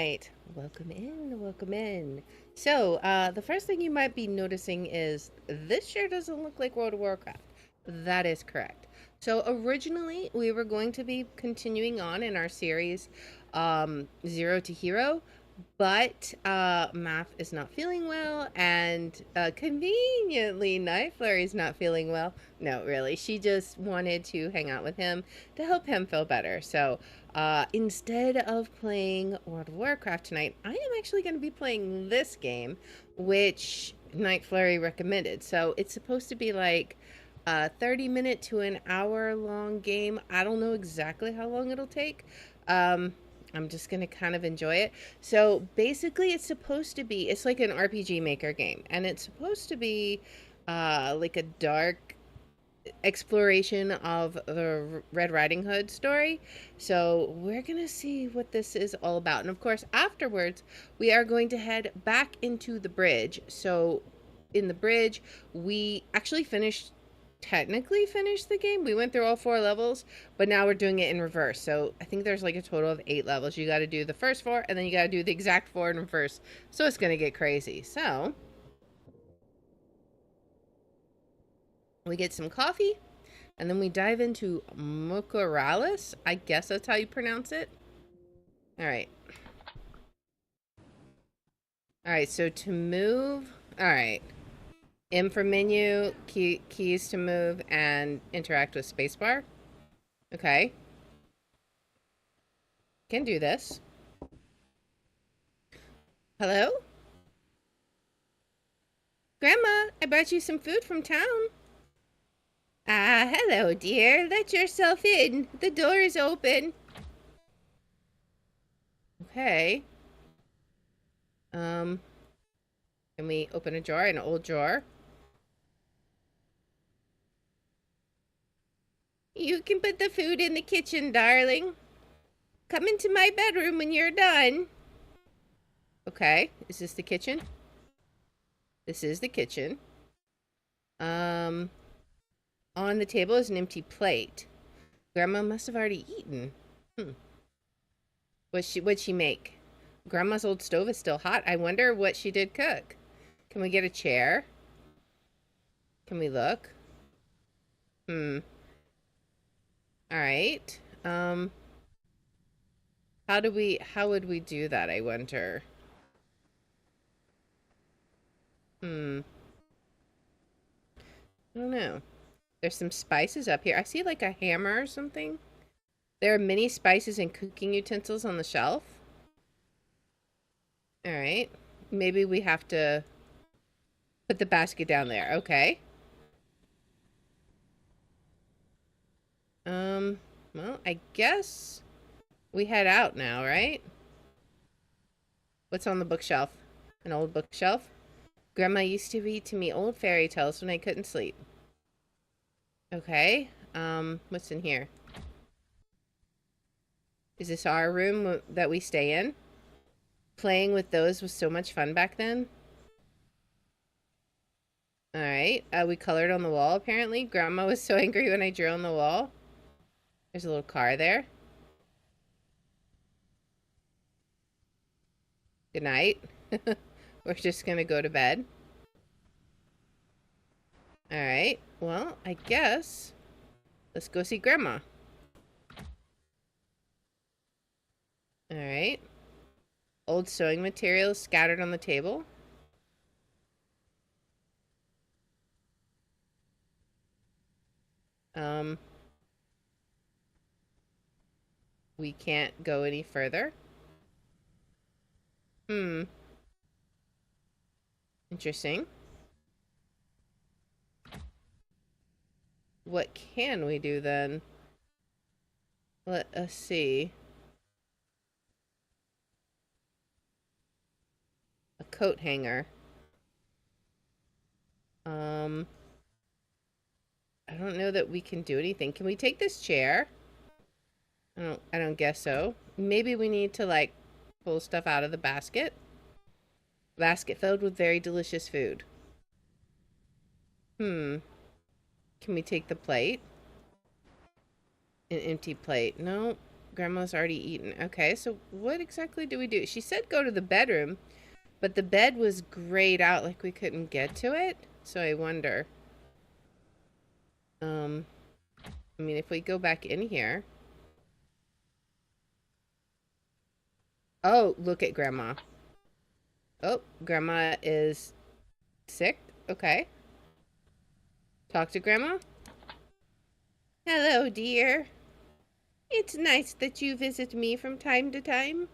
right. Welcome in. Welcome in. So, the first thing you might be noticing is this sure doesn't look like World of Warcraft. That is correct. So, originally, we were going to be continuing on in our series, Zero to Hero, but Math is not feeling well, and conveniently, Night Flurry's not feeling well. No, really, she just wanted to hang out with him to help him feel better. So instead of playing World of Warcraft tonight, I am actually going to be playing this game, which Night Flurry recommended. So it's supposed to be like a 30-minute to an hour long game. I don't know exactly how long it'll take. I'm just going to kind of enjoy it. So basically, it's like an RPG Maker game, and it's supposed to be like a dark exploration of the Red Riding Hood story. So we're going to see what this is all about. And of course, afterwards, we are going to head back into the bridge. So in the bridge, we actually technically finished the game. We went through all 4 levels, but now we're doing it in reverse. So I think there's like a total of 8 levels. You got to do the first 4, and then you got to do the exact 4 in reverse. So it's going to get crazy. So we get some coffee, and then we dive into Mucorales. I guess that's how you pronounce it. All right. All right, so to move, all right. M for menu, keys to move, and interact with spacebar. Okay. Can do this. Hello? Grandma, I brought you some food from town. Ah, hello, dear. Let yourself in. The door is open. Okay. Um, can we open a drawer? An old drawer? You can put the food in the kitchen, darling. Come into my bedroom when you're done. Okay. Is this the kitchen? This is the kitchen. Um, on the table is an empty plate. Grandma must have already eaten. What'd she make? Grandma's old stove is still hot. I wonder what she did cook. Can we get a chair? Can we look? All right. How would we do that, I wonder? I don't know. There's some spices up here. I see like a hammer or something. There are many spices and cooking utensils on the shelf. All right. Maybe we have to put the basket down there. Okay. Well, I guess we head out now, right? What's on the bookshelf? An old bookshelf? Grandma used to read to me old fairy tales when I couldn't sleep. Okay. What's in here? Is this our room that we stay in? Playing with those was so much fun back then. All right. We colored on the wall, apparently. Grandma was so angry when I drew on the wall. There's a little car there. Good night. We're just going to go to bed. All right. Well, I guess let's go see Grandma. All right. Old sewing materials scattered on the table. We can't go any further. Interesting. What can we do then? Let us see. A coat hanger. I don't know that we can do anything. Can we take this chair? I don't guess so. Maybe we need to like pull stuff out of the basket. Basket filled with very delicious food. Can we take the plate? An empty plate. No. Grandma's already eaten. Okay, so what exactly do we do? She said go to the bedroom, but the bed was grayed out, like we couldn't get to it. So I wonder. Um, I mean, if we go back in here. Oh, look at Grandma. Oh, Grandma is sick. Okay. Talk to Grandma. Hello, dear. It's nice that you visit me from time to time.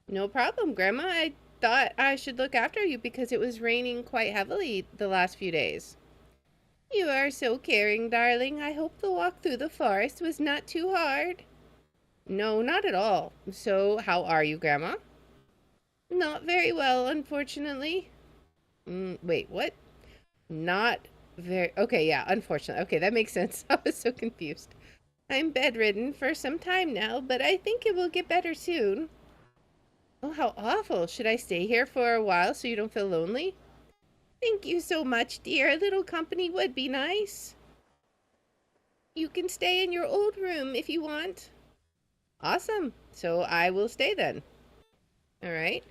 No problem, Grandma. I thought I should look after you because it was raining quite heavily the last few days. You are so caring, darling. I hope the walk through the forest was not too hard. No, not at all. So, how are you, Grandma? Not very well, unfortunately. Wait, what? Not very. Okay, yeah, unfortunately. Okay, that makes sense. I was so confused. I'm bedridden for some time now, but I think it will get better soon. Oh, how awful. Should I stay here for a while so you don't feel lonely? Thank you so much, dear. A little company would be nice. You can stay in your old room if you want. Awesome. So I will stay then. All right.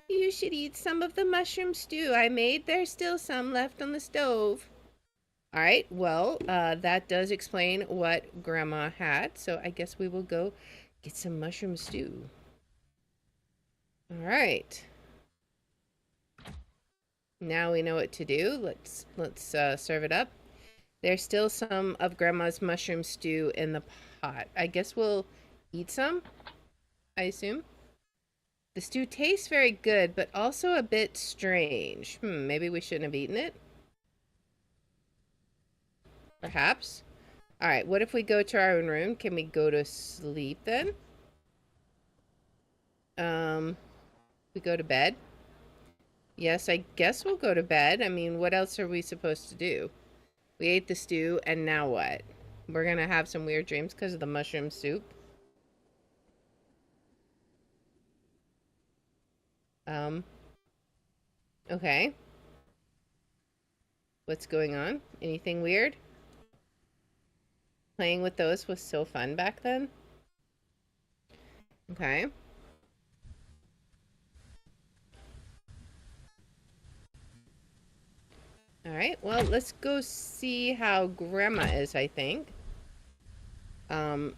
You should eat some of the mushroom stew I made. There's still some left on the stove. All right. Well, that does explain what Grandma had. So I guess we will go get some mushroom stew. All right. Now we know what to do. Let's serve it up. There's still some of Grandma's mushroom stew in the pot. I guess we'll eat some, I assume. The stew tastes very good, but also a bit strange. Maybe we shouldn't have eaten it? Perhaps. Alright, what if we go to our own room? Can we go to sleep then? We go to bed? Yes, I guess we'll go to bed. I mean, what else are we supposed to do? We ate the stew, and now what? We're gonna have some weird dreams because of the mushroom soup. Okay. What's going on? Anything weird? Playing with those was so fun back then. Okay. Alright, well, let's go see how Grandma is, I think. Because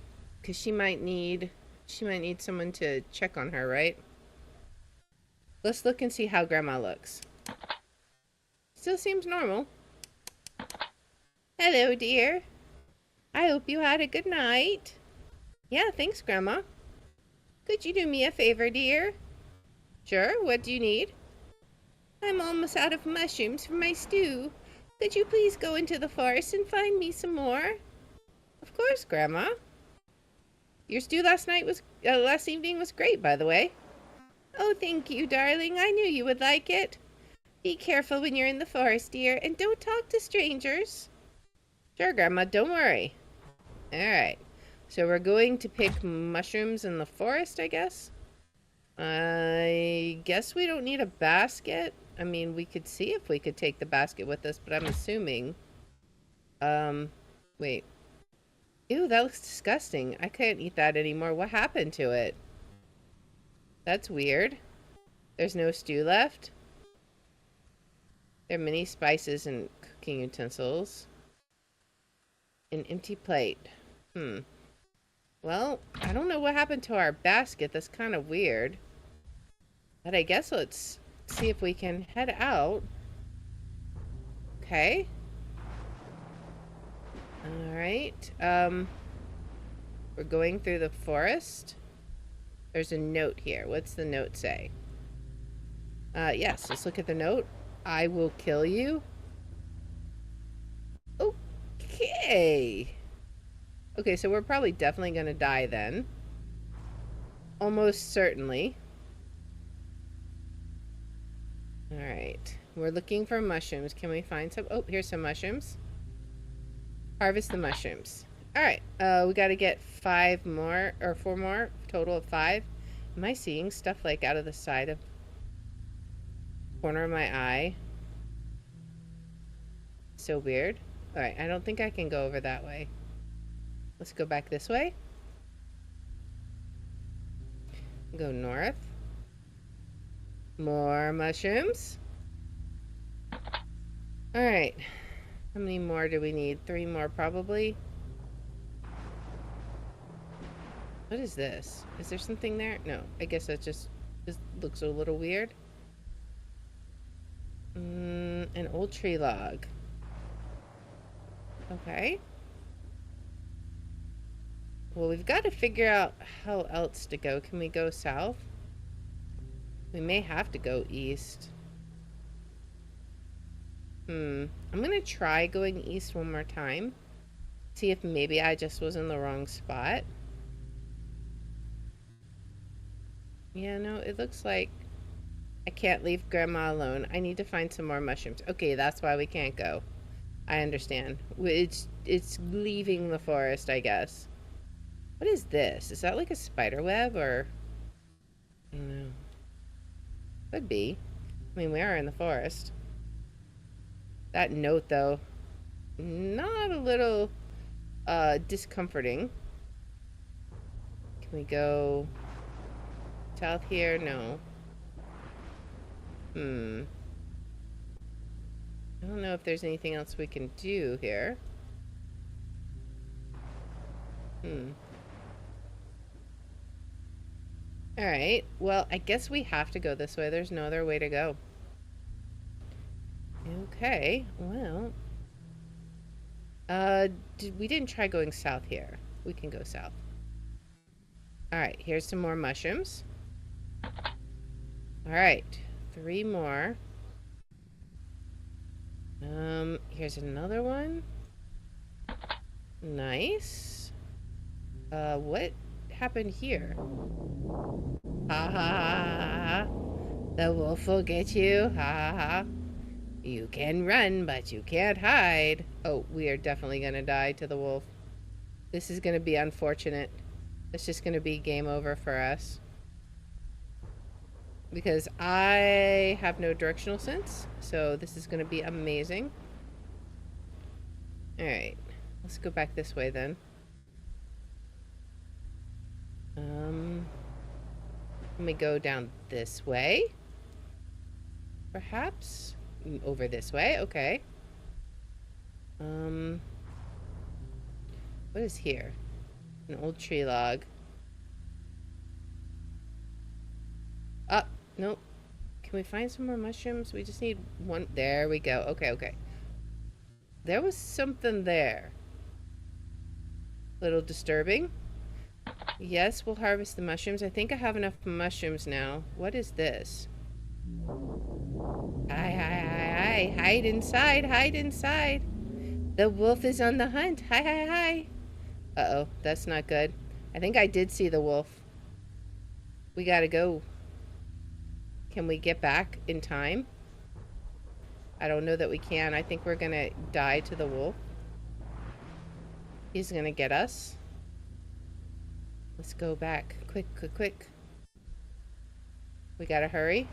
she might need someone to check on her, right? Let's look and see how Grandma looks. Still seems normal. Hello, dear. I hope you had a good night. Yeah, thanks, Grandma. Could you do me a favor, dear? Sure, what do you need? I'm almost out of mushrooms for my stew. Could you please go into the forest and find me some more? Of course, Grandma. Your stew last evening was great, by the way. Oh, thank you, darling. I knew you would like it. Be careful when you're in the forest, dear, and don't talk to strangers. Sure, Grandma, don't worry. Alright, so we're going to pick mushrooms in the forest, I guess? I guess we don't need a basket. I mean, we could see if we could take the basket with us, but I'm assuming... wait. Ew, that looks disgusting. I can't eat that anymore. What happened to it? That's weird. There's no stew left. There are many spices and cooking utensils. An empty plate. Well, I don't know what happened to our basket. That's kind of weird. But I guess let's see if we can head out. Okay. Alright. We're going through the forest. There's a note here. What's the note say? Yes, let's look at the note. I will kill you. Okay. Okay, so we're probably definitely gonna die then. Almost certainly. Alright. We're looking for mushrooms. Can we find some? Oh, here's some mushrooms. Harvest the mushrooms. Alright. We gotta get 5 more, or 4 more. Total of 5. Am I seeing stuff like out of the side of corner of my eye? So weird. Alright, I don't think I can go over that way. Let's go back this way. Go north. More mushrooms. Alright. How many more do we need? 3 more probably. What is this? Is there something there? No, I guess that just looks a little weird. An old tree log. Okay. Well, we've got to figure out how else to go. Can we go south? We may have to go east. I'm gonna try going east one more time. See if maybe I just was in the wrong spot. Yeah, no, it looks like I can't leave Grandma alone. I need to find some more mushrooms. Okay, that's why we can't go. I understand. It's leaving the forest, I guess. What is this? Is that like a spider web or... I don't know. Could be. I mean, we are in the forest. That note, though, not a little discomforting. Can we go south here? No. I don't know if there's anything else we can do here. Alright, well, I guess we have to go this way. There's no other way to go. Okay, well... we didn't try going south here. We can go south. Alright, here's some more mushrooms. Alright, 3 more. Here's another one. Nice. What happened here? Ha ha ha ha. The wolf will get you. Ha ha ha. You can run, but you can't hide. Oh, we are definitely gonna die to the wolf. This is gonna be unfortunate. It's just gonna be game over for us. Because I have no directional sense, so this is gonna be amazing. Alright, let's go back this way then. Let me go down this way. Perhaps? Over this way, okay. What is here? An old tree log. Nope. Can we find some more mushrooms? We just need one. There we go. Okay, okay. There was something there. Little disturbing. Yes, we'll harvest the mushrooms. I think I have enough mushrooms now. What is this? Hi, hi, hi, hi. Hide inside, hide inside. The wolf is on the hunt. Hi, hi, hi. Uh-oh, that's not good. I think I did see the wolf. We gotta go. Can we get back in time? I don't know that we can. I think we're gonna die to the wolf. He's gonna get us. Let's go back. Quick, quick, quick. We gotta hurry.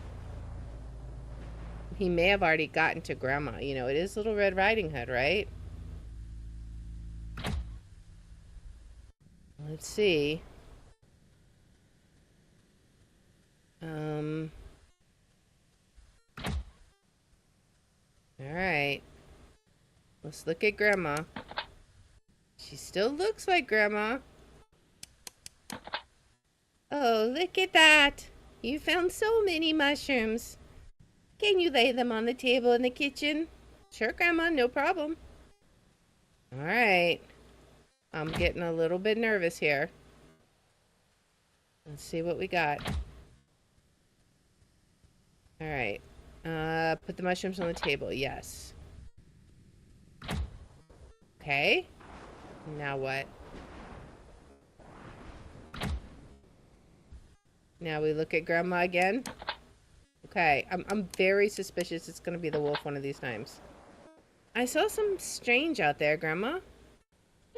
He may have already gotten to Grandma. You know, it is Little Red Riding Hood, right? Let's see. Alright. Let's look at Grandma. She still looks like Grandma. Oh, look at that. You found so many mushrooms. Can you lay them on the table in the kitchen? Sure, Grandma, no problem. Alright. I'm getting a little bit nervous here. Let's see what we got. Alright. Put the mushrooms on the table. Yes. Okay. Now what? Now we look at Grandma again. Okay. I'm very suspicious it's going to be the wolf one of these times. I saw something strange out there, Grandma.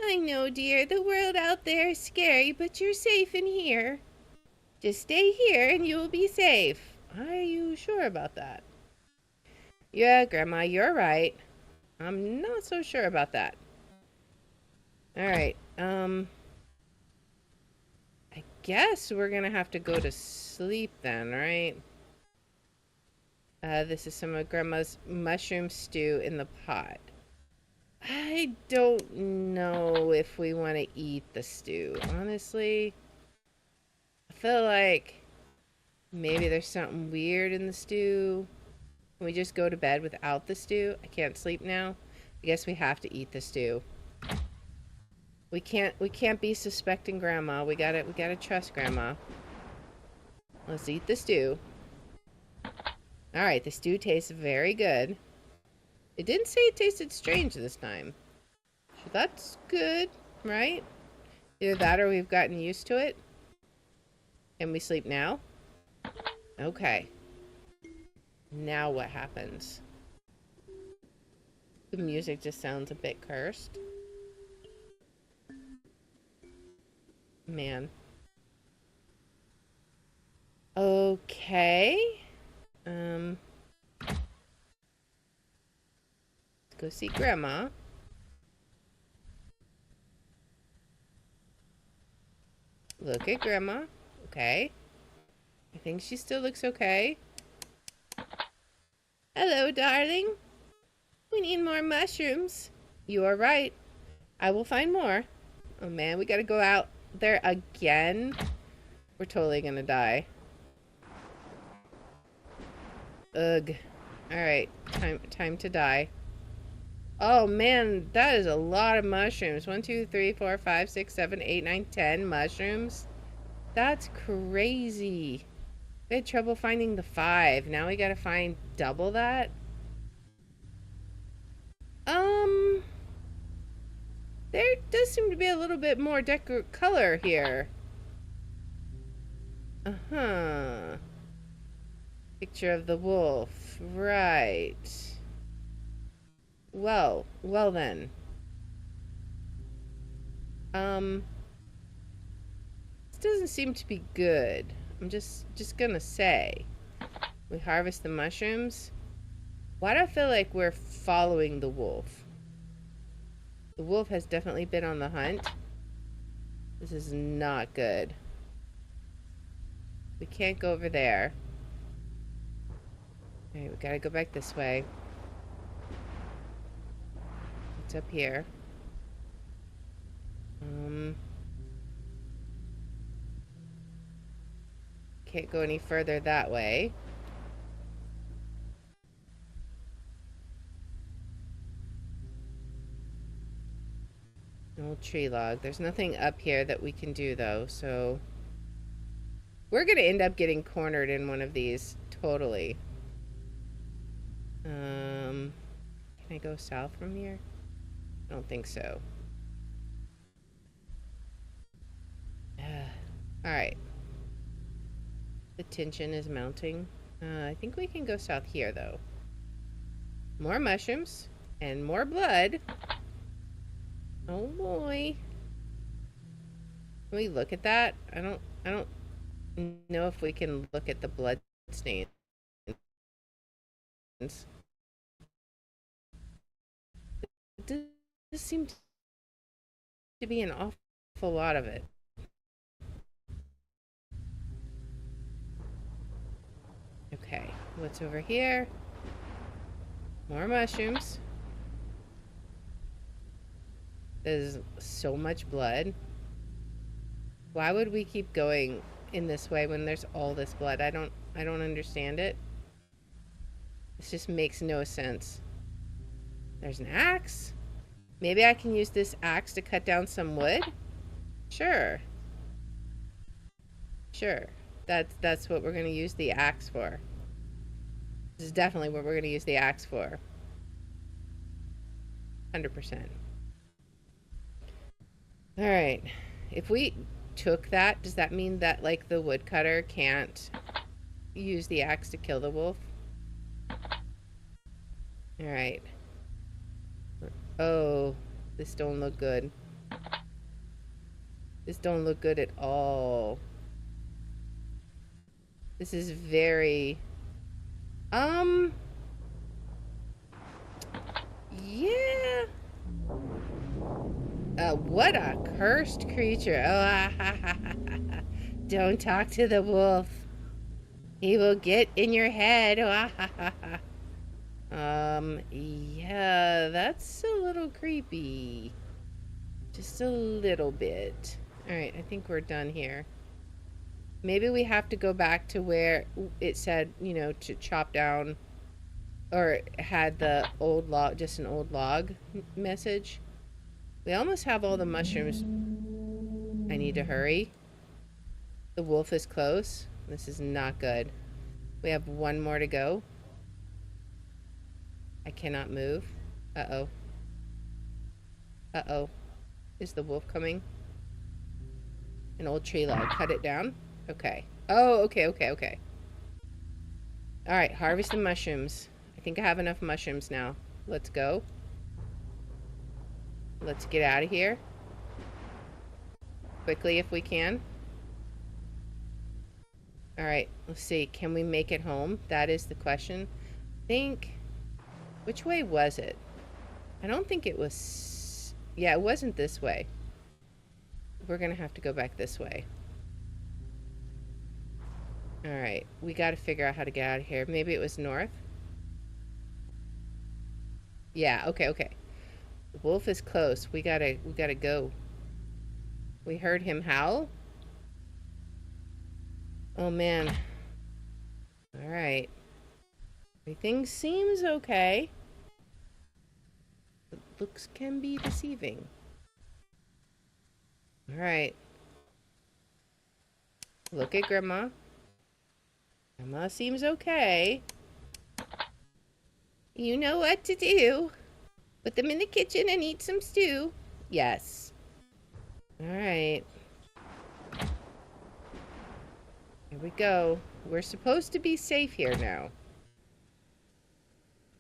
I know, dear. The world out there is scary, but you're safe in here. Just stay here and you will be safe. Are you sure about that? Yeah, Grandma, you're right. I'm not so sure about that. Alright, I guess we're gonna have to go to sleep then, right? This is some of Grandma's mushroom stew in the pot. I don't know if we want to eat the stew, honestly. I feel like maybe there's something weird in the stew. Can we just go to bed without the stew? I can't sleep now. I guess we have to eat the stew. We can't be suspecting Grandma. We gotta trust Grandma. Let's eat the stew. Alright, the stew tastes very good. It didn't say it tasted strange this time. So that's good, right? Either that or we've gotten used to it. And we sleep now? Okay. Now what happens? The music just sounds a bit cursed. Man. Okay. Let's go see Grandma. Look at Grandma. Okay. I think she still looks okay. Hello, darling. We need more mushrooms. You are right. I will find more. Oh man, we gotta go out there again. We're totally gonna die. Ugh. Alright, time to die. Oh man, that is a lot of mushrooms. 1, 2, 3, 4, 5, 6, 7, 8, 9, 10 mushrooms. That's crazy. We had trouble finding the 5. Now we gotta find double that? There does seem to be a little bit more color here. Uh-huh. Picture of the wolf. Right. Well then. This doesn't seem to be good. I'm just gonna say. We harvest the mushrooms. Why do I feel like we're following the wolf? The wolf has definitely been on the hunt. This is not good. We can't go over there. Alright, we gotta go back this way. What's up here? Can't go any further that way. An old tree log. There's nothing up here that we can do though, so we're gonna end up getting cornered in one of these, totally. Can I go south from here? I don't think so. Alright. The tension is mounting. I think we can go south here though. More mushrooms and more blood. Oh boy. Can we look at that? I don't know if we can look at the blood stains. It does seem to be an awful lot of it. Okay, what's over here? More mushrooms. There's so much blood. Why would we keep going in this way when there's all this blood? I don't understand it. This just makes no sense. There's an axe. Maybe I can use this axe to cut down some wood? Sure. Sure. That's what we're going to use the axe for. This is definitely what we're going to use the axe for. 100%. Alright. If we took that, does that mean that, like, the woodcutter can't use the axe to kill the wolf? Alright. Oh, this don't look good. This don't look good at all. This is very... Yeah. What a cursed creature. Oh, Don't talk to the wolf. He will get in your head. Yeah, that's a little creepy. Just a little bit. Alright, I think we're done here. Maybe we have to go back to where it said, you know, to chop down, or had the old log, just an old log message. We almost have all the mushrooms. I need to hurry. The wolf is close. This is not good. We have one more to go. I cannot move. Uh-oh. Uh-oh. Is the wolf coming? An old tree log. Cut it down. Okay. Oh, okay. Alright, harvest the mushrooms. I think I have enough mushrooms now. Let's go. Let's get out of here. Quickly if we can. Alright, let's see. Can we make it home? That is the question. I think... Which way was it? I don't think it was... Yeah, it wasn't this way. We're gonna have to go back this way. Alright, we gotta figure out how to get out of here. Maybe it was north? Yeah, okay. The wolf is close. We gotta go. We heard him howl. Oh man. Alright. Everything seems okay. But looks can be deceiving. Alright. Look at Grandma. Grandma seems okay. You know what to do. Put them in the kitchen and eat some stew. Yes. Alright. Here we go. We're supposed to be safe here now.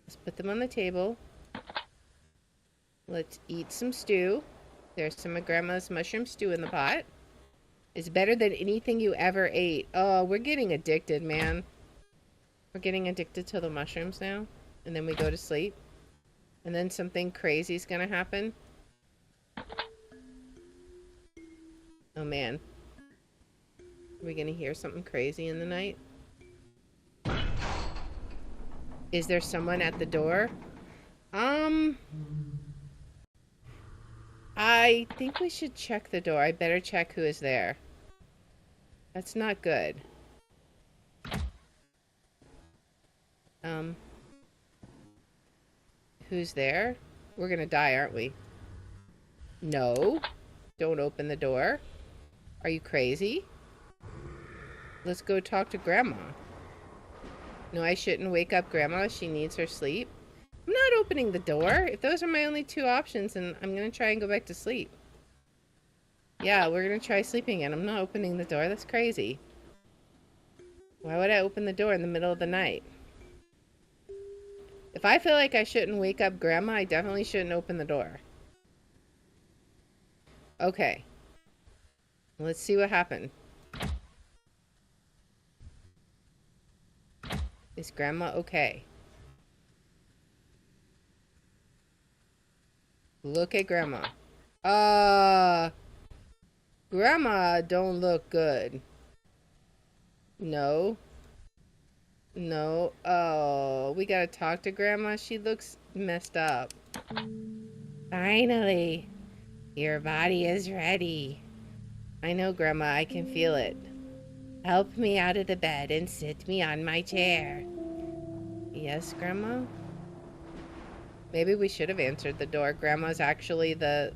Let's put them on the table. Let's eat some stew. There's some of Grandma's mushroom stew in the pot. It's better than anything you ever ate. Oh, we're getting addicted, man. We're getting addicted to the mushrooms now. And then we go to sleep. And then something crazy is gonna happen. Oh, man. Are we gonna hear something crazy in the night? Is there someone at the door? I think we should check the door. I better check who is there. That's not good. Who's there? We're gonna die, aren't we? No. Don't open the door. Are you crazy? Let's go talk to Grandma. No, I shouldn't wake up Grandma. She needs her sleep. I'm not opening the door. If those are my only two options, then I'm gonna try and go back to sleep. Yeah, we're gonna try sleeping again. I'm not opening the door. That's crazy. Why would I open the door in the middle of the night? If I feel like I shouldn't wake up Grandma, I definitely shouldn't open the door. Okay. Let's see what happened. Is Grandma okay? Look at Grandma. Grandma don't look good. No. No. Oh, we gotta talk to Grandma. She looks messed up. Finally. Your body is ready. I know, Grandma. I can feel it. Help me out of the bed and sit me on my chair. Yes, Grandma? Maybe we should have answered the door. Grandma's actually the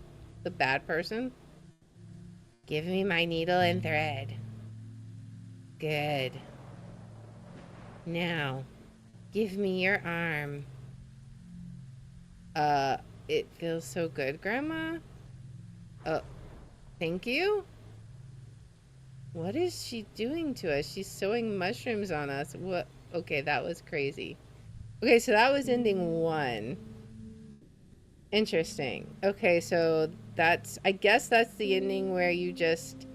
bad person. Give me my needle and thread. Good. Now, give me your arm. It feels so good, Grandma. Thank you? What is she doing to us? She's sewing mushrooms on us. What? Okay, that was crazy. Okay, so that was ending 1. Interesting. Okay, so that's... I guess that's the ending where you just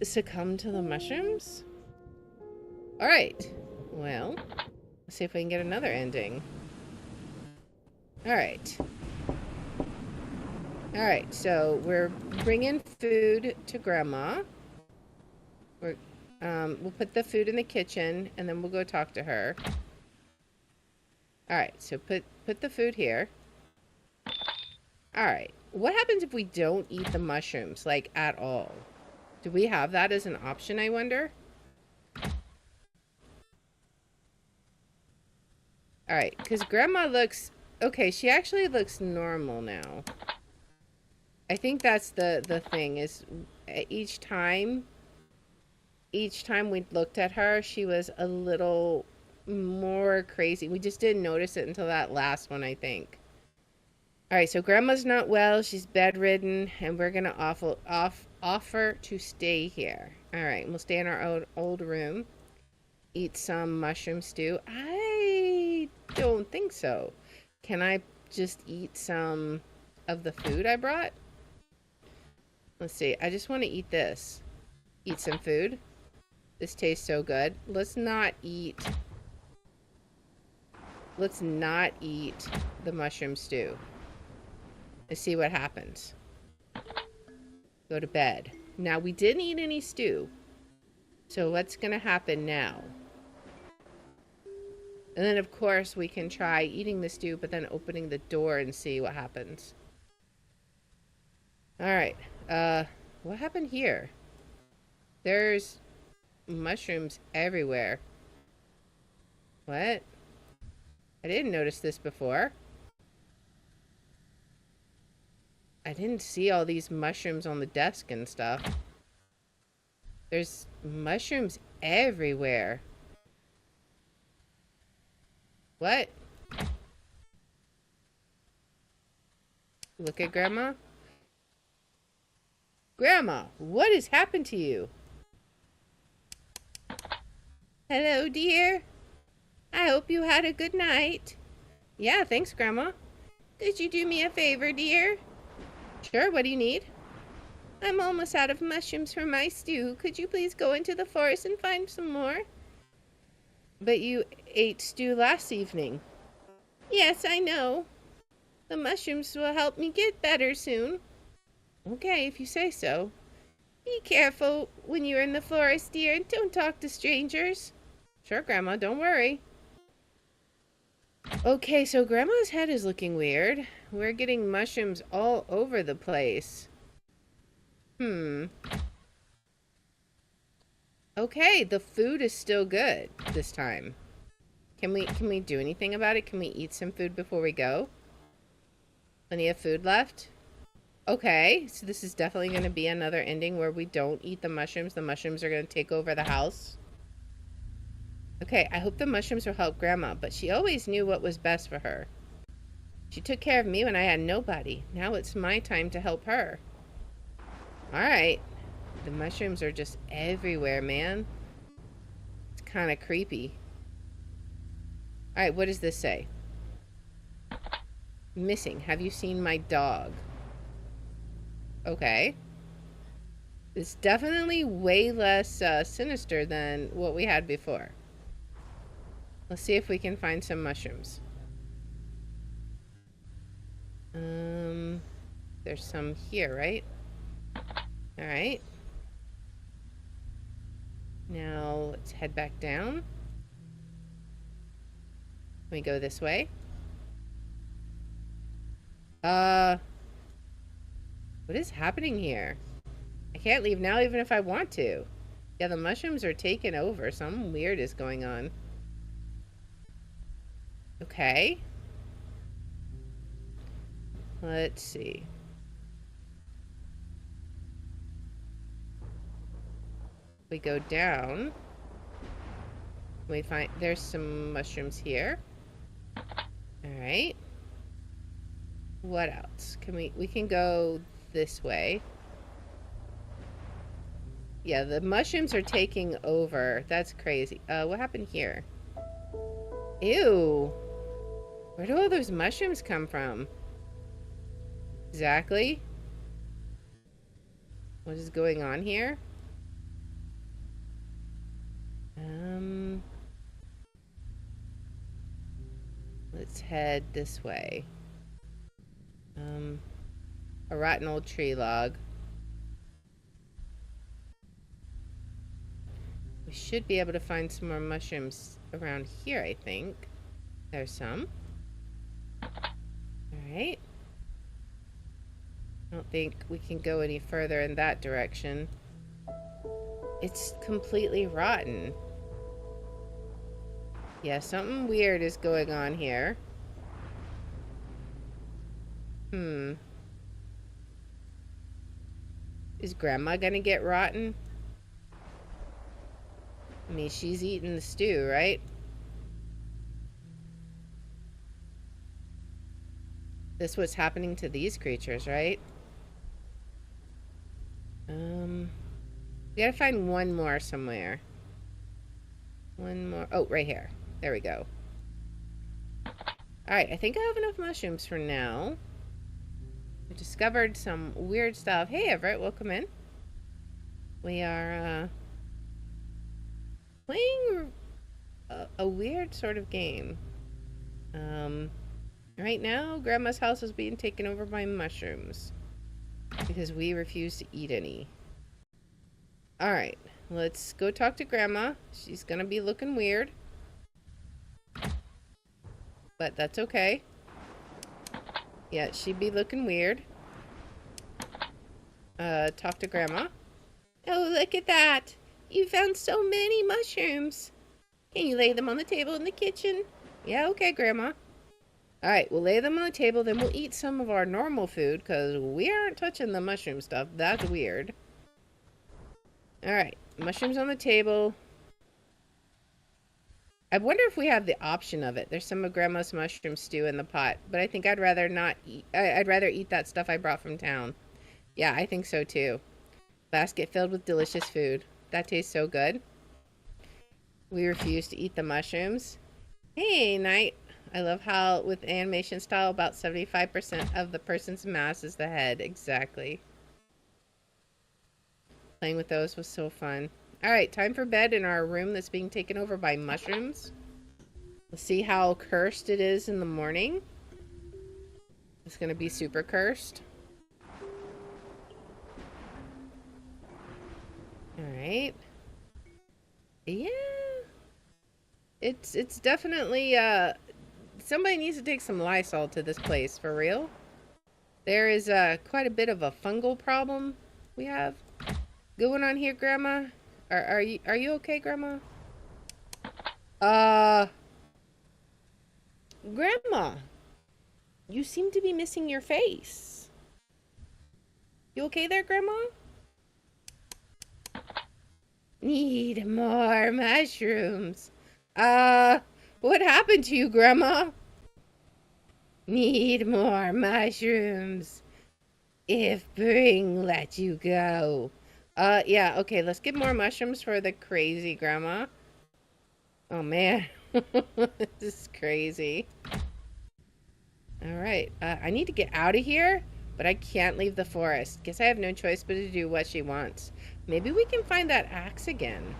succumb to the mushrooms? Alright. Well, let's see if we can get another ending. Alright. Alright, so we're bringing food to Grandma. We're, we'll put the food in the kitchen, and then we'll go talk to her. All right, so put the food here. All right. What happens if we don't eat the mushrooms, like, at all? Do we have that as an option, I wonder? All right, because Grandma looks... Okay, she actually looks normal now. I think that's the thing, is each time we looked at her, she was a little more crazy. We just didn't notice it until that last one, I think. All right, so Grandma's not well. She's bedridden, and we're gonna offer to stay here. All right, we'll stay in our old room, eat some mushroom stew. I don't think so. Can I just eat some of the food I brought? Let's see. I just want to eat this. Eat some food. This tastes so good. Let's not eat the mushroom stew. Let's see what happens. Go to bed. Now, we didn't eat any stew. So what's going to happen now? And then, of course, we can try eating the stew, but then opening the door and see what happens. All right. What happened here? There's mushrooms everywhere. What? I didn't notice this before. I didn't see all these mushrooms on the desk and stuff. There's mushrooms everywhere. What? Look at Grandma. Grandma, what has happened to you? Hello, dear. I hope you had a good night. Yeah, thanks, Grandma. Could you do me a favor, dear? Sure, what do you need? I'm almost out of mushrooms for my stew. Could you please go into the forest and find some more? But you ate stew last evening. Yes, I know. The mushrooms will help me get better soon. Okay, if you say so. Be careful when you're in the forest, dear, and don't talk to strangers. Sure, Grandma, don't worry. Okay, so Grandma's head is looking weird. We're getting mushrooms all over the place. Okay, the food is still good this time. Can we do anything about it? Can we eat some food before we go? Plenty of food left? Okay, so this is definitely going to be another ending where we don't eat the mushrooms. The mushrooms are going to take over the house. Okay, I hope the mushrooms will help Grandma, but she always knew what was best for her. She took care of me when I had nobody. Now it's my time to help her. Alright. The mushrooms are just everywhere, man. It's kind of creepy. Alright, what does this say? Missing. Have you seen my dog? Okay. It's definitely way less sinister than what we had before. Let's see if we can find some mushrooms. There's some here, right? Alright. Now, let's head back down. We go this way. What is happening here? I can't leave now even if I want to. Yeah, the mushrooms are taking over. Something weird is going on. Okay. Let's see. We go down. We find there's some mushrooms here. Alright. What else? We can go this way. Yeah, the mushrooms are taking over. That's crazy. What happened here? Ew. Where do all those mushrooms come from? Exactly. What is going on here? Let's head this way. A rotten old tree log. should be able to find some more mushrooms around here, I think. There's some. Alright. I don't think we can go any further in that direction. It's completely rotten. Yeah, something weird is going on here. Is Grandma gonna get rotten? I mean, she's eating the stew, right? This what's happening to these creatures, right? We gotta find one more somewhere. One more. Oh, right here. There we go. Alright, I think I have enough mushrooms for now. We discovered some weird stuff. Hey, Everett, welcome in. We are, playing a weird sort of game. Right now, Grandma's house is being taken over by mushrooms because we refuse to eat any. Alright, let's go talk to Grandma. She's gonna be looking weird, but that's okay. Yeah, she'd be looking weird. Talk to Grandma. Oh, look at that! You found so many mushrooms! Can you lay them on the table in the kitchen? Yeah, okay, Grandma. Alright, we'll lay them on the table, then we'll eat some of our normal food, because we aren't touching the mushroom stuff. That's weird. Alright, mushrooms on the table. I wonder if we have the option of it. There's some of Grandma's mushroom stew in the pot, but I think I'd rather not eat. I'd rather eat that stuff I brought from town. Yeah, I think so too. Basket filled with delicious food. That tastes so good. We refuse to eat the mushrooms. Hey, Knight. I love how, with animation style, about 75% of the person's mass is the head. Exactly. Playing with those was so fun. Alright, time for bed in our room that's being taken over by mushrooms. We'll see how cursed it is in the morning. It's gonna be super cursed. Alright. Yeah. It's definitely, somebody needs to take some Lysol to this place, for real. There is, quite a bit of a fungal problem we have going on here, Grandma. Are you okay, Grandma? Grandma, you seem to be missing your face. You okay there, Grandma? Need more mushrooms. What happened to you, Grandma? Need more mushrooms. If Bring let you go. Yeah, okay, let's get more mushrooms for the crazy Grandma. Oh, man. This is crazy. Alright, I need to get out of here, but I can't leave the forest. Guess I have no choice but to do what she wants. Maybe we can find that axe again.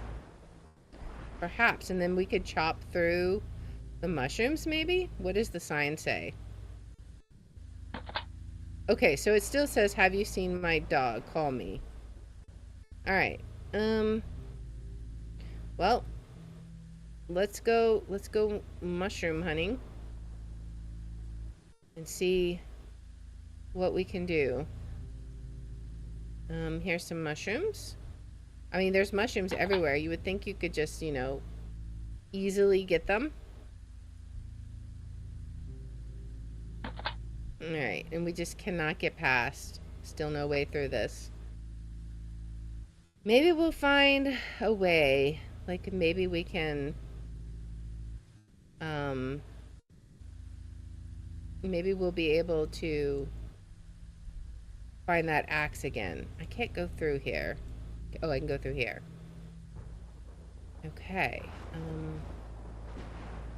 Perhaps, and then we could chop through the mushrooms, maybe? What does the sign say? Okay, so it still says, have you seen my dog? Call me. Alright, well, let's go mushroom hunting and see what we can do. Here's some mushrooms. I mean, there's mushrooms everywhere. You would think you could just, you know, easily get them. Alright, and we just cannot get past. Still no way through this. Maybe we'll find a way. Like, maybe we can... maybe we'll be able to find that axe again. I can't go through here. Oh, I can go through here. Okay.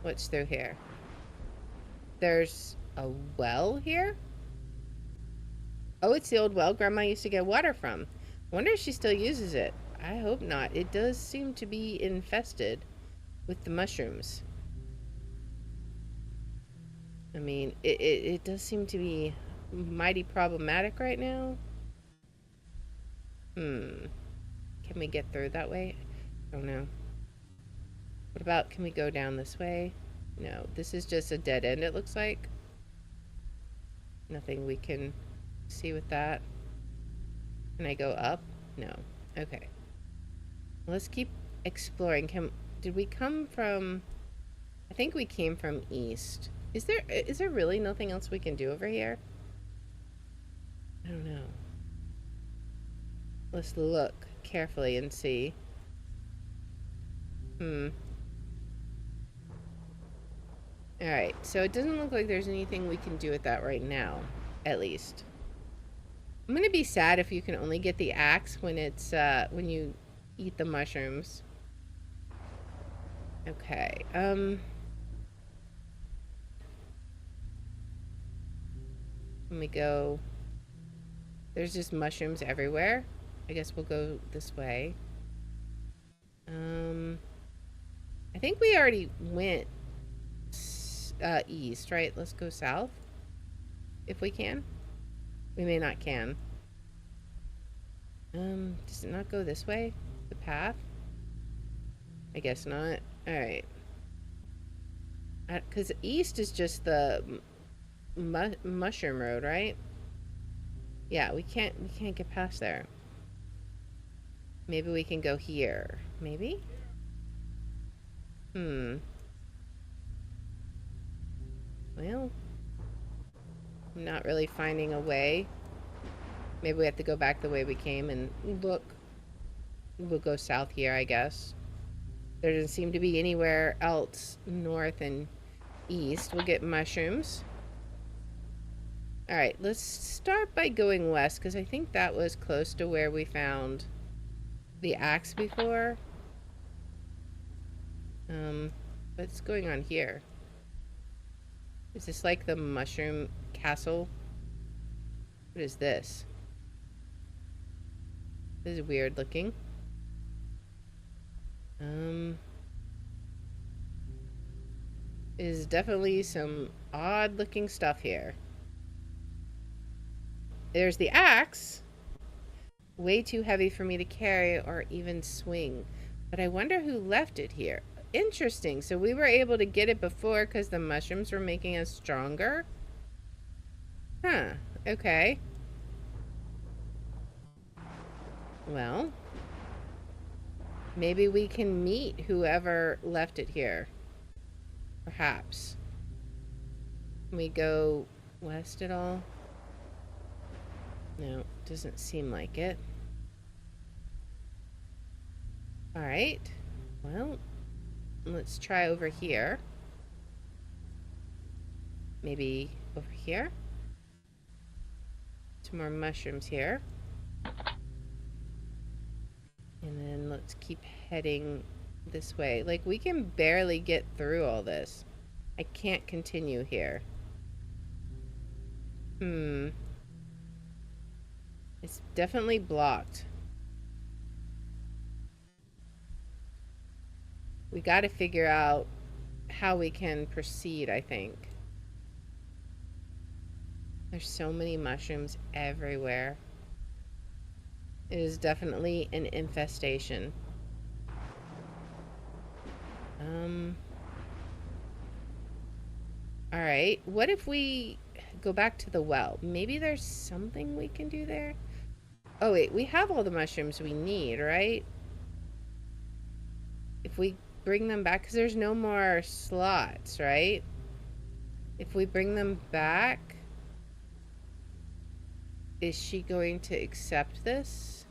What's through here? There's a well here? Oh, it's the old well Grandma used to get water from. Wonder if she still uses it. I hope not. It does seem to be infested with the mushrooms. I mean, it does seem to be mighty problematic right now. Can we get through that way? I don't know. What about, can we go down this way? No, this is just a dead end, it looks like. Nothing we can see with that. Can I go up? No. Okay. Let's keep exploring. Did we come from... I think we came from east. Is there really nothing else we can do over here? I don't know. Let's look carefully and see. Alright, so it doesn't look like there's anything we can do with that right now, at least. I'm gonna be sad if you can only get the axe when it's, when you eat the mushrooms. Okay, let me go. There's just mushrooms everywhere. I guess we'll go this way. I think we already went east, right? Let's go south if we can. We may not can. Does it not go this way? The path? I guess not. Alright. Because east is just the mushroom road, right? Yeah, we can't get past there. Maybe we can go here. Maybe? Well, I'm not really finding a way. Maybe we have to go back the way we came and look. We'll go south here, I guess. There doesn't seem to be anywhere else north and east. We'll get mushrooms. Alright, let's start by going west, because I think that was close to where we found the axe before. What's going on here? Is this like the mushroom castle? What is this? This is weird looking. Is definitely some odd looking stuff here. There's the axe. Way too heavy for me to carry or even swing. But I wonder who left it here. Interesting. So we were able to get it before because the mushrooms were making us stronger? Huh. Okay. Well, maybe we can meet whoever left it here. Perhaps. Can we go west at all? No, doesn't seem like it. Alright. Well, let's try over here. Maybe over here? Some more mushrooms here. And then let's keep heading this way. Like, we can barely get through all this. I can't continue here. It's definitely blocked. We got to figure out how we can proceed, I think. There's so many mushrooms everywhere. It is definitely an infestation. Alright, what if we go back to the well? Maybe there's something we can do there? Oh wait, we have all the mushrooms we need, right? If we bring them back, because there's no more slots, right? If we bring them back, is she going to accept this?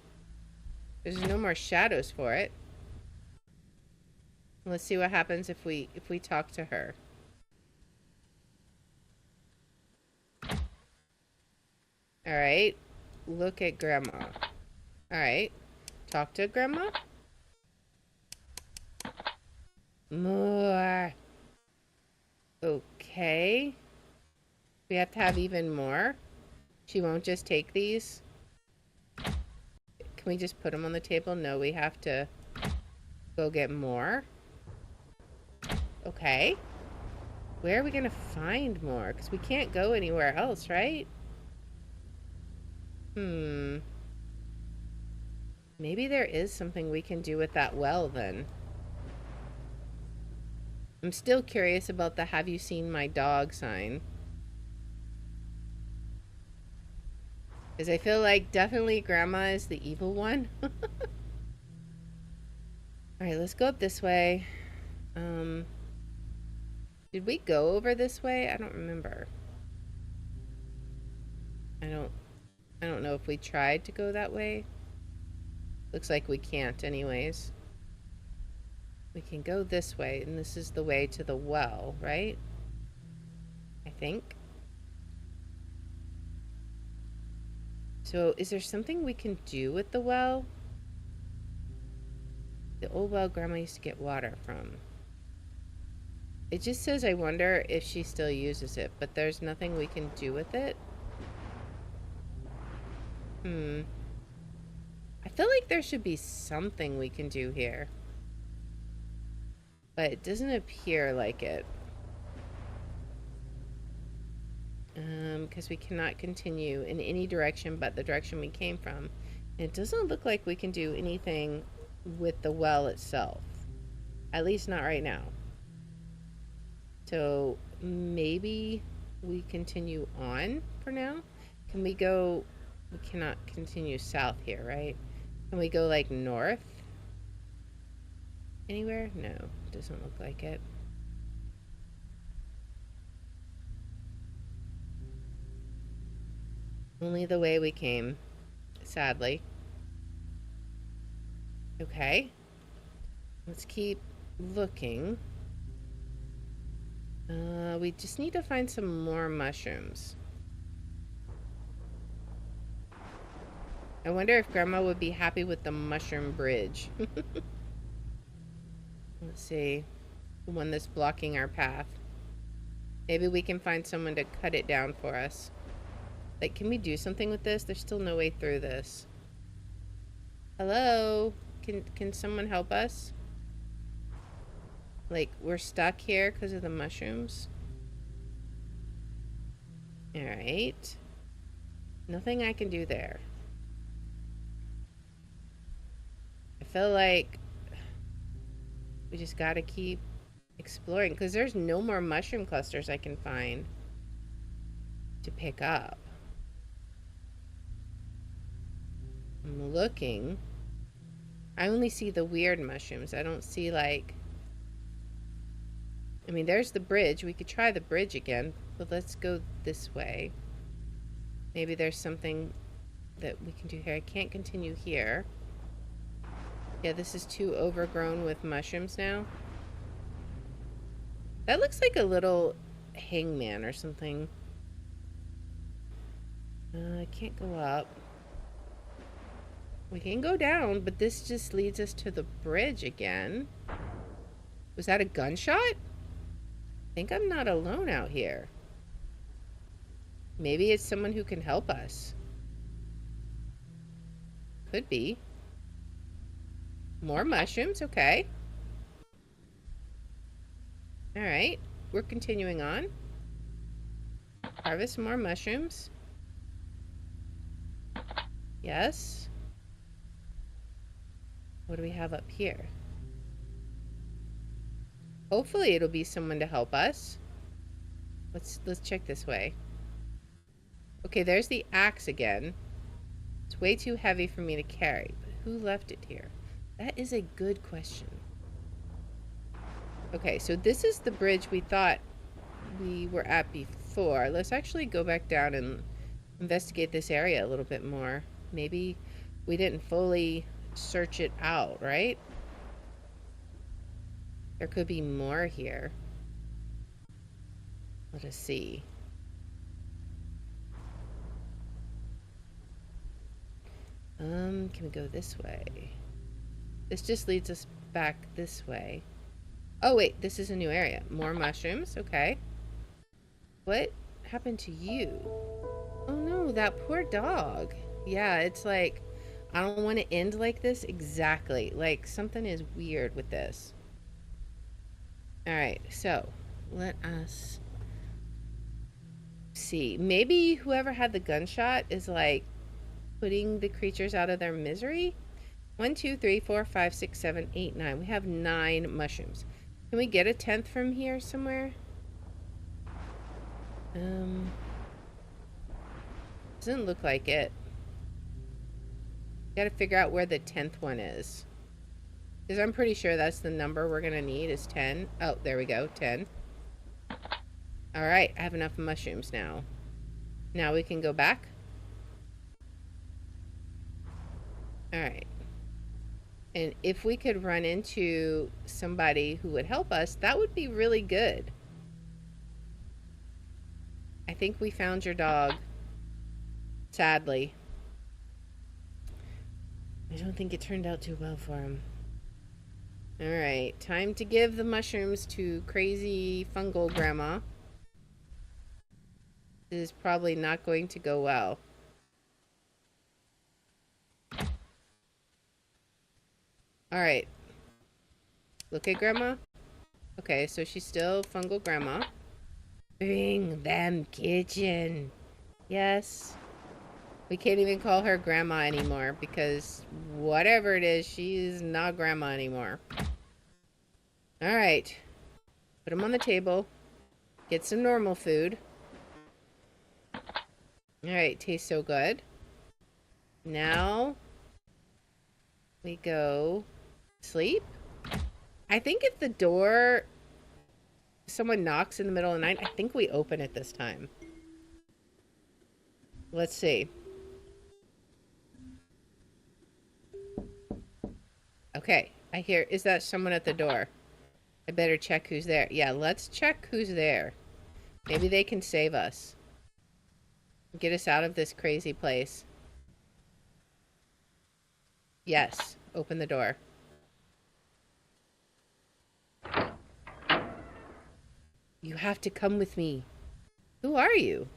There's no more shadows for it. Let's see what happens if we talk to her. Alright. Look at Grandma. Alright. Talk to Grandma. More. Okay. We have to have even more. She won't just take these. Can we just put them on the table? No, we have to go get more. Okay. Where are we gonna find more? Because we can't go anywhere else, right? Maybe there is something we can do with that well, then. I'm still curious about the "have you seen my dog" sign. Because I feel like definitely Grandma is the evil one. Alright, let's go up this way. Um, did we go over this way? I don't remember. I don't know if we tried to go that way. Looks like we can't anyways. We can go this way, and this is the way to the well, right? I think. So, is there something we can do with the well? The old well Grandma used to get water from. It just says, I wonder if she still uses it, but there's nothing we can do with it. I feel like there should be something we can do here. But it doesn't appear like it. Because we cannot continue in any direction but the direction we came from. And it doesn't look like we can do anything with the well itself. At least not right now. So maybe we continue on for now. Can we go... We cannot continue south here, right? Can we go like north? Anywhere? No, doesn't look like it. Only the way we came, sadly. Okay. Let's keep looking. We just need to find some more mushrooms. I wonder if Grandma would be happy with the mushroom bridge. Let's see. The one that's blocking our path. Maybe we can find someone to cut it down for us. Like, can we do something with this? There's still no way through this. Hello? Can someone help us? Like, we're stuck here because of the mushrooms. Alright. Nothing I can do there. I feel like we just gotta keep exploring because there's no more mushroom clusters I can find to pick up. I'm looking. I only see the weird mushrooms. I don't see like... I mean, there's the bridge. We could try the bridge again, but let's go this way. Maybe there's something that we can do here. I can't continue here. Yeah, this is too overgrown with mushrooms now. That looks like a little hangman or something. I can't go up. We can go down, but this just leads us to the bridge again. Was that a gunshot? I think I'm not alone out here. Maybe it's someone who can help us. Could be. More mushrooms, okay. Alright, we're continuing on. Harvest more mushrooms. Yes. What do we have up here? Hopefully it'll be someone to help us. Let's check this way. Okay, there's the axe again. It's way too heavy for me to carry. But who left it here? That is a good question. Okay, so this is the bridge we thought we were at before. Let's actually go back down and investigate this area a little bit more. Maybe we didn't fully search it out, right? There could be more here. Let us see. Can we go this way? This just leads us back this way. Oh wait, this is a new area. More mushrooms, okay. What happened to you? Oh no, that poor dog. Yeah, it's like, I don't want to end like this. Exactly. Like, something is weird with this. Alright, so, let us see. Maybe whoever had the gunshot is like, putting the creatures out of their misery. 1, 2, 3, 4, 5, 6, 7, 8, 9. We have 9 mushrooms. Can we get a 10th from here somewhere? Doesn't look like it. Gotta figure out where the 10th one is. Because I'm pretty sure that's the number we're gonna need is 10. Oh, there we go, 10. Alright, I have enough mushrooms now. Now we can go back. Alright. And if we could run into somebody who would help us, that would be really good. I think we found your dog. Sadly. I don't think it turned out too well for him. Alright, time to give the mushrooms to crazy fungal grandma. This is probably not going to go well. Alright. Look at grandma. Okay, so she's still fungal grandma. Bring them kitchen. Yes. We can't even call her grandma anymore because whatever it is, she's not grandma anymore. Alright. Put them on the table. Get some normal food. Alright, tastes so good. Now we go sleep. I think if the door, someone knocks in the middle of the night, I think we open it this time. Let's see. Okay, I hear, is that someone at the door? I better check who's there. Yeah, let's check who's there. Maybe they can save us. Get us out of this crazy place. Yes, open the door. You have to come with me. Who are you?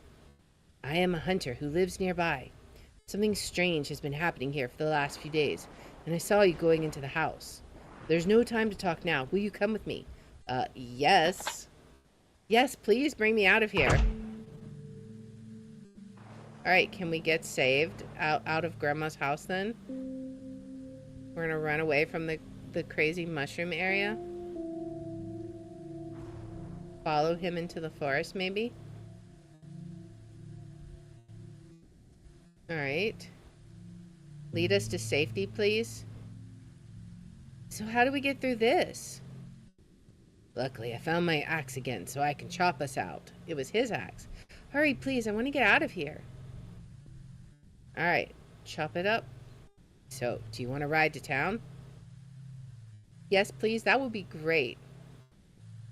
I am a hunter who lives nearby. Something strange has been happening here for the last few days, and I saw you going into the house. There's no time to talk now. Will you come with me? Yes. Yes, please bring me out of here. Alright, can we get saved out of Grandma's house then? We're gonna run away from the crazy mushroom area. Follow him into the forest, maybe? Alright. Lead us to safety, please. So how do we get through this? Luckily, I found my axe again, so I can chop us out. It was his axe. Hurry, please, I want to get out of here. Alright, chop it up. So, do you want to ride to town? Yes, please, that would be great.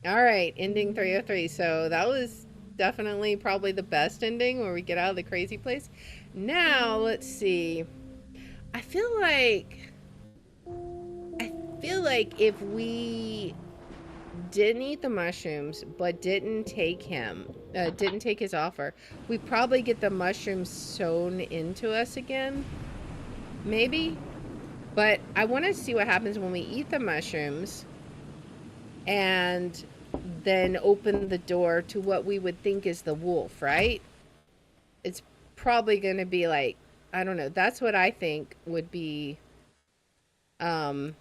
Alright, ending 303. So, that was definitely probably the best ending where we get out of the crazy place. Now, let's see. I feel like if we didn't eat the mushrooms but didn't take his offer, we probably get the mushrooms sewn into us again. Maybe. But I want to see what happens when we eat the mushrooms and then open the door to what we would think is the wolf, right? It's probably going to be like, I don't know. That's what I think would be another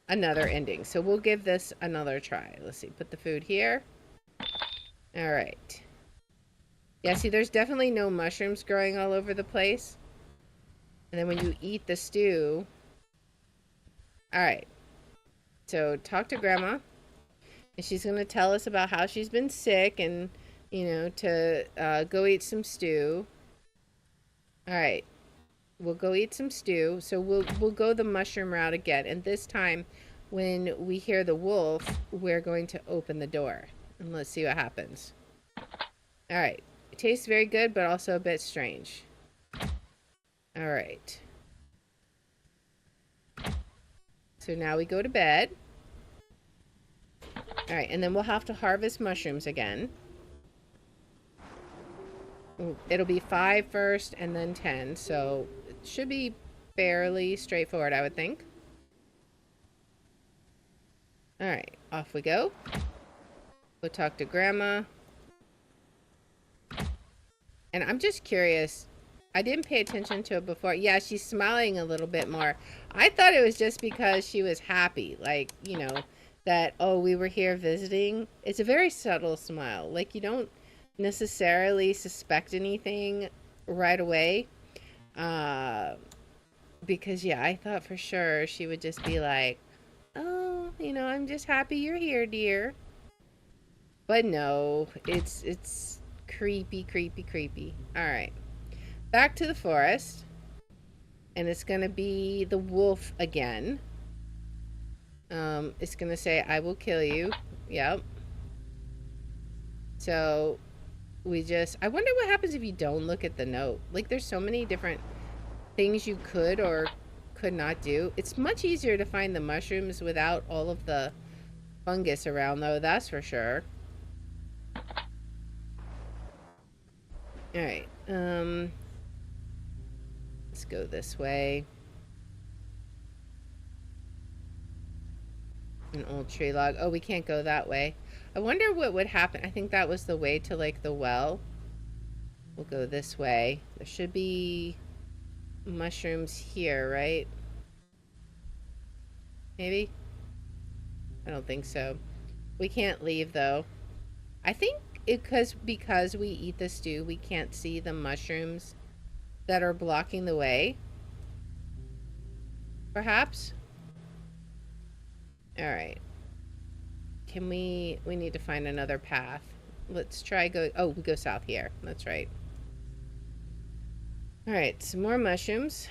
ending. So we'll give this another try. Let's see. Put the food here. All right. Yeah, see, there's definitely no mushrooms growing all over the place. And then when you eat the stew... All right. So talk to Grandma. And she's going to tell us about how she's been sick and, you know, to go eat some stew. All right. We'll go eat some stew. So we'll go the mushroom route again. And this time, when we hear the wolf, we're going to open the door. And let's see what happens. All right. It tastes very good, but also a bit strange. All right. So now we go to bed. All right. And then we'll have to harvest mushrooms again. It'll be 5 first and then 10. So it should be fairly straightforward, I would think. All right. Off we go. We'll talk to Grandma. And I'm just curious. I didn't pay attention to it before. Yeah, she's smiling a little bit more. I thought it was just because she was happy. Like, you know, that, oh, we were here visiting. It's a very subtle smile. Like, you don't necessarily suspect anything right away. Uh, because, yeah, I thought for sure she would just be like, oh, I'm just happy you're here, dear. But no, it's creepy, creepy, creepy. All right, back to the forest, and it's gonna be the wolf again. It's gonna say, "I will kill you." Yep. So I wonder what happens if you don't look at the note. Like, there's so many different things you could or could not do. It's much easier to find the mushrooms without all of the fungus around, though. That's for sure. All right. Let's go this way. An old tree log. Oh, we can't go that way. I wonder what would happen. I think that was the way to, like, the well. We'll go this way. There should be mushrooms here, right? Maybe? I don't think so. We can't leave, though. I think because we eat the stew, we can't see the mushrooms that are blocking the way. Perhaps? Alright. We need to find another path. Let's try we go south here. That's right. Alright, some more mushrooms.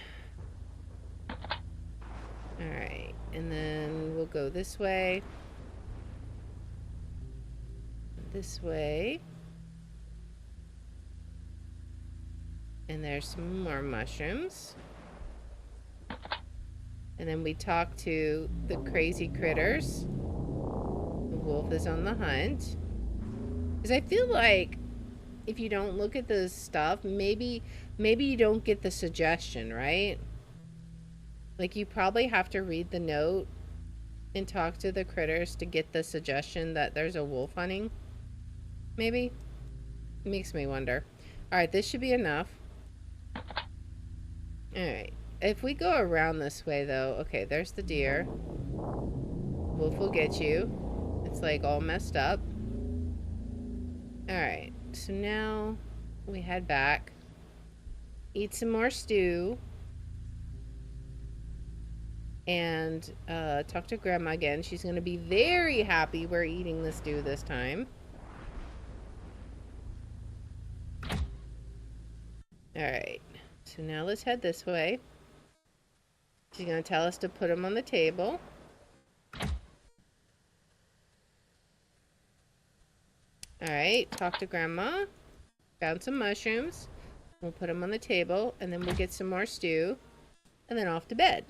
Alright, and then we'll go this way. This way. And there's some more mushrooms. And then we talk to the crazy critters. The wolf is on the hunt. Because I feel like if you don't look at the stuff, maybe you don't get the suggestion, right? Like, you probably have to read the note and talk to the critters to get the suggestion that there's a wolf hunting. Maybe? It makes me wonder. Alright, this should be enough. Alright. If we go around this way, though... Okay, there's the deer. Wolf will get you. It's, like, all messed up. Alright. So now we head back. Eat some more stew. And talk to Grandma again. She's going to be very happy we're eating the stew this time. Alright. So now let's head this way. She's going to tell us to put them on the table. Alright, talk to Grandma. Found some mushrooms. We'll put them on the table, and then we'll get some more stew, and then off to bed.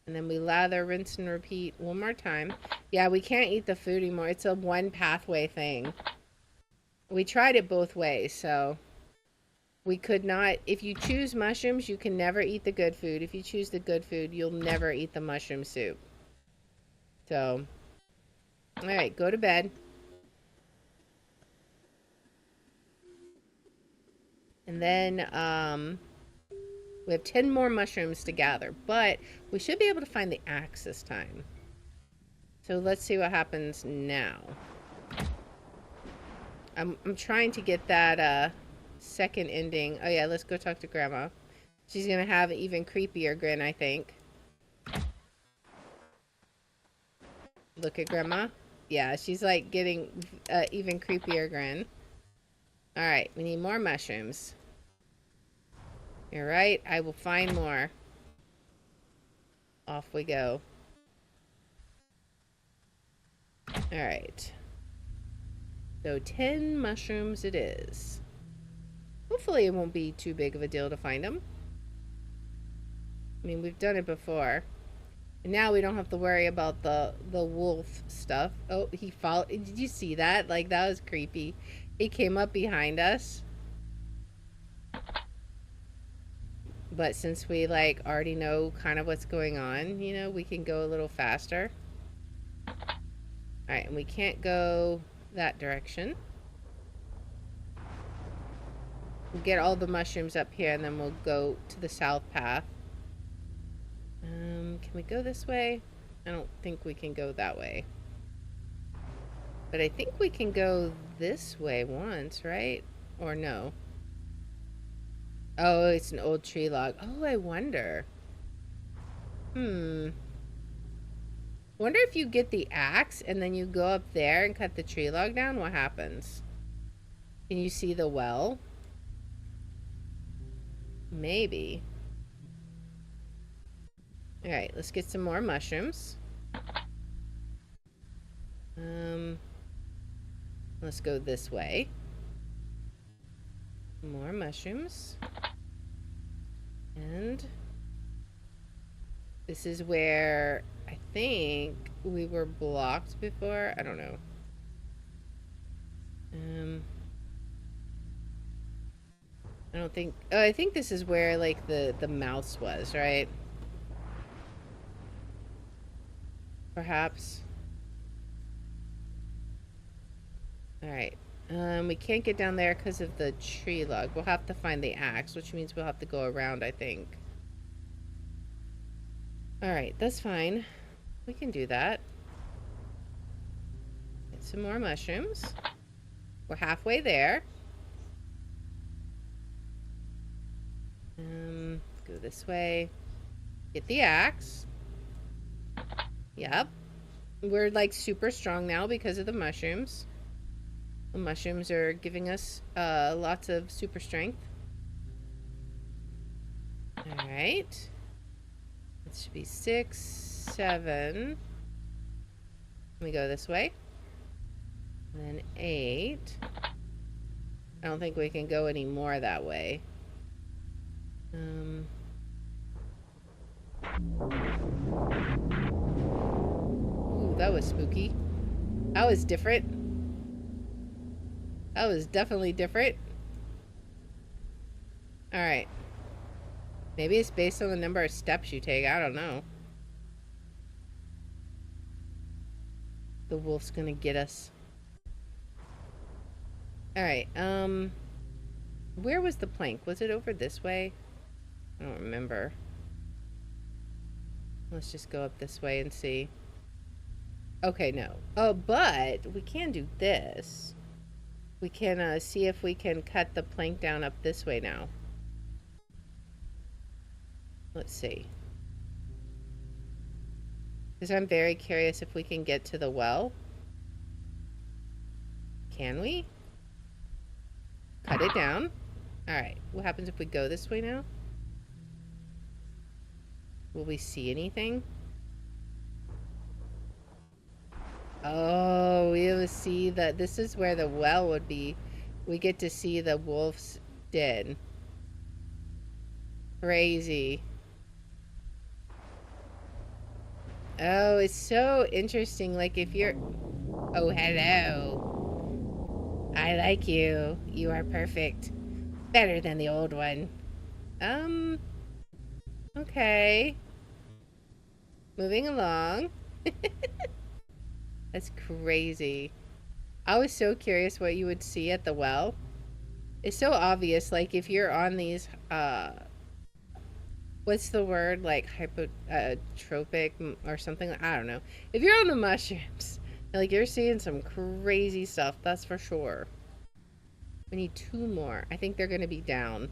And then we lather, rinse, and repeat one more time. Yeah, we can't eat the food anymore. It's a one pathway thing. We tried it both ways, so... We could not... If you choose mushrooms, you can never eat the good food. If you choose the good food, you'll never eat the mushroom soup. So... Alright, go to bed. And then, we have 10 more mushrooms to gather. But we should be able to find the axe this time. So let's see what happens now. I'm trying to get that, second ending. Oh yeah, let's go talk to Grandma. She's gonna have an even creepier grin, I think. Look at Grandma. Yeah, she's like getting even creepier grin. Alright, we need more mushrooms. You're right, I will find more. Off we go. Alright. So 10 mushrooms it is. Hopefully it won't be too big of a deal to find them. I mean, we've done it before. And now we don't have to worry about the wolf stuff. Oh, he followed. Did you see that? Like, that was creepy. He came up behind us. But since we, like, already know kind of what's going on, you know, we can go a little faster. Alright, and we can't go that direction. We'll get all the mushrooms up here, and then we'll go to the south path. Can we go this way? I don't think we can go that way. But I think we can go this way once, right? Or no? Oh, it's an old tree log. Oh, I wonder. Hmm. Wonder if you get the axe and then you go up there and cut the tree log down, what happens? Can you see the well? Maybe. Alright, let's get some more mushrooms. Let's go this way. More mushrooms. And this is where I think we were blocked before. I don't know. I don't think... Oh, I think this is where, like, the mouse was, right? Perhaps. Alright. We can't get down there because of the tree log. We'll have to find the axe, which means we'll have to go around, I think. Alright, that's fine. We can do that. Get some more mushrooms. We're halfway there. Go this way. Get the axe. Yep. We're like super strong now because of the mushrooms. The mushrooms are giving us lots of super strength. Alright. It should be 6, 7. Let me go this way. And then 8. I don't think we can go any more that way. Ooh, that was spooky. That was different. That was definitely different. Alright. Maybe it's based on the number of steps you take. I don't know. The wolf's gonna get us. Alright, where was the plank? Was it over this way? I don't remember. Let's just go up this way and see. Okay, no. Oh, but we can do this. We can see if we can cut the plank down up this way now. Let's see. Because I'm very curious if we can get to the well. Can we? Cut it down. Alright, what happens if we go this way now? Will we see anything? Oh, we will see that this is where the well would be. We get to see the wolf's den. Crazy. Oh, it's so interesting. Like if you're... Oh, hello. I like you. You are perfect. Better than the old one. Okay. Moving along. That's crazy. I was so curious what you would see at the well. It's so obvious, like if you're on these, what's the word, like hypotropic or something, I don't know. If you're on the mushrooms, like you're seeing some crazy stuff, that's for sure. We need 2 more. I think they're gonna be down.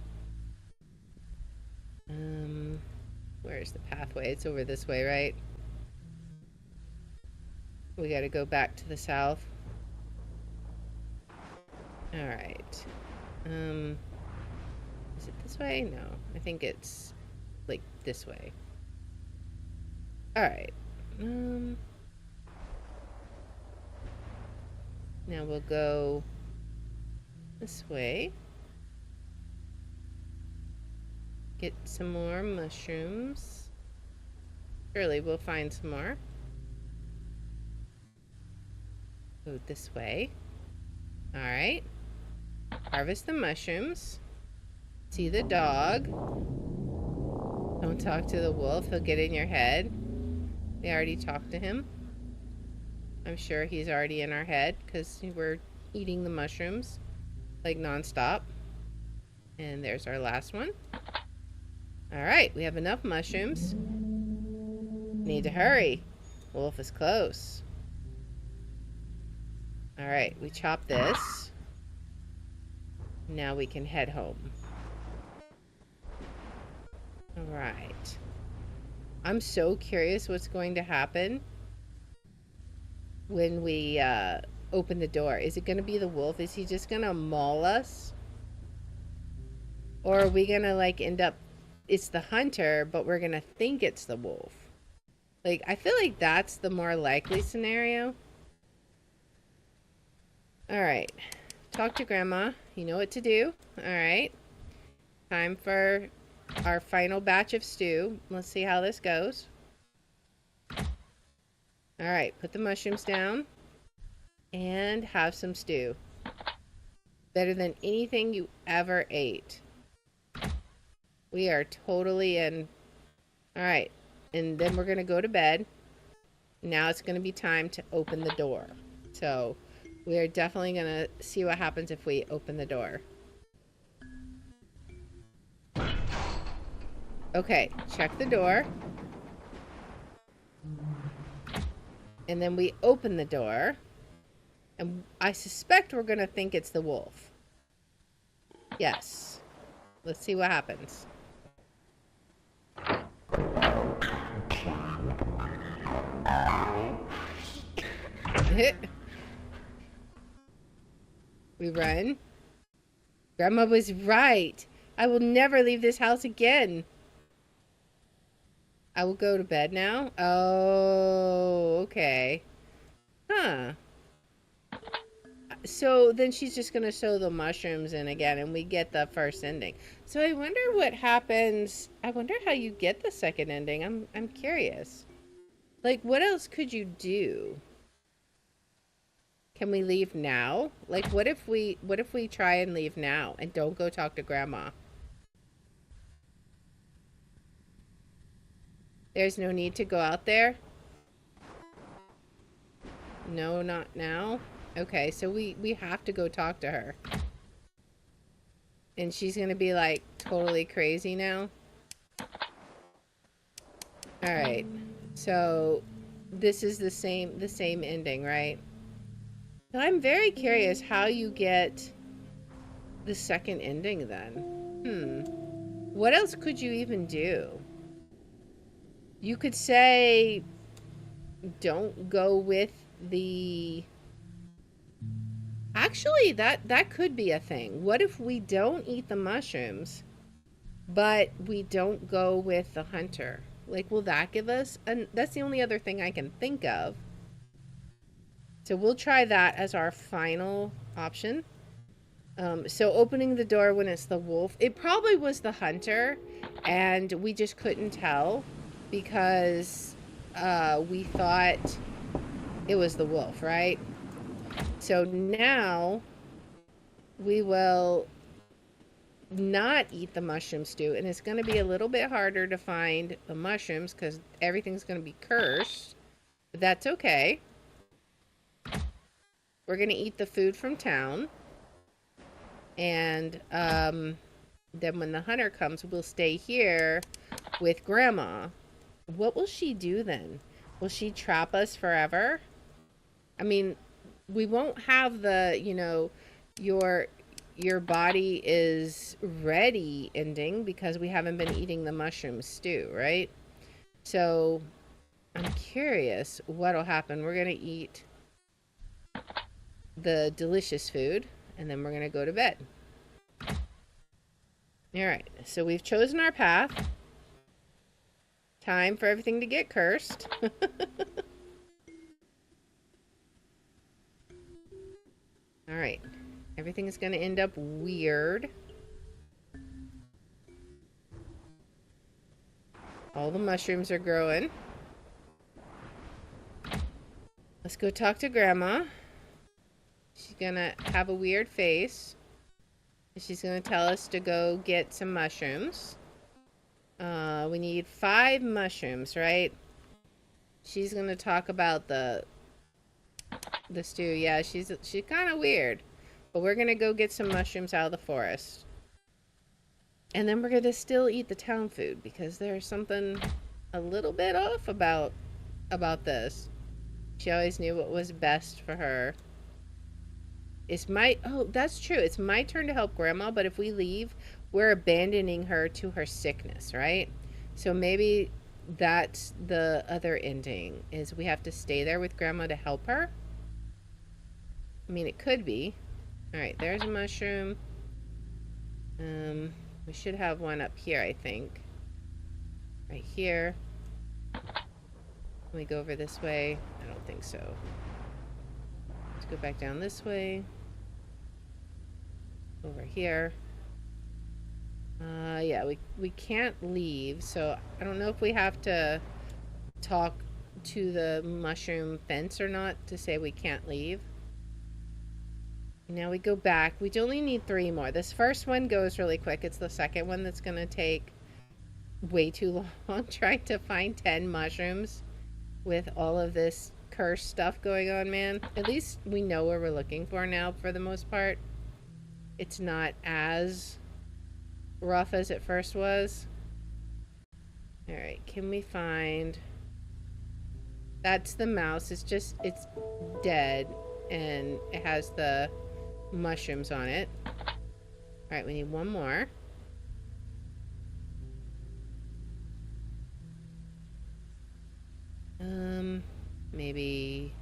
Where's the pathway? It's over this way, right? We gotta go back to the south. Alright. Is it this way? No. I think it's like this way. Alright. Now we'll go this way. Get some more mushrooms. Surely we'll find some more. Go this way. Alright. Harvest the mushrooms. See the dog. Don't talk to the wolf. He'll get in your head. We already talked to him. I'm sure he's already in our head because we're eating the mushrooms like nonstop. And there's our last one. Alright, we have enough mushrooms. Need to hurry. Wolf is close. All right, we chop this. Now we can head home. All right. I'm so curious what's going to happen when we open the door. Is it going to be the wolf? Is he just going to maul us? Or are we going to like end up, it's the hunter, but we're going to think it's the wolf? Like, I feel like that's the more likely scenario. All right. Talk to Grandma. You know what to do. All right. Time for our final batch of stew. Let's see how this goes. All right. Put the mushrooms down and have some stew. Better than anything you ever ate. We are totally in. All right. And then we're going to go to bed. Now it's going to be time to open the door. So we are definitely going to see what happens if we open the door. Okay, check the door. And then we open the door. And I suspect we're going to think it's the wolf. Yes. Let's see what happens. We run. Grandma was right. I will never leave this house again. I will go to bed now. Oh, okay. Huh. So then she's just going to sew the mushrooms in again and we get the first ending. So I wonder what happens. I wonder how you get the second ending. I'm curious. Like, what else could you do? Can we leave now? Like, what if we try and leave now and don't go talk to Grandma? There's no need to go out there? No, not now. Okay, so we have to go talk to her. And she's gonna be like totally crazy now. Alright. So this is the same ending, right? So I'm very curious how you get the second ending then. What else could you even do? You could say don't go with the... Actually, that could be a thing. What if we don't eat the mushrooms, but we don't go with the hunter? Like, will that give us... And that's the only other thing I can think of. So we'll try that as our final option. So opening the door when it's the wolf. It probably was the hunter, and we just couldn't tell because we thought it was the wolf, right? So now we will not eat the mushroom stew, and it's going to be a little bit harder to find the mushrooms because everything's going to be cursed, but that's okay. We're going to eat the food from town, and then when the hunter comes, we'll stay here with Grandma. What will she do then? Will she trap us forever? I mean, we won't have the, you know, your body is ready ending because we haven't been eating the mushroom stew, right? So I'm curious what'll happen. We're going to eat the delicious food and then we're going to go to bed. All right. So we've chosen our path. Time for everything to get cursed. All right. Everything is going to end up weird. All the mushrooms are growing. Let's go talk to Grandma. She's going to have a weird face. She's going to tell us to go get some mushrooms. We need 5 mushrooms, right? She's going to talk about the stew. Yeah, she's kind of weird. But we're going to go get some mushrooms out of the forest. And then we're going to still eat the town food because there's something a little bit off about about this. She always knew what was best for her. It's my, oh, that's true. It's my turn to help grandma, but if we leave, we're abandoning her to her sickness, right? So maybe that's the other ending is we have to stay there with grandma to help her. I mean, it could be. All right, there's a mushroom. We should have one up here, I think. Right here. Can we go over this way? I don't think so. Let's go back down this way. Over here. Yeah, we can't leave, so I don't know if we have to talk to the mushroom fence or not to say we can't leave. Now we go back. We only need 3 more. This first one goes really quick. It's the second one that's going to take way too long trying to find 10 mushrooms with all of this cursed stuff going on, man. At least we know what we're looking for now for the most part. It's not as rough as it first was. All right, can we find... That's the mouse. It's just, it's dead and it has the mushrooms on it. All right, we need one more. Maybe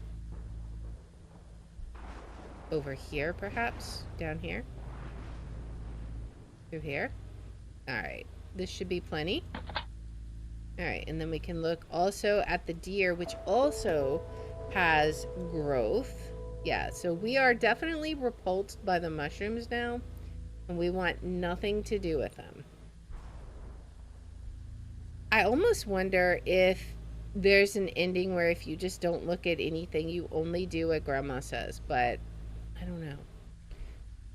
over here, perhaps down here, through here. All right, this should be plenty. All right, and then we can look also at the deer, which also has growth. Yeah, so we are definitely repulsed by the mushrooms now, and we want nothing to do with them. I almost wonder if there's an ending where if you just don't look at anything, you only do what grandma says, but I don't know.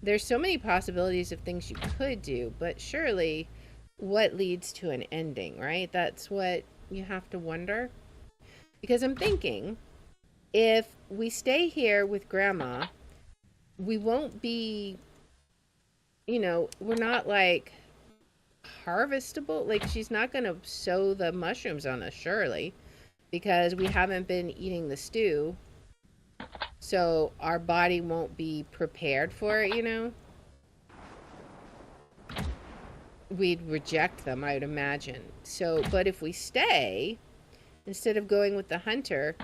There's so many possibilities of things you could do, but surely what leads to an ending, right? That's what you have to wonder. Because I'm thinking, if we stay here with grandma, we won't be, we're not like harvestable. Like, she's not going to sow the mushrooms on us, surely, because we haven't been eating the stew. So our body won't be prepared for it. We'd reject them, I would imagine. So, but if we stay, instead of going with the hunter,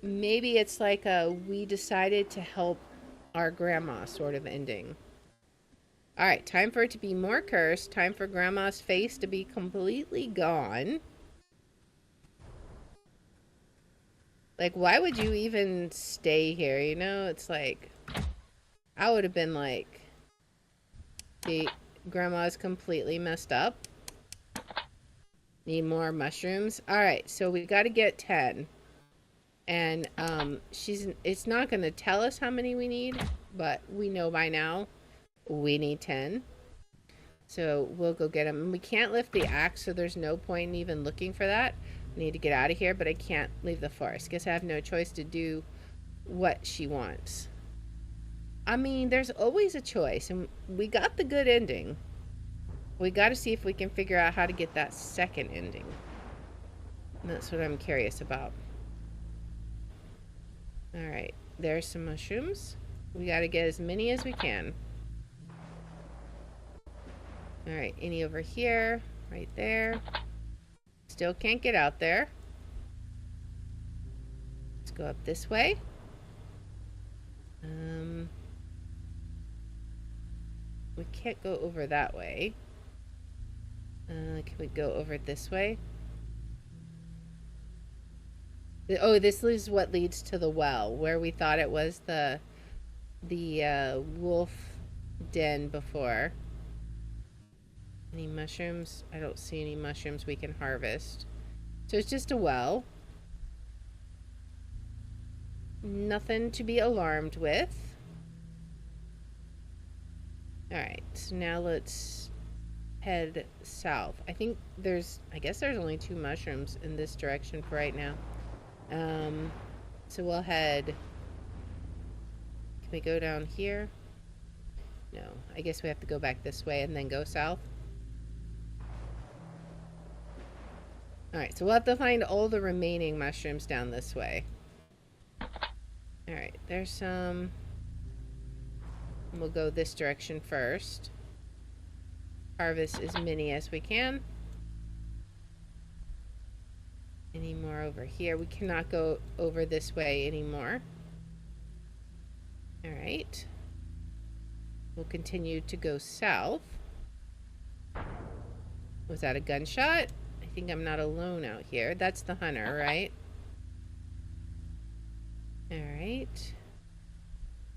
maybe it's like we decided to help our grandma sort of ending. All right, time for it to be more cursed. Time for grandma's face to be completely gone. Like, why would you even stay here, It's like, I would have been like, the grandma's completely messed up. Need more mushrooms. All right, so we got to get 10. And it's not going to tell us how many we need, but we know by now we need 10. So we'll go get them. And we can't lift the axe, so there's no point in even looking for that. I need to get out of here, but I can't leave the forest. Guess I have no choice to do what she wants. I mean, there's always a choice, and we got the good ending. We got to see if we can figure out how to get that second ending. And that's what I'm curious about. All right, there's some mushrooms. We got to get as many as we can. All right, any over here, right there. Still can't get out there. Let's go up this way. We can't go over that way. Can we go over this way? Oh, this is what leads to the well, where we thought it was the wolf den before. Any mushrooms? I don't see any mushrooms we can harvest. So it's just a well. Nothing to be alarmed with. Alright, so now let's head south. I guess there's only 2 mushrooms in this direction for right now. So we'll head... Can we go down here? No, I guess we have to go back this way and then go south. Alright, so we'll have to find all the remaining mushrooms down this way. Alright, there's some. We'll go this direction first. Harvest as many as we can. Any more over here? We cannot go over this way anymore. Alright. We'll continue to go south. Was that a gunshot? I think I'm not alone out here. That's the hunter, right? Alright.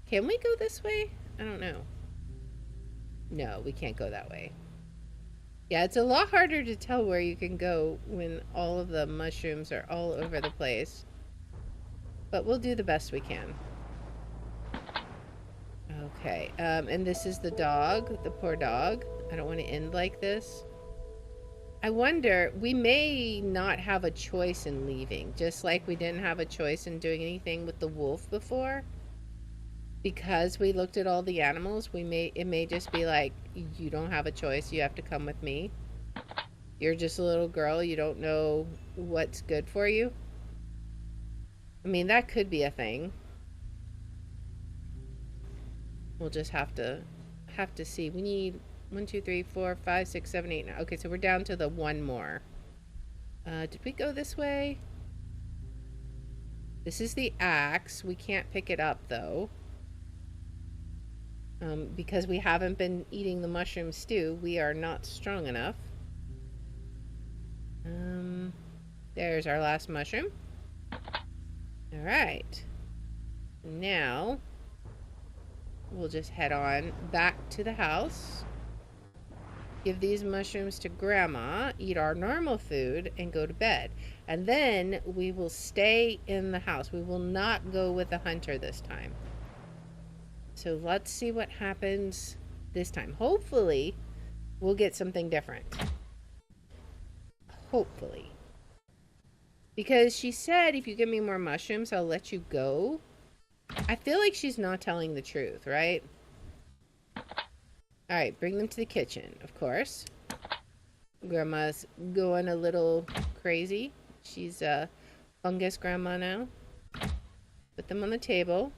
Can we go this way? I don't know. No, we can't go that way. Yeah, it's a lot harder to tell where you can go when all of the mushrooms are all over the place. But we'll do the best we can. Okay, and this is the dog, the poor dog. I don't want to end like this. I wonder, we may not have a choice in leaving, just like we didn't have a choice in doing anything with the wolf before. Because we looked at all the animals, it may just be like, you don't have a choice, you have to come with me. You're just a little girl, you don't know what's good for you. I mean, that could be a thing. We'll just have to see. We need 1, 2, 3, 4, 5, 6, 7, 8, 9. Okay, so we're down to the one more. Did we go this way? This is the axe. We can't pick it up though. Because we haven't been eating the mushroom stew, we are not strong enough. There's our last mushroom. Alright. Now, we'll just head on back to the house. Give these mushrooms to Grandma, eat our normal food, and go to bed. And then we will stay in the house. We will not go with the hunter this time. So let's see what happens this time. Hopefully, we'll get something different. Hopefully. Because she said, if you give me more mushrooms, I'll let you go. I feel like she's not telling the truth, right? Alright, bring them to the kitchen, of course. Grandma's going a little crazy. She's a fungus grandma now. Put them on the table.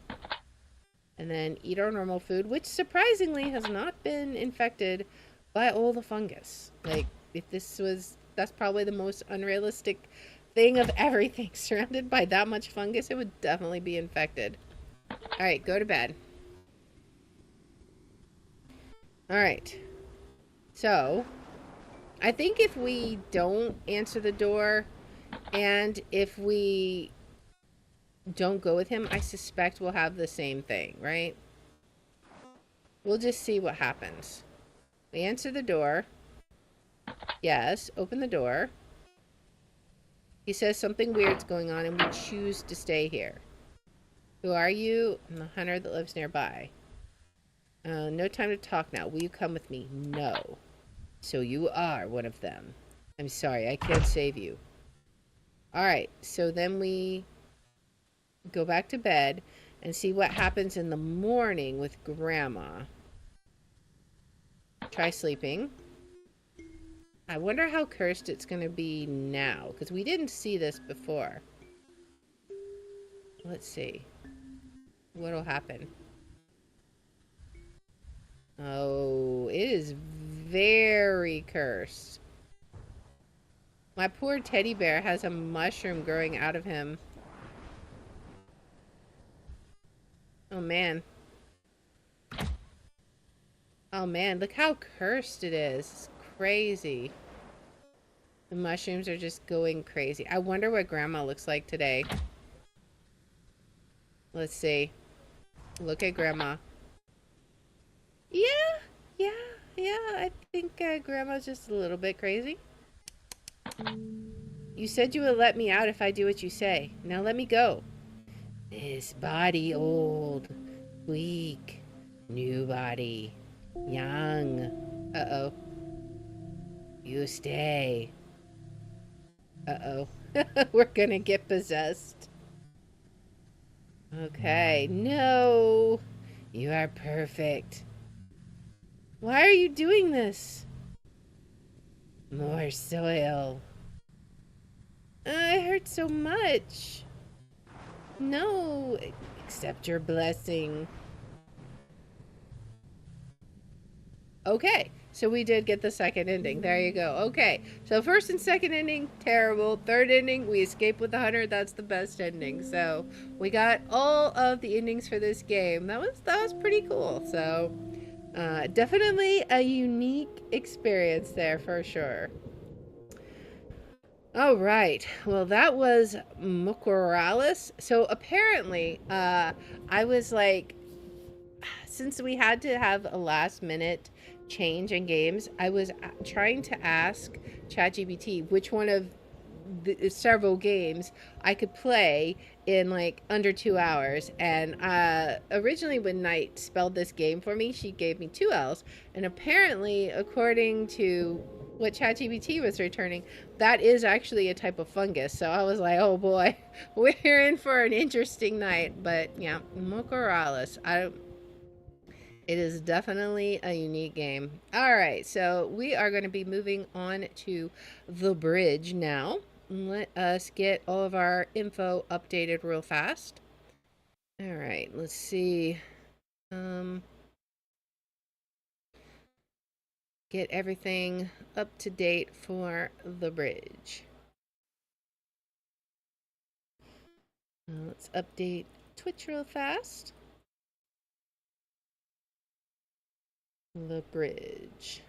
And then eat our normal food, which surprisingly has not been infected by all the fungus. Like, if this was, that's probably the most unrealistic thing of everything. Surrounded by that much fungus, it would definitely be infected. Alright, go to bed. Alright. So, I think if we don't answer the door, and if we don't go with him, I suspect we'll have the same thing, right? We'll just see what happens. We answer the door. Yes, open the door. He says something weird's going on and we choose to stay here. Who are you? I'm the hunter that lives nearby. No time to talk now. Will you come with me? No. So you are one of them. I'm sorry, I can't save you. Alright, so then we go back to bed and see what happens in the morning with Grandma. Try sleeping. I wonder how cursed it's going to be now, because we didn't see this before. Let's see. What'll happen? Oh, it is very cursed. My poor teddy bear has a mushroom growing out of him. Oh man. Oh man, look how cursed it is. It's crazy. The mushrooms are just going crazy. I wonder what Grandma looks like today. Let's see. Look at Grandma. Yeah. I think Grandma's just a little bit crazy. You said you would let me out if I do what you say. Now let me go. This body old, weak, new body, young. Uh-oh. You stay. Uh-oh. We're gonna get possessed. Okay, no. You are perfect. Why are you doing this? More soil. I hurt so much. No, accept your blessing. Okay, so we did get the second ending. There you go. Okay, so first and second ending, terrible. Third ending, we escape with the hunter. That's the best ending. So we got all of the endings for this game. That was pretty cool. So definitely a unique experience there for sure. All right. Well, that was Mucorales. So apparently, I was like, since we had to have a last minute change in games, I was trying to ask ChatGPT which one of the several games I could play in like under 2 hours. And originally, when Knight spelled this game for me, she gave me two L's. And apparently, according to what ChatGPT was returning, that is actually a type of fungus. So I was like, oh boy, we're in for an interesting night. But yeah, Mucorales. It is definitely a unique game. All right, so we are going to be moving on to the bridge now. Let us get all of our info updated real fast. All right, let's see. Um, get everything up to date for the bridge. Let's update Twitch real fast. The bridge.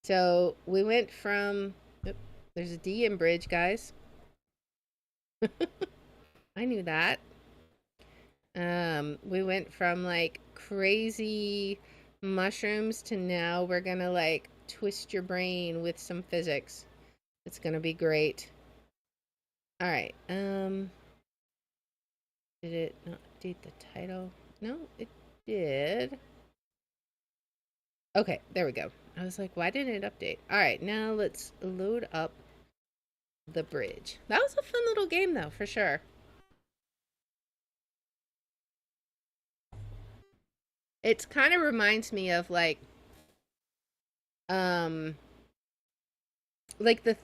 So we went from. Oop, there's a D in bridge, guys. I knew that. We went from like crazy mushrooms to now we're gonna like twist your brain with some physics. It's gonna be great. All right. Did it not update the title? No, it did. Okay, there we go. I was like, why didn't it update? All right, now let's load up the bridge. That was a fun little game though, for sure. It kind of reminds me of um like the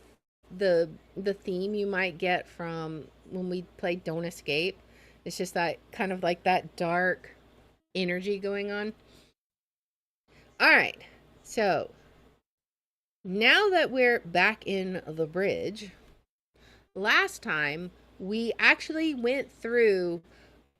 theme you might get from when we played Don't Escape. It's just that kind of like that dark energy going on. All right. So, now that we're back in the bridge, last time we actually went through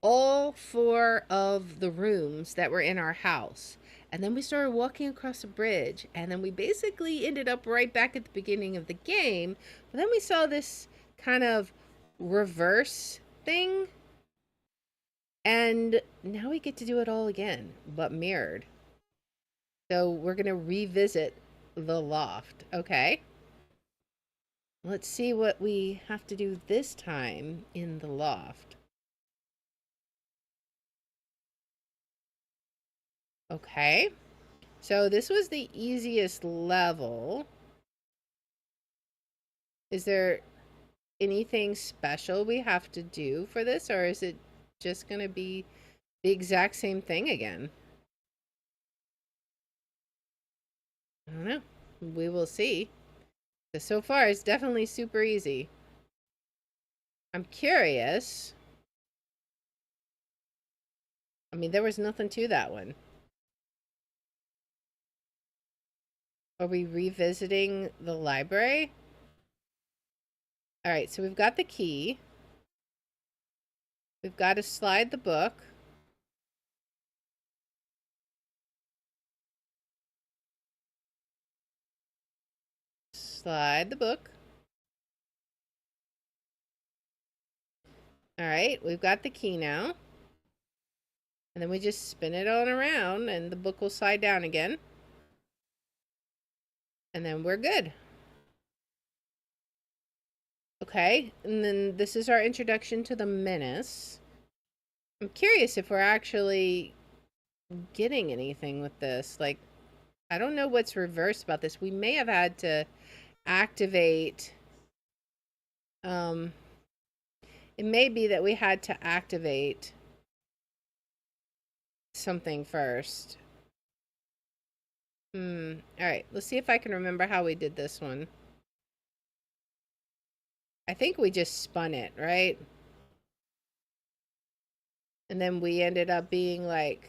all four of the rooms that were in our house. And then we started walking across the bridge. And then we basically ended up right back at the beginning of the game. But then we saw this kind of reverse thing. And now we get to do it all again, but mirrored. So we're going to revisit the loft. Okay. Let's see what we have to do this time in the loft. Okay. So this was the easiest level. Is there anything special we have to do for this, or is it just going to be the exact same thing again? I don't know. We will see. But so far, it's definitely super easy. I'm curious. I mean, there was nothing to that one. Are we revisiting the library? All right, so we've got the key. We've got to slide the book. Slide the book. All right, we've got the key now. And then we just spin it on around and the book will slide down again. And then we're good. Okay, and then this is our introduction to the menace. I'm curious if we're actually getting anything with this. Like, I don't know what's reversed about this. We may have had to activate. Um, it may be that we had to activate something first. All right, let's see if I can remember how we did this one. I think we just spun it, right? And then we ended up being like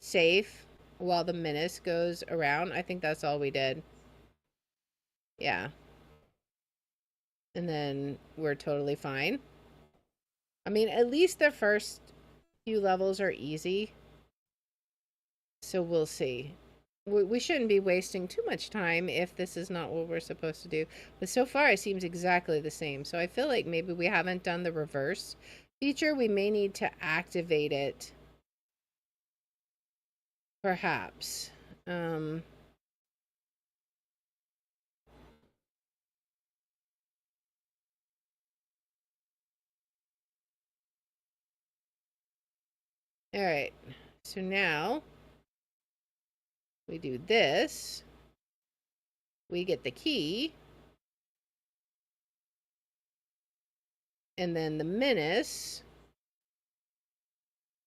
safe while the menace goes around. I think that's all we did. Yeah. And then we're totally fine. I mean, at least the first few levels are easy. So we'll see. We shouldn't be wasting too much time if this is not what we're supposed to do. But so far, it seems exactly the same. So I feel like maybe we haven't done the reverse feature. We may need to activate it, perhaps. Um, all right. So now we do this. We get the key. And then the menace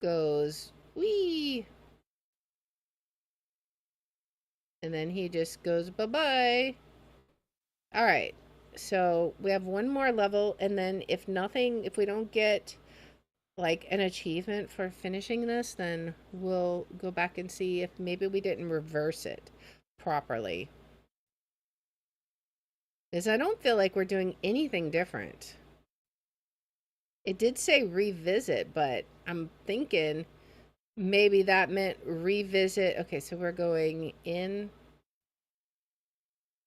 goes, wee. And then he just goes, bye-bye. All right. So we have one more level. And then if nothing, if we don't get like an achievement for finishing this, then we'll go back and see if maybe we didn't reverse it properly. Because I don't feel like we're doing anything different. It did say revisit, but I'm thinking maybe that meant revisit. Okay, so we're going in.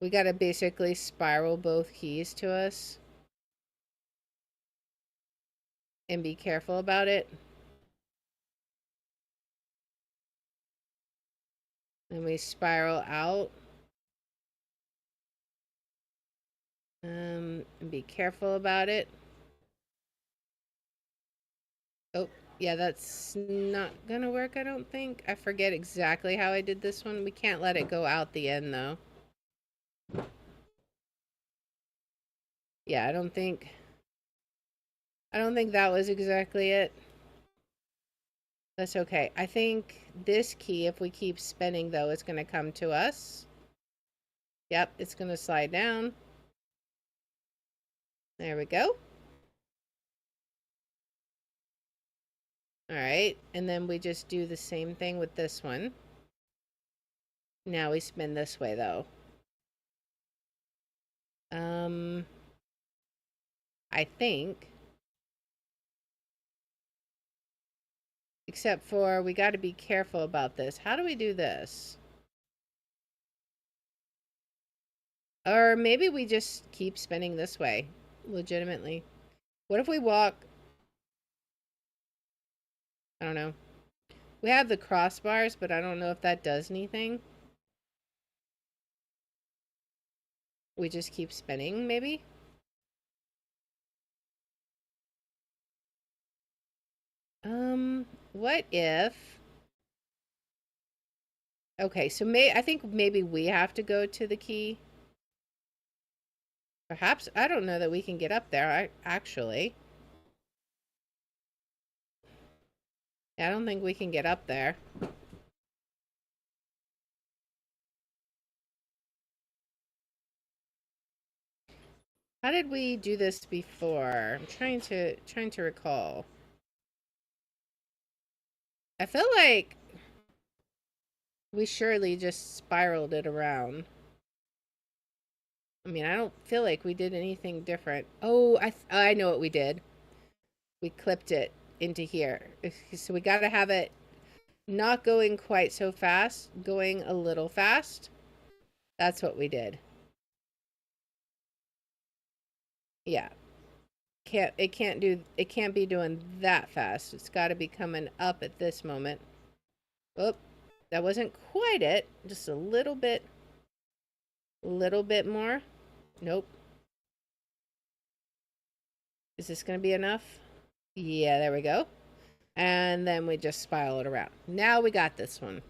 We got to basically spiral both keys to us and be careful about it. And we spiral out. And be careful about it. Oh, yeah, that's not gonna work, I don't think. I forget exactly how I did this one. We can't let it go out the end, though. Yeah, I don't think that was exactly it. That's okay. I think this key, if we keep spinning, though, is gonna come to us. Yep, it's gonna slide down. There we go. All right, and then we just do the same thing with this one. Now we spin this way, though. I think, except for we got to be careful about this. How do we do this? Or maybe we just keep spinning this way, legitimately. What if we walk? I don't know. We have the crossbars, but I don't know if that does anything. We just keep spinning, maybe? What if... Okay, so I think maybe we have to go to the key. Perhaps, I don't know that we can get up there, actually. I don't think we can get up there. How did we do this before? I'm trying to recall. I feel like we surely just spiraled it around. I mean, I don't feel like we did anything different. Oh, I know what we did. We clipped it into here. So we got to have it not going quite so fast, going a little fast. That's what we did. Yeah. It can't be doing that fast. It's got to be coming up at this moment. Oh, that wasn't quite it. Just a little bit more. Nope. Is this going to be enough? Yeah, there we go. And then we just spiral it around. Now we got this one.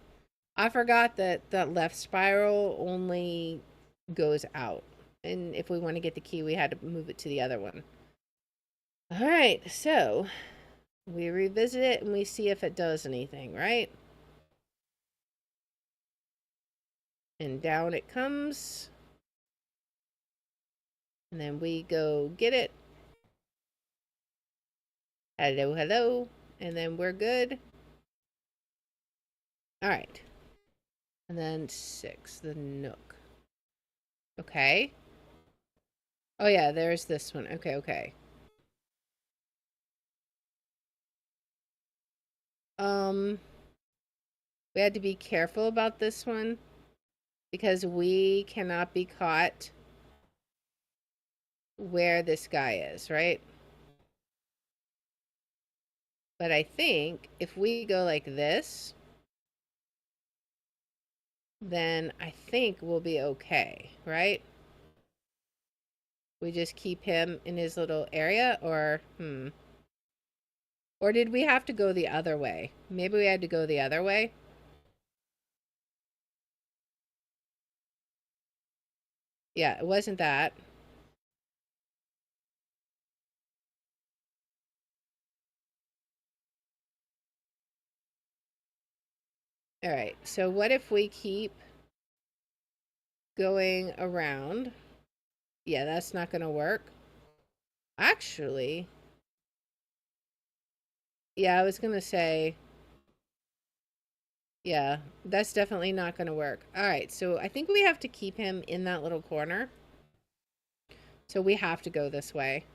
I forgot that that left spiral only goes out. And if we want to get the key, we had to move it to the other one. All right, so we revisit it and we see if it does anything, right? And down it comes. And then we go get it. Hello, hello. And then we're good. All right. And then 6, the Nook. Okay. Oh yeah, there's this one. Okay, okay. Um, we had to be careful about this one because we cannot be caught where this guy is, right? But I think if we go like this, then I think we'll be okay, right? We just keep him in his little area, or or did we have to go the other way? Maybe we had to go the other way. Yeah, it wasn't that. All right, so what if we keep going around? Yeah, that's not going to work. Actually, yeah, I was going to say, yeah, that's definitely not going to work. All right, so I think we have to keep him in that little corner. So we have to go this way.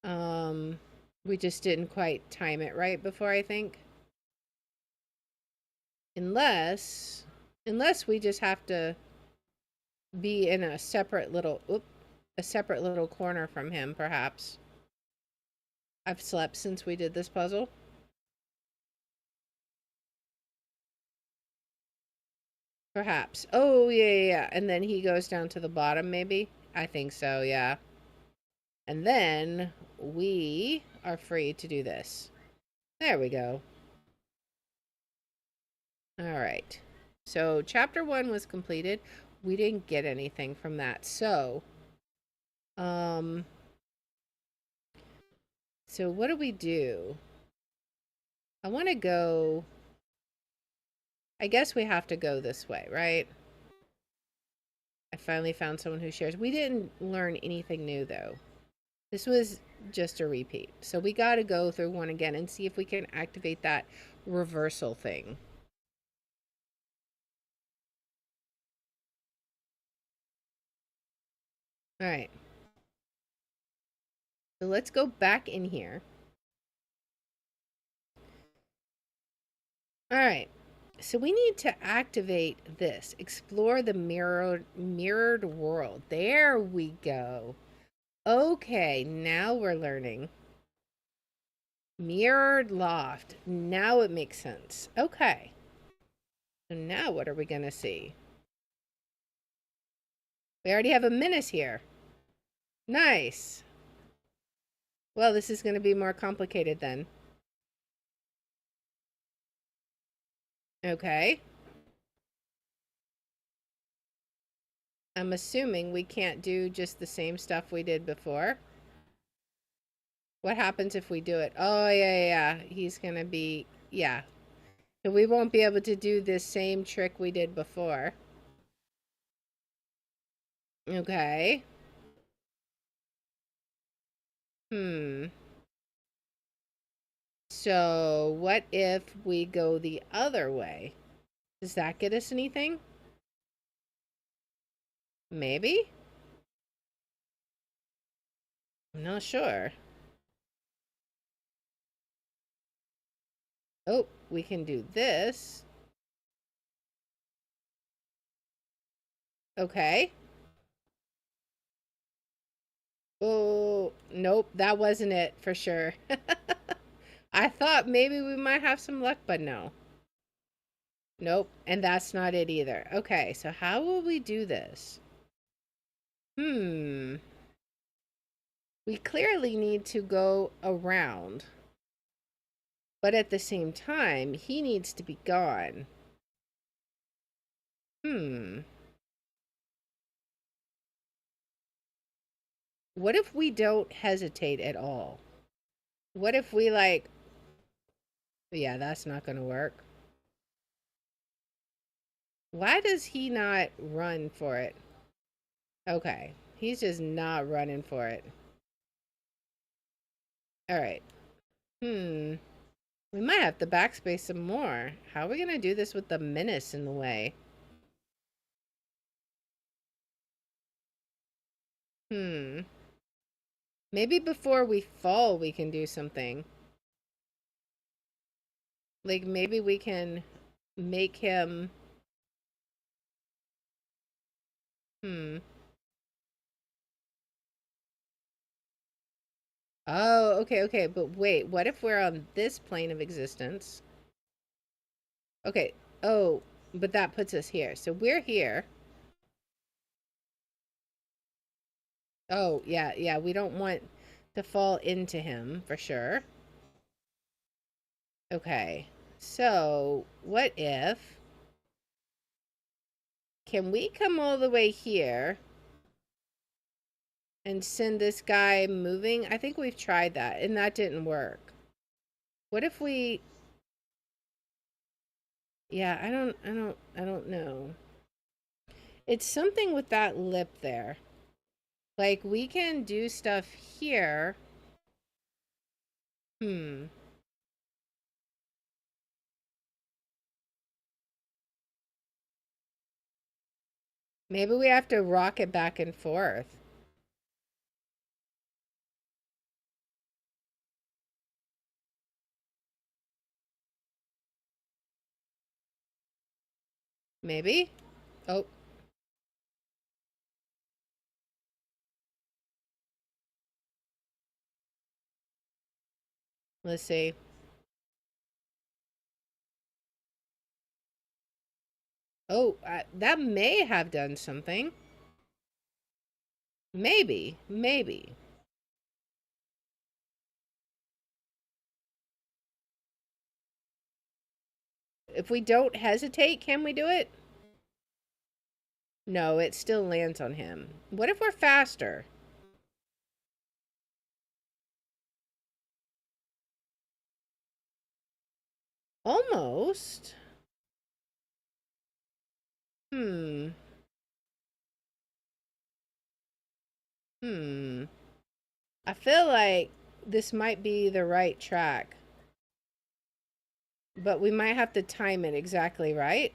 Um, we just didn't quite time it right before, I think. Unless, unless we just have to be in a separate little, a separate little corner from him, perhaps. I've slept since we did this puzzle. Perhaps. Oh, yeah, yeah, yeah. And then he goes down to the bottom, maybe? I think so, yeah. And then we are free to do this. There we go. All right. So chapter 1 was completed. We didn't get anything from that. Um, so what do we do? I want to go. I guess we have to go this way, right? I finally found someone who shares. We didn't learn anything new, though. This was just a repeat. So we got to go through one again and see if we can activate that reversal thing. All right. So let's go back in here. All right. So we need to activate this. Explore the mirrored world. There we go. Okay, now we're learning. Mirrored loft. Now it makes sense. Okay. So now what are we going to see? We already have a menace here. Nice. Well, this is going to be more complicated then. Okay. I'm assuming we can't do just the same stuff we did before. What happens if we do it? Oh, yeah, yeah. He's going to be, yeah. So we won't be able to do this same trick we did before. Okay. Hmm. So what if we go the other way? Does that get us anything? Maybe? I'm not sure. Oh, we can do this. Okay. Oh, nope, that wasn't it for sure. I thought maybe we might have some luck, but no. Nope, and that's not it either. Okay, so how will we do this? Hmm. We clearly need to go around, but at the same time, he needs to be gone. Hmm. What if we don't hesitate at all? What if we like, yeah, that's not going to work. Why does he not run for it? Okay. He's just not running for it. All right. Hmm. We might have to backspace some more. How are we going to do this with the menace in the way? Hmm. Maybe before we fall, we can do something. Like maybe we can make him. Hmm. Oh, okay, okay. But wait, what if we're on this plane of existence? Okay. Oh, but that puts us here. So we're here. Oh, yeah, yeah. We don't want to fall into him for sure. Okay. So, what if can we come all the way here and send this guy moving? I think we've tried that and that didn't work. What if we Yeah, I don't know. It's something with that lip there. Like we can do stuff here. Hmm. Maybe we have to rock it back and forth. Maybe? Oh, let's see. Oh, that may have done something. Maybe, maybe. If we don't hesitate, can we do it? No, it still lands on him. What if we're faster? Almost. Hmm. Hmm. I feel like this might be the right track, but we might have to time it exactly right.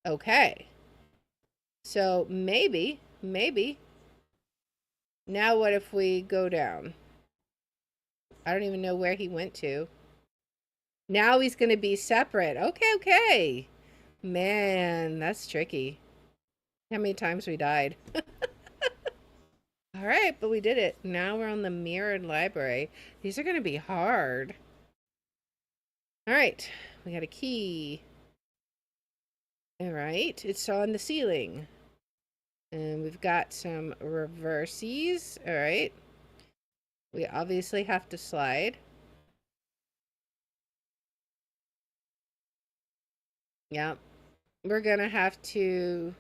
Okay. So maybe. Now what if we go down? I don't even know where he went to. Now he's going to be separate. Okay, okay. Man, that's tricky. How many times we died? All right, but we did it. Now we're on the mirrored library. These are going to be hard. All right, we got a key. All right, it's on the ceiling. And we've got some reverses. All right. We obviously have to slide. Yeah. We're going to have to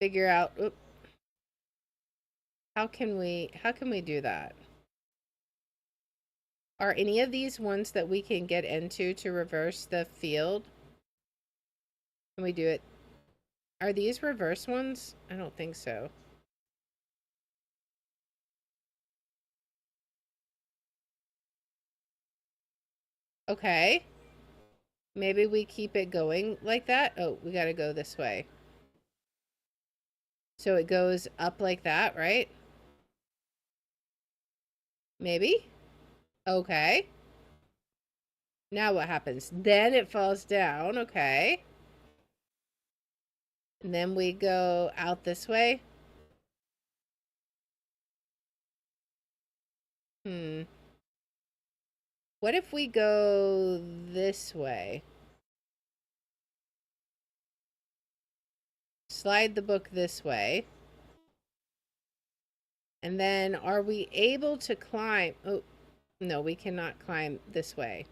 figure out how can we do that? Are any of these ones that we can get into to reverse the field? Can we do it? Are these reverse ones? I don't think so. Okay. Maybe we keep it going like that. Oh, we got to go this way. So it goes up like that, right? Maybe? Okay. Now what happens? Then it falls down. Okay. And then we go out this way. Hmm. What if we go this way? Slide the book this way. And then are we able to climb? Oh, no, we cannot climb this way.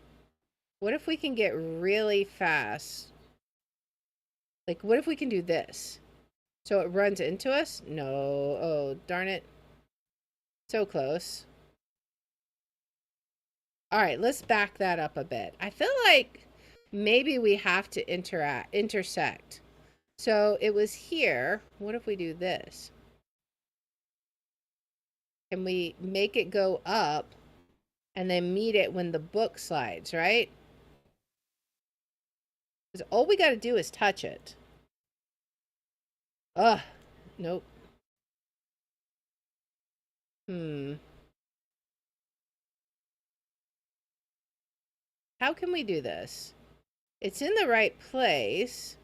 What if we can get really fast? Like, what if we can do this? So it runs into us? No. Oh, darn it. So close. All right, let's back that up a bit. I feel like maybe we have to intersect. So it was here. What if we do this? Can we make it go up and then meet it when the book slides, right? Because all we got to do is touch it. Ugh. Nope. Hmm. How can we do this? It's in the right place.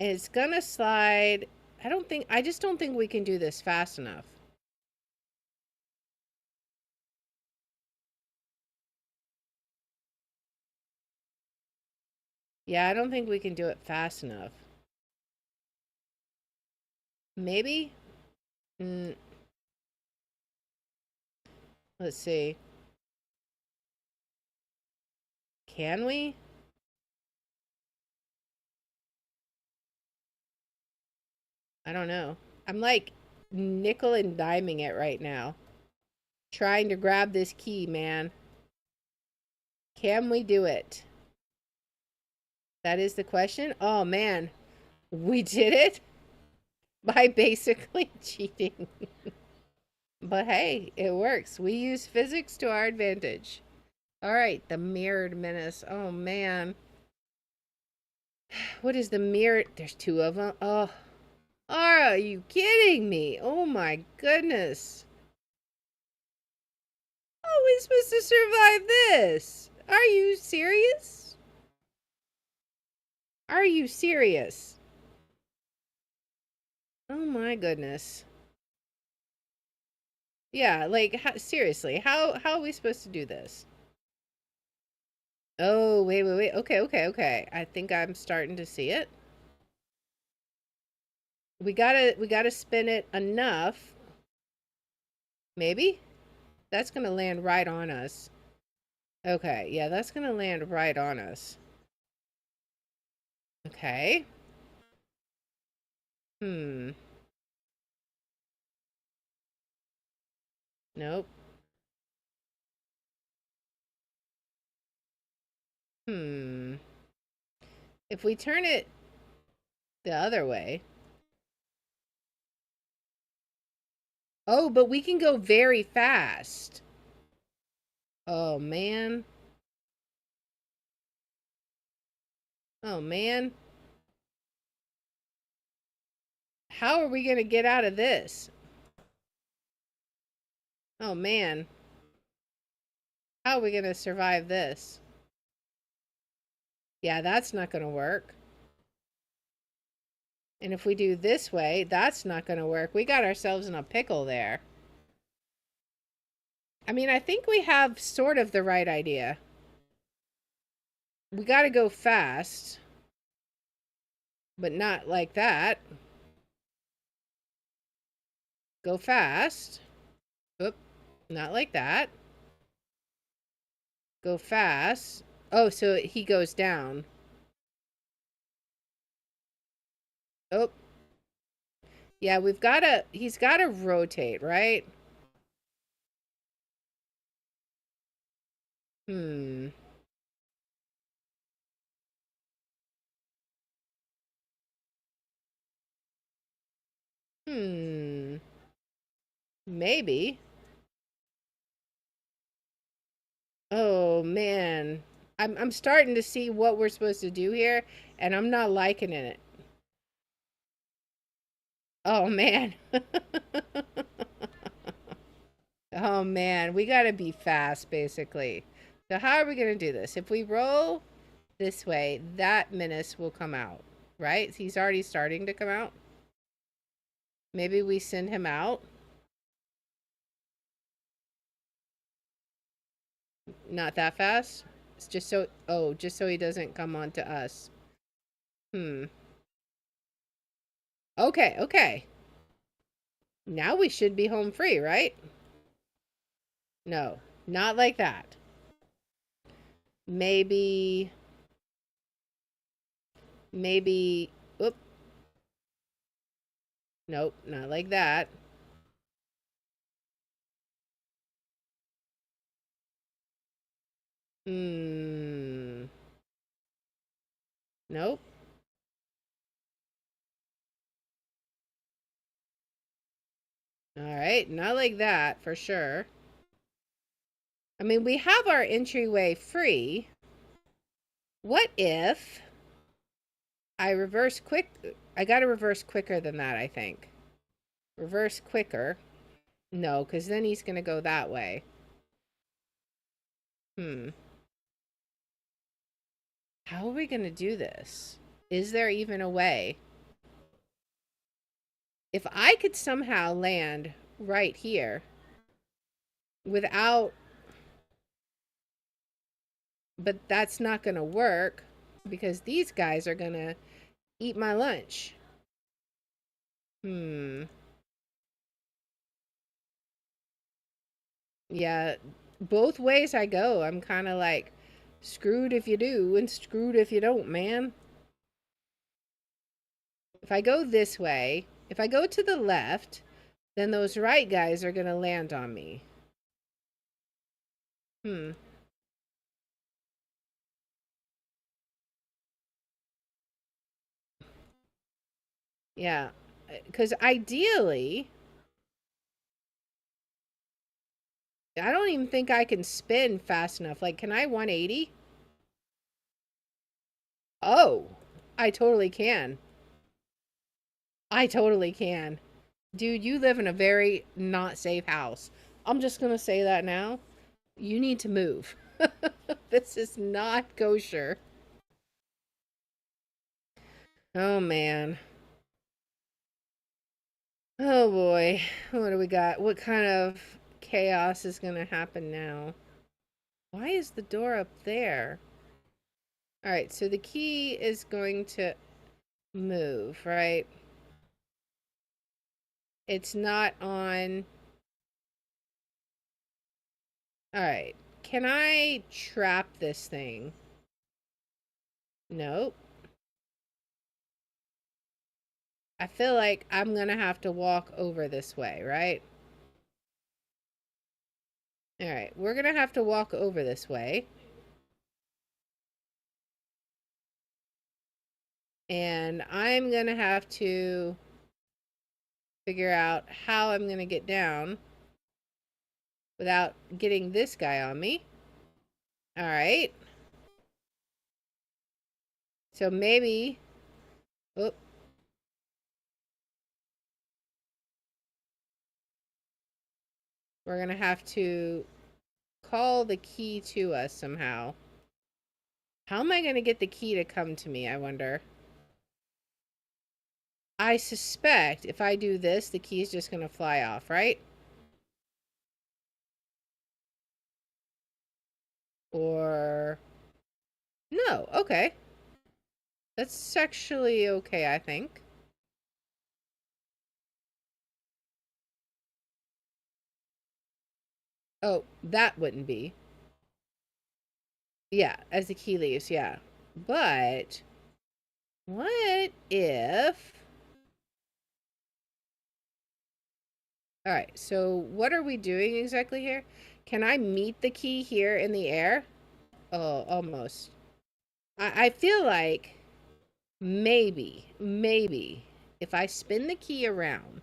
And it's gonna slide. I just don't think we can do this fast enough. Yeah, I don't think we can do it fast enough. Maybe? Mm, let's see. Can we? I don't know. I'm like nickel and diming it right now. Trying to grab this key, man. Can we do it? That is the question. Oh, man. We did it by basically cheating. But hey, it works. We use physics to our advantage. All right, the mirrored menace. Oh, man. What is the mirror? There's two of them. Oh, are you kidding me? Oh my goodness. How are we supposed to survive this? Are you serious? Are you serious? Oh my goodness. Yeah, like seriously, how are we supposed to do this? Oh, wait. Okay. I think I'm starting to see it. We gotta spin it enough. Maybe? That's gonna land right on us. Okay, yeah, that's gonna land right on us. Okay. Hmm. Nope. Hmm. If we turn it the other way. Oh, but we can go very fast. Oh, man. Oh, man. How are we going to get out of this? Oh, man. How are we going to survive this? Yeah, that's not going to work. And if we do this way, that's not going to work. We got ourselves in a pickle there. I mean, I think we have sort of the right idea. We got to go fast, but not like that. Go fast. Oop, not like that. Go fast. Oh, so he goes down. Oh, yeah, he's gotta rotate, right? Hmm. Hmm. Maybe. Oh, man. I'm starting to see what we're supposed to do here, and I'm not liking it. Oh, man. Oh, man. We gotta be fast, basically. So how are we gonna do this? If we roll this way, that menace will come out, right? He's already starting to come out. Maybe we send him out. Not that fast. It's just so, oh, just so he doesn't come on to us. Hmm. Okay. Now we should be home free, right? No, not like that. Maybe, maybe, oop, nope, not like that. Hmm. Nope. All right, not like that for sure. I mean, we have our entryway free. What if I reverse quick? I gotta reverse quicker than that, I think. Reverse quicker. No, because then he's gonna go that way. Hmm. How are we gonna do this? Is there even a way? If I could somehow land right here without, but that's not gonna work because these guys are gonna eat my lunch. Hmm. Yeah, both ways I go, I'm kind of like screwed if you do and screwed if you don't, man. If I go this way, if I go to the left, then those right guys are going to land on me. Hmm. Yeah. Because ideally, I don't even think I can spin fast enough. Like, can I 180? Oh, I totally can. I totally can. Dude, you live in a very not safe house. I'm just going to say that now. You need to move. This is not kosher. Oh man. Oh boy. What do we got? What kind of chaos is going to happen now? Why is the door up there? All right, so the key is going to move, right? It's not on. All right. Can I trap this thing? Nope. I feel like I'm going to have to walk over this way, right? All right, we're going to have to walk over this way. And I'm going to have to figure out how I'm going to get down without getting this guy on me. All right. So maybe, oh, we're going to have to call the key to us somehow. How am I going to get the key to come to me, I wonder? I suspect if I do this, the key is just going to fly off, right? Or, no, okay. That's actually okay, I think. Oh, that wouldn't be. Yeah, as the key leaves, yeah. But what if... All right, so what are we doing exactly here? Can I meet the key here in the air? Oh, almost. I feel like maybe, if I spin the key around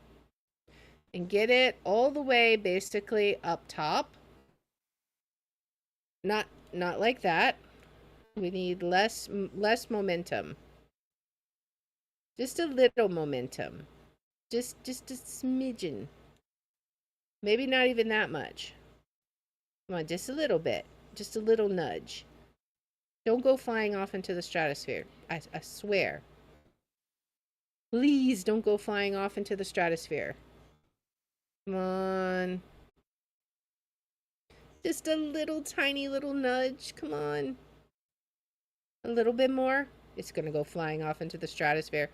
and get it all the way basically up top, not not like that. We need less momentum. Just a little momentum. Just a smidgen. Maybe not even that much. Come on, just a little bit. Just a little nudge. Don't go flying off into the stratosphere. I swear. Please don't go flying off into the stratosphere. Come on. Just a little tiny little nudge. Come on. A little bit more. It's going to go flying off into the stratosphere.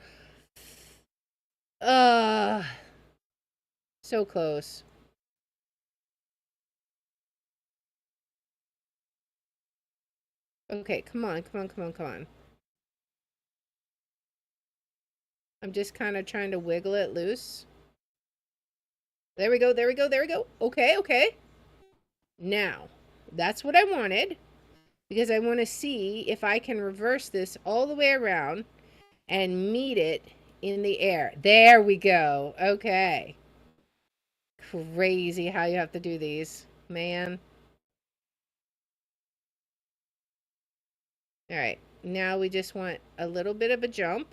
Uh, so close. Okay, come on, come on, come on, come on. I'm just kind of trying to wiggle it loose. There we go, there we go, there we go. Okay, okay. Now, that's what I wanted. because I want to see if I can reverse this all the way around and meet it in the air. There we go. Okay. Crazy how you have to do these, man. All right. Now we just want a little bit of a jump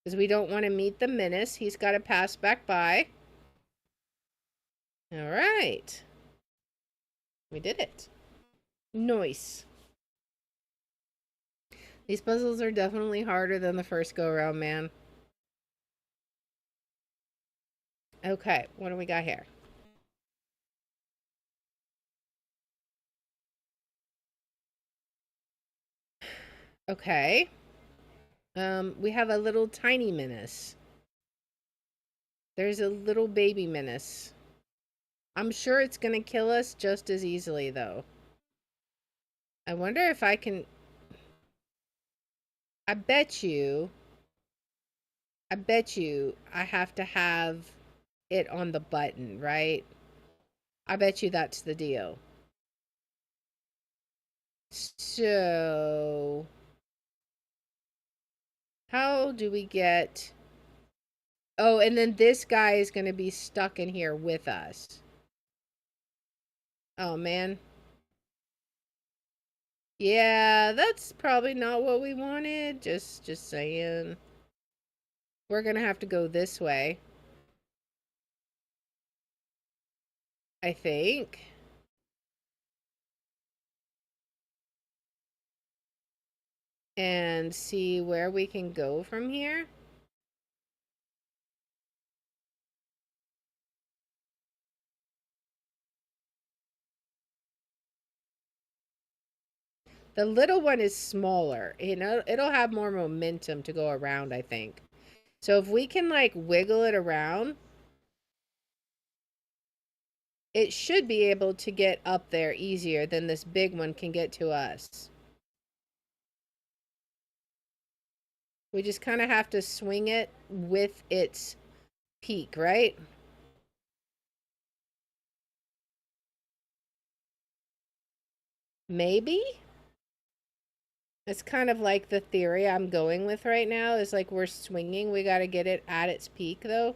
because we don't want to meet the menace. He's got to pass back by. All right. We did it. Nice. These puzzles are definitely harder than the first go around, man. Okay, what do we got here? Okay. We have a little tiny menace. There's a little baby menace. I'm sure it's gonna kill us just as easily, though. I wonder if I can... I bet you I have to have it on the button, right? I bet you that's the deal. So, how do we get... Oh, and then this guy is going to be stuck in here with us. Oh, man. Yeah, that's probably not what we wanted. Just saying. We're going to have to go this way, I think. And see where we can go from here. The little one is smaller. You know, it'll have more momentum to go around, I think. So if we can like wiggle it around, it should be able to get up there easier than this big one can get to us. We just kind of have to swing it with its peak, right? Maybe? It's kind of like the theory I'm going with right now is like we're swinging. We got to get it at its peak, though.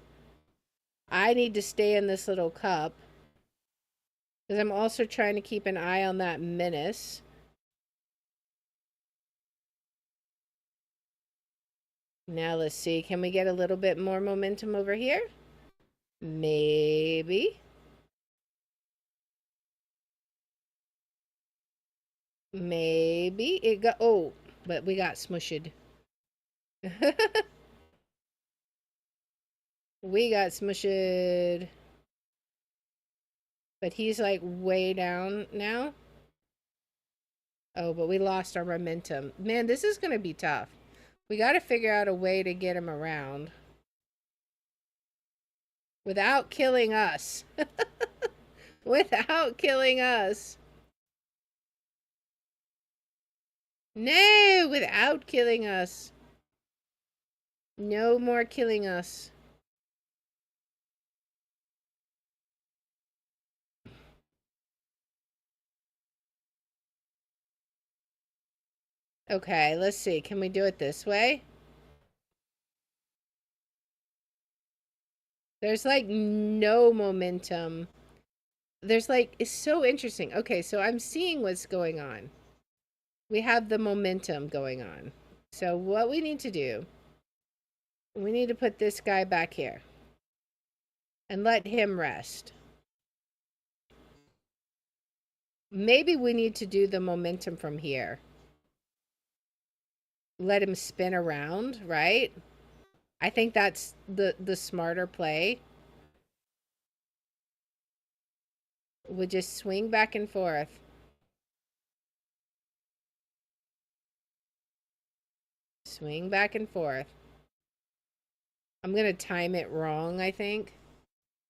I need to stay in this little cup because I'm also trying to keep an eye on that menace. Now let's see. Can we get a little bit more momentum over here? Maybe. Maybe. It got... Oh, but we got smushed. We got smushed. But he's like way down now. Oh, but we lost our momentum. Man, this is going to be tough. We got to figure out a way to get him around without killing us. Without killing us. No, without killing us. No more killing us. Okay, let's see. Can we do it this way? There's like no momentum. There's like, it's so interesting. Okay, so I'm seeing what's going on. We have the momentum going on. So what we need to do, we need to put this guy back here and let him rest. Maybe we need to do the momentum from here. Let him spin around, right? I think that's the smarter play. Would just swing back and forth. Swing back and forth. I'm going to time it wrong, I think.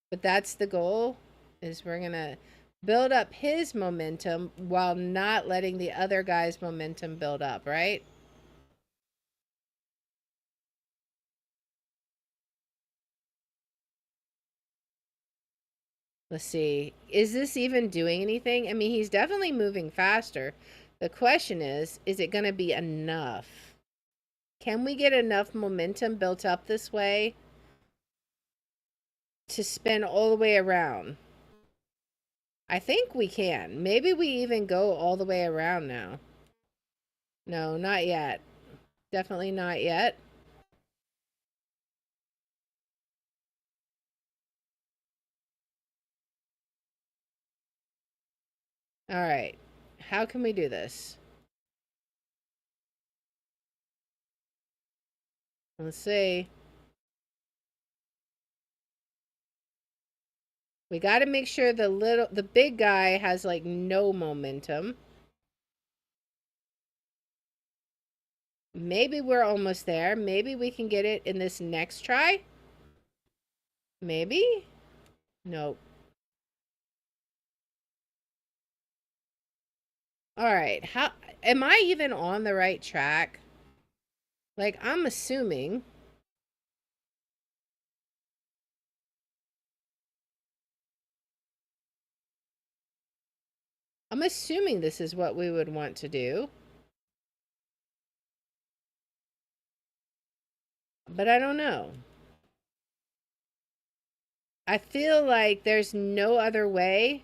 But that's the goal, is we're going to build up his momentum while not letting the other guy's momentum build up, right? Let's see. Is this even doing anything? I mean, he's definitely moving faster. The question is it going to be enough? Can we get enough momentum built up this way to spin all the way around? I think we can. Maybe we even go all the way around now. No, not yet. Definitely not yet. All right. How can we do this? Let's see. We got to make sure the big guy has like no momentum. Maybe we're almost there. Maybe we can get it in this next try. Maybe? Nope. All right. How am I even on the right track? Like I'm assuming this is what we would want to do. But I don't know. I feel like there's no other way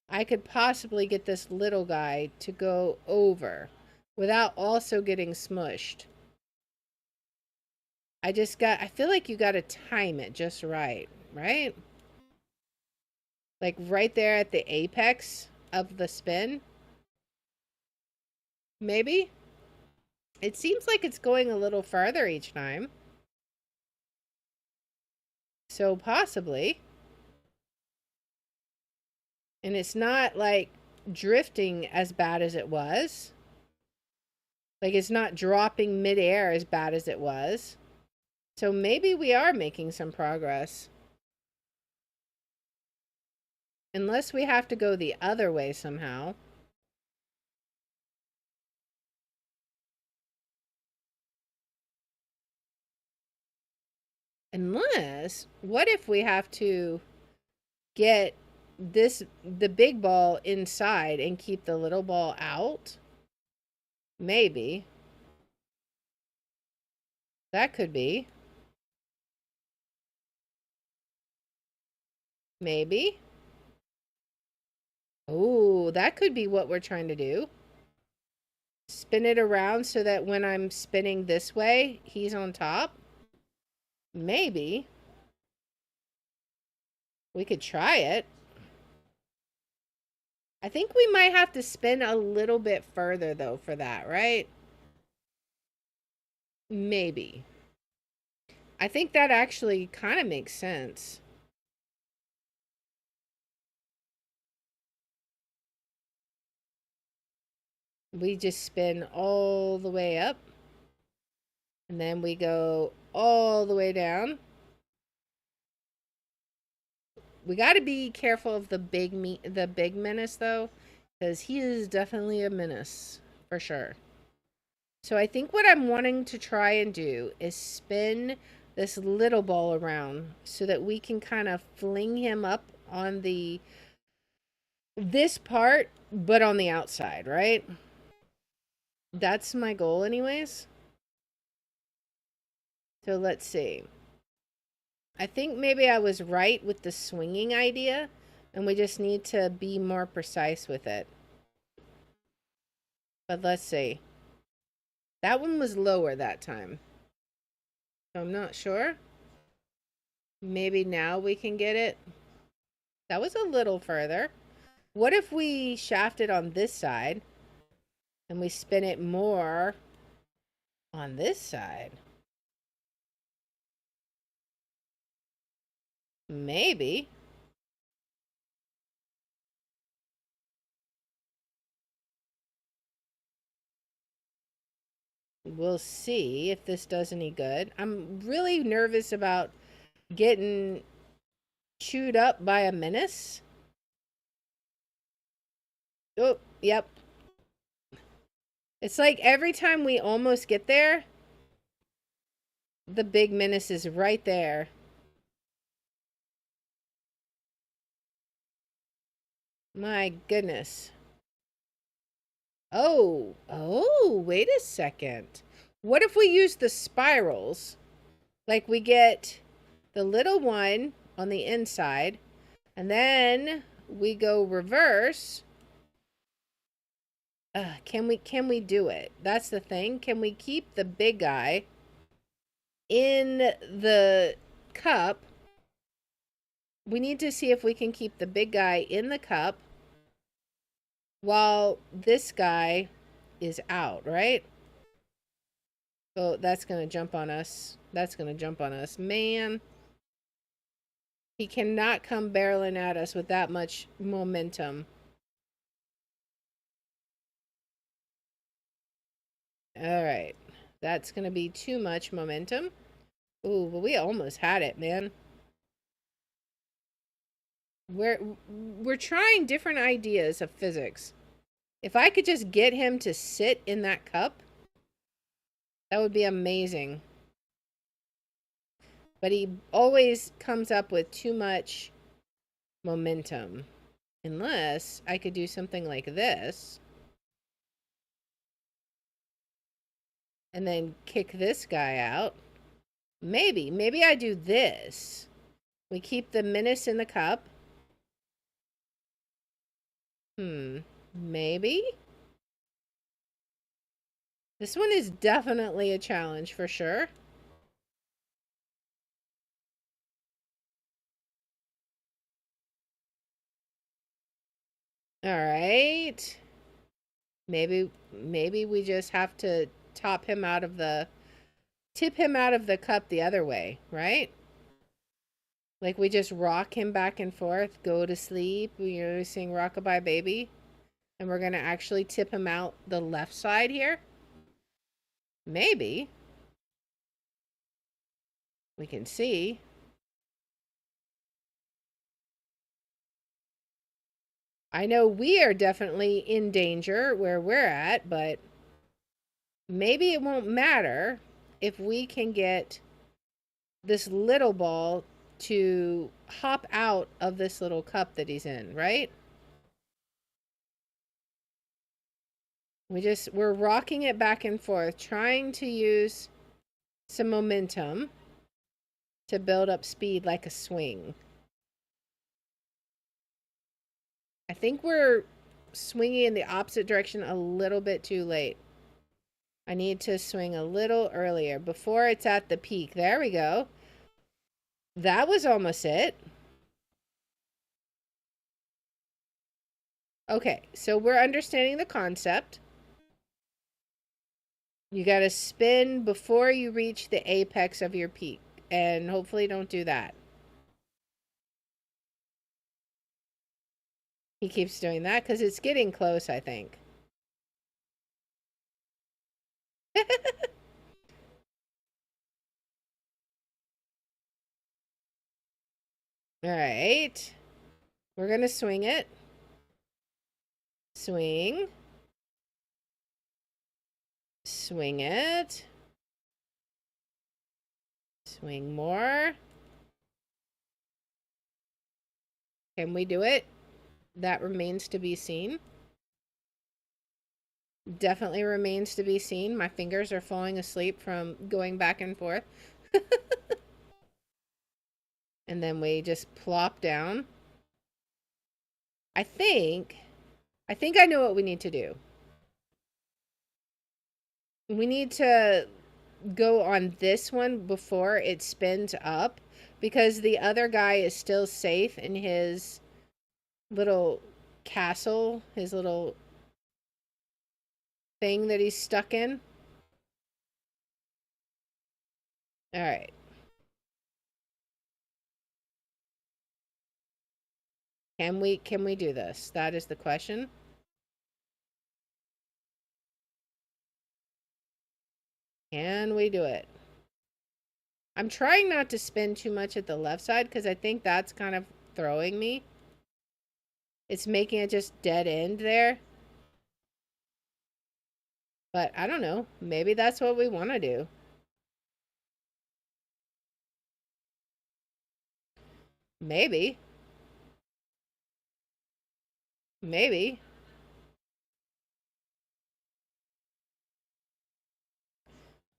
I could possibly get this little guy to go over without also getting smushed. I feel like you got to time it just right, right? Like right there at the apex of the spin. Maybe? It seems like it's going a little farther each time. So possibly. And it's not like drifting as bad as it was. Like it's not dropping midair as bad as it was. So maybe we are making some progress. Unless we have to go the other way somehow. Unless, what if we have to get the big ball inside and keep the little ball out? Maybe. That could be. Maybe. Oh, that could be what we're trying to do. Spin it around so that when I'm spinning this way, he's on top. Maybe. We could try it. I think we might have to spin a little bit further, though, for that, right? Maybe. I think that actually kind of makes sense. We just spin all the way up. And then we go all the way down. We got to be careful of the big menace though, because he is definitely a menace for sure. So I think what I'm wanting to try and do is spin this little ball around so that we can kind of fling him up on the this part, but on the outside, right? That's my goal, anyways. So let's see. I think maybe I was right with the swinging idea, and we just need to be more precise with it. But let's see. That one was lower that time. So I'm not sure. Maybe now we can get it. That was a little further. What if we shaft it on this side and we spin it more on this side? Maybe. We'll see if this does any good. I'm really nervous about getting chewed up by a menace. Oh, yep. It's like every time we almost get there, the big menace is right there. My goodness. Oh, wait a second. What if we use the spirals? Like we get the little one on the inside, and then we go reverse. Can we do it? That's the thing. Can we keep the big guy in the cup? We need to see if we can keep the big guy in the cup while this guy is out, right? Oh, that's gonna jump on us. That's gonna jump on us. Man, he cannot come barreling at us with that much momentum. All right. That's gonna be too much momentum. Ooh, but we almost had it, man. We're trying different ideas of physics. If I could just get him to sit in that cup, that would be amazing. But he always comes up with too much momentum. Unless I could do something like this. And then kick this guy out. Maybe I do this. We keep the menace in the cup. Maybe? This one is definitely a challenge for sure. All right. Maybe we just have to tip him out of the cup the other way, right? Like we just rock him back and forth, go to sleep, you sing Rockabye Baby, and we're going to actually tip him out the left side here. Maybe. We can see. I know we are definitely in danger where we're at, but maybe it won't matter if we can get this little ball to hop out of this little cup that he's in, right? We're rocking it back and forth, trying to use some momentum to build up speed like a swing. I think we're swinging in the opposite direction a little bit too late. I need to swing a little earlier before it's at the peak. There we go. That was almost it. Okay, so we're understanding the concept. You got to spin before you reach the apex of your peak, and hopefully don't do that. He keeps doing that because it's getting close, I think. All right. We're going to swing it. Swing. Swing it. Swing more. Can we do it? That remains to be seen. Definitely remains to be seen. My fingers are falling asleep from going back and forth. And then we just plop down. I think I know what we need to do. We need to go on this one before it spins up because the other guy is still safe in his little castle, his little thing that he's stuck in. All right. Can we do this? That is the question. Can we do it? I'm trying not to spin too much at the left side because I think that's kind of throwing me. It's making it just dead end there. But I don't know. Maybe that's what we want to do. Maybe. Maybe.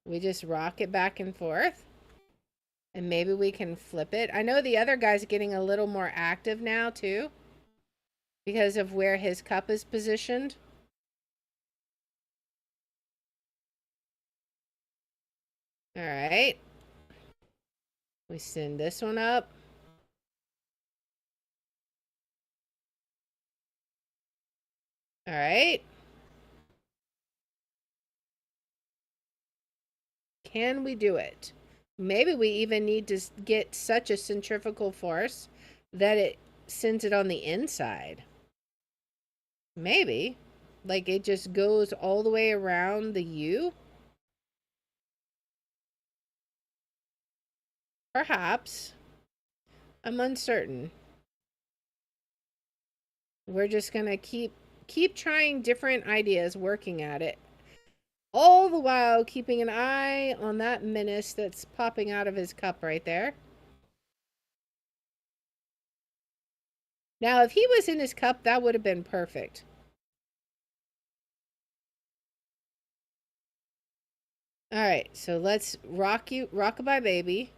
We just rock it back and forth. And maybe we can flip it. I know the other guy's getting a little more active now, too. Because of where his cup is positioned. Alright. We send this one up. Alright. Can we do it? Maybe we even need to get such a centrifugal force that it sends it on the inside. Maybe. Like it just goes all the way around the U? Perhaps. I'm uncertain. We're just gonna keep trying different ideas, working at it. All the while keeping an eye on that menace that's popping out of his cup right there. Now, if he was in his cup, that would have been perfect. All right, so let's rockabye baby.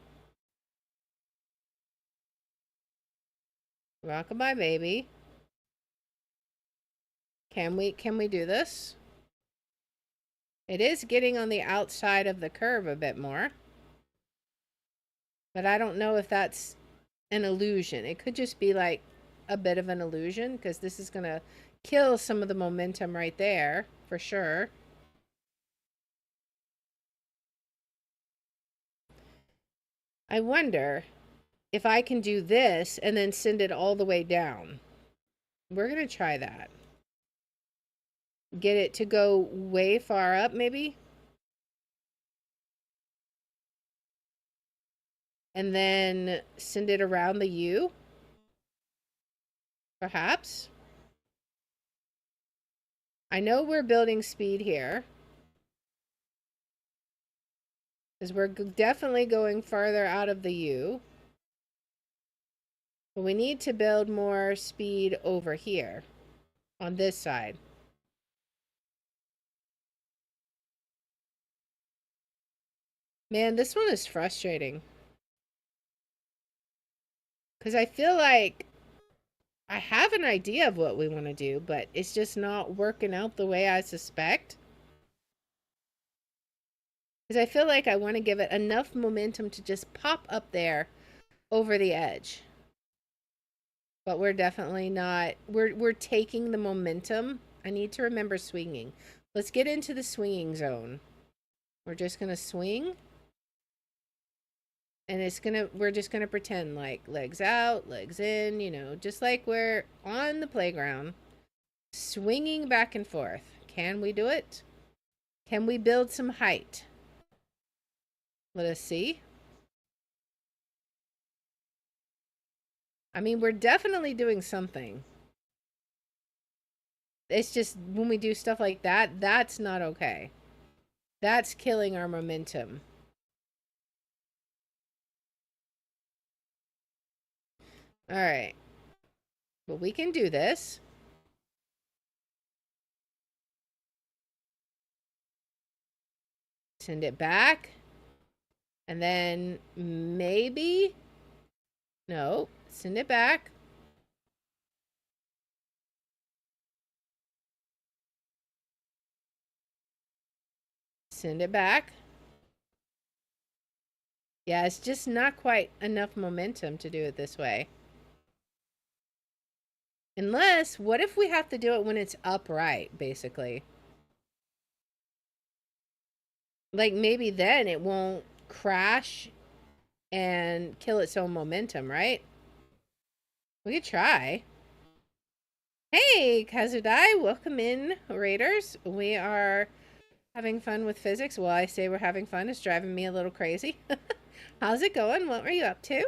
Rockabye baby. Can we do this? It is getting on the outside of the curve a bit more. But I don't know if that's an illusion. It could just be like a bit of an illusion because this is going to kill some of the momentum right there for sure. I wonder if I can do this and then send it all the way down. We're going to try that. Get it to go way far up maybe. And then send it around the U. Perhaps. I know we're building speed here. Because we're definitely going farther out of the U. But we need to build more speed over here. On this side. Man, this one is frustrating. Because I feel like I have an idea of what we want to do, but it's just not working out the way I suspect. Because I feel like I want to give it enough momentum to just pop up there over the edge. But we're definitely not. We're taking the momentum. I need to remember swinging. Let's get into the swinging zone. We're just going to swing. And we're just gonna pretend like legs out, legs in, you know, just like we're on the playground, swinging back and forth. Can we do it? Can we build some height? Let us see. I mean, we're definitely doing something. It's just when we do stuff like that, that's not okay. That's killing our momentum. All right. But we can do this. Send it back. And then maybe. No. Send it back. Send it back. Yeah, it's just not quite enough momentum to do it this way. Unless, what if we have to do it when it's upright, basically? Like, maybe then it won't crash and kill its own momentum, right? We could try. Hey, Kazudai, welcome in, Raiders. We are having fun with physics. Well, I say we're having fun. It's driving me a little crazy. How's it going? What were you up to?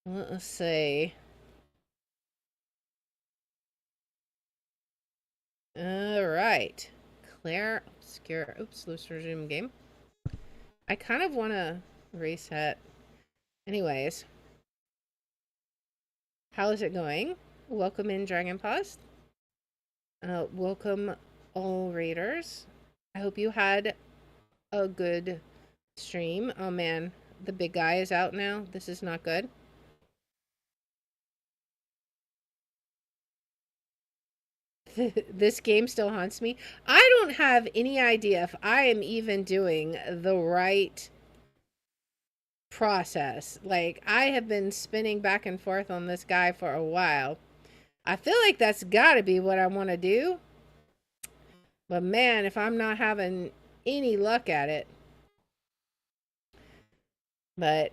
Let's see. All right. Claire Obscure. Oops, let's resume game. I kind of want to reset. Anyways. How is it going? Welcome in, Dragon Paws. Welcome, all raiders. I hope you had a good stream. Oh man, the big guy is out now. This is not good. This game still haunts me. I don't have any idea if I am even doing the right process. Like, I have been spinning back and forth on this guy for a while. I feel like that's got to be what I want to do. But man, if I'm not having any luck at it, but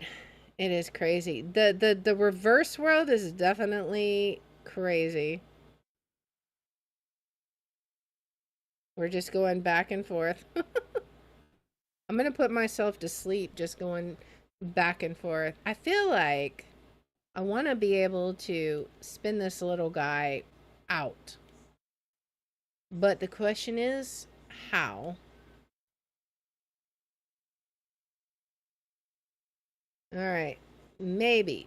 it is crazy. The reverse world is definitely crazy. We're just going back and forth. I'm gonna put myself to sleep just going back and forth. I feel like I want to be able to spin this little guy out. But the question is, how? All right. Maybe.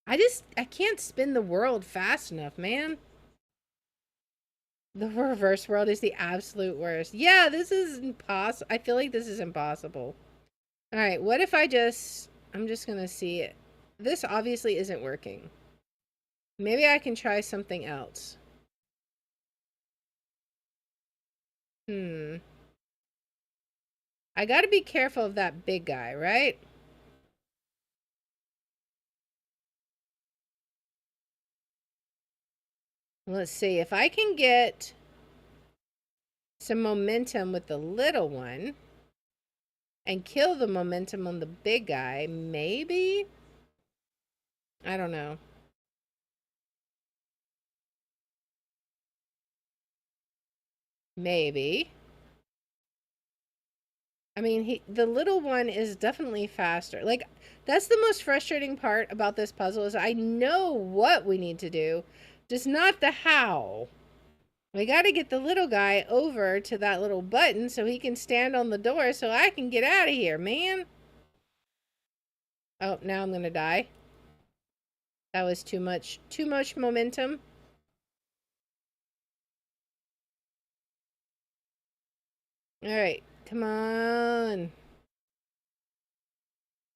I can't spin the world fast enough, man. The reverse world is the absolute worst. Yeah, this is impossible. I feel like this is impossible. All right, what if I'm just going to see it. This obviously isn't working. Maybe I can try something else. I got to be careful of that big guy, right? Let's see if I can get some momentum with the little one and kill the momentum on the big guy, maybe? I don't know. Maybe. I mean, the little one is definitely faster. Like, that's the most frustrating part about this puzzle is I know what we need to do, just not the how. We got to get the little guy over to that little button so he can stand on the door so I can get out of here, man. Oh, now I'm going to die. That was too much momentum. All right, come on.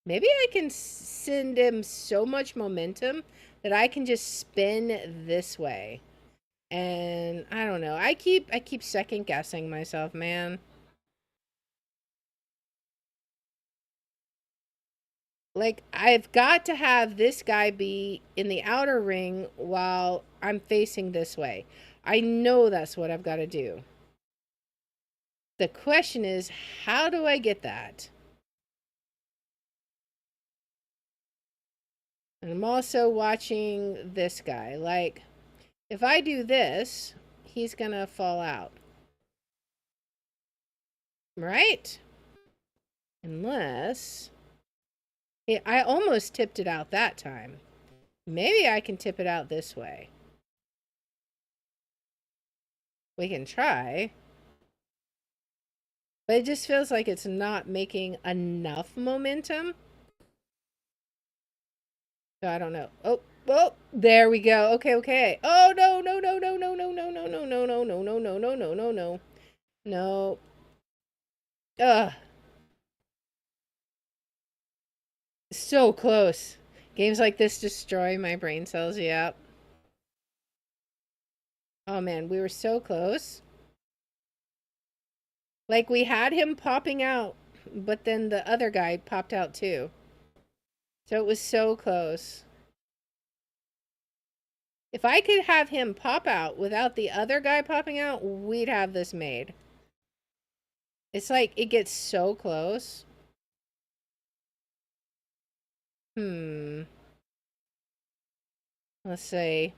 Maybe I can send him so much momentum that I can just spin this way. And I don't know. I keep second guessing myself, man. Like, I've got to have this guy be in the outer ring while I'm facing this way. I know that's what I've got to do. The question is, how do I get that? And I'm also watching this guy. Like, if I do this, he's gonna fall out. Right? Unless... I almost tipped it out that time. Maybe I can tip it out this way. We can try. But it just feels like it's not making enough momentum. So I don't know. Oh, there we go. Okay. Oh, no. No. Ugh. So close. Games like this destroy my brain cells. Yep. Oh man, we were so close. Like, we had him popping out, but then the other guy popped out too. So it was so close. If I could have him pop out without the other guy popping out, we'd have this made. It's like it gets so close. Let's see.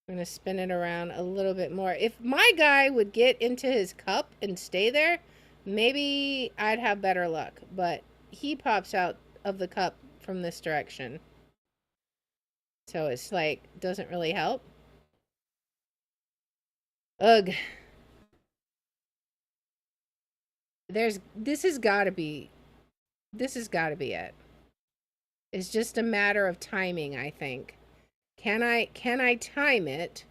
I'm going to spin it around a little bit more. If my guy would get into his cup and stay there, maybe I'd have better luck. But he pops out of the cup from this direction. So it's like, doesn't really help. Ugh. This has got to be it. It's just a matter of timing, I think. Can I time it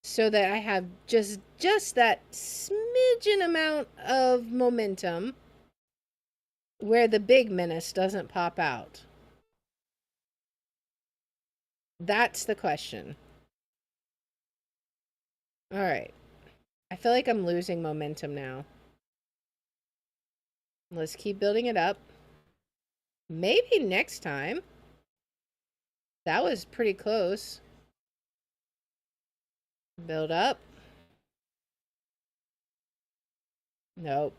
so that I have just that smidgen amount of momentum where the big menace doesn't pop out? That's the question. All right. I feel like I'm losing momentum now. Let's keep building it up. Maybe next time. That was pretty close. Build up. Nope.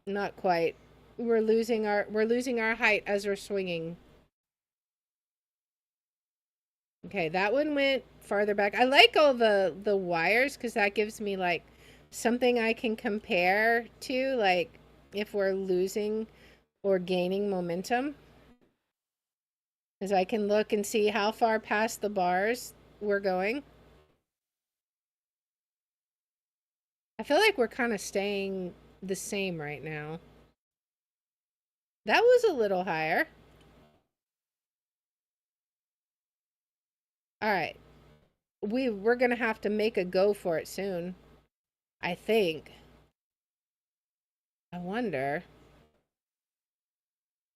Not quite. We're losing our height as we're swinging. Okay, that one went farther back. I like all the wires because that gives me like something I can compare to, like if we're losing or gaining momentum. Because I can look and see how far past the bars we're going. I feel like we're kind of staying the same right now. That was a little higher. All right. We're going to have to make a go for it soon. I think. I wonder.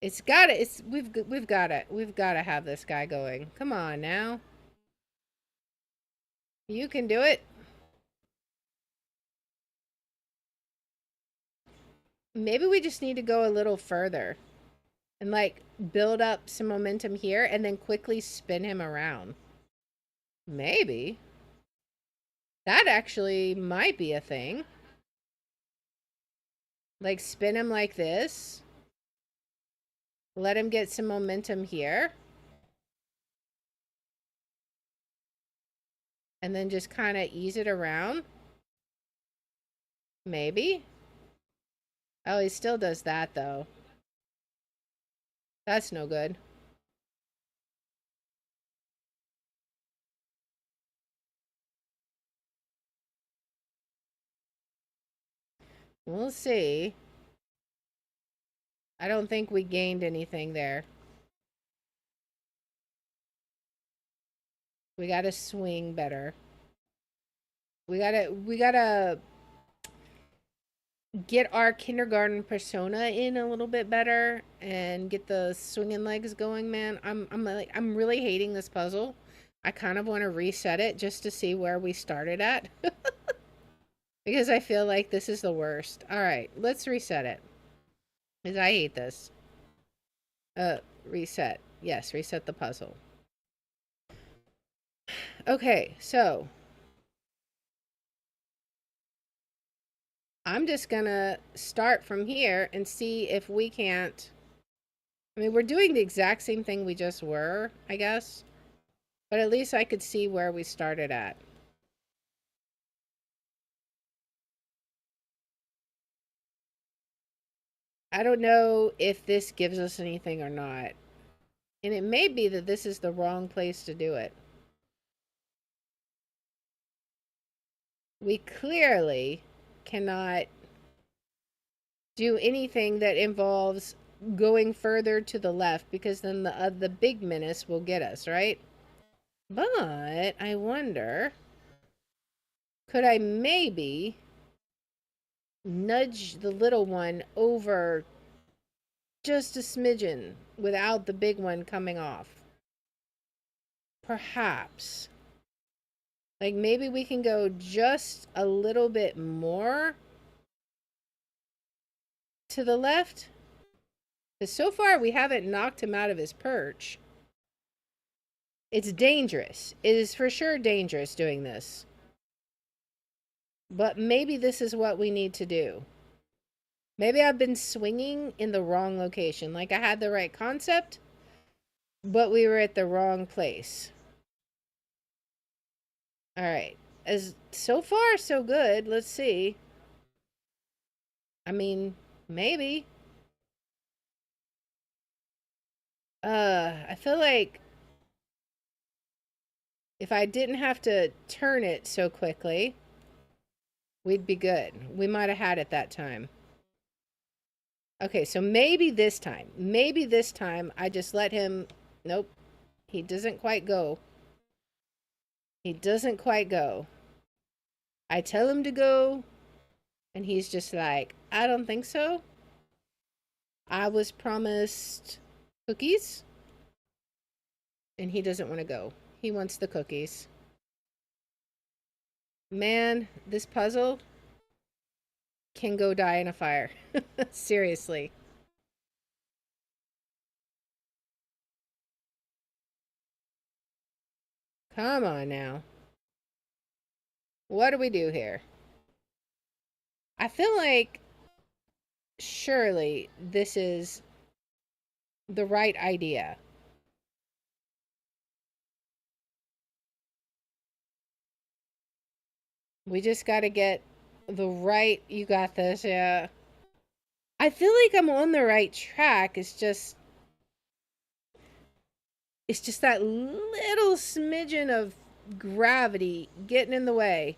We've got to have this guy going. Come on now. You can do it. Maybe we just need to go a little further and like build up some momentum here and then quickly spin him around. Maybe. That actually might be a thing. Like spin him like this. Let him get some momentum here. And then just kind of ease it around. Maybe. Oh, he still does that though. That's no good. We'll see. I don't think we gained anything there. We gotta swing better. We gotta get our kindergarten persona in a little bit better and get the swinging legs going, man. I'm really hating this puzzle. I kind of want to reset it just to see where we started at because I feel like this is the worst. All right, let's reset it. Cuz I hate this. Reset. Yes, reset the puzzle. Okay, so I'm just gonna start from here and see if we can't. I mean, we're doing the exact same thing we just were, I guess. But at least I could see where we started at. I don't know if this gives us anything or not. And it may be that this is the wrong place to do it. We clearly cannot do anything that involves going further to the left because then the big menace will get us, right? But I wonder, could I maybe nudge the little one over just a smidgen without the big one coming off? Perhaps. Like maybe we can go just a little bit more to the left. Because so far we haven't knocked him out of his perch. It's dangerous. It is for sure dangerous doing this. But maybe this is what we need to do. Maybe I've been swinging in the wrong location. Like I had the right concept, but we were at the wrong place. All right. As so far so good. Let's see. I mean, maybe. I feel like if I didn't have to turn it so quickly, we'd be good. We might have had it that time. Okay, so maybe this time I just let him. Nope, he doesn't quite go. He doesn't quite go. I tell him to go, and he's just like, I don't think so. I was promised cookies, and he doesn't want to go. He wants the cookies. Man, this puzzle can go die in a fire. Seriously. Come on now. What do we do here? I feel like surely this is the right idea. We just got to get the right. You got this, yeah. I feel like I'm on the right track. It's just that little smidgen of gravity getting in the way.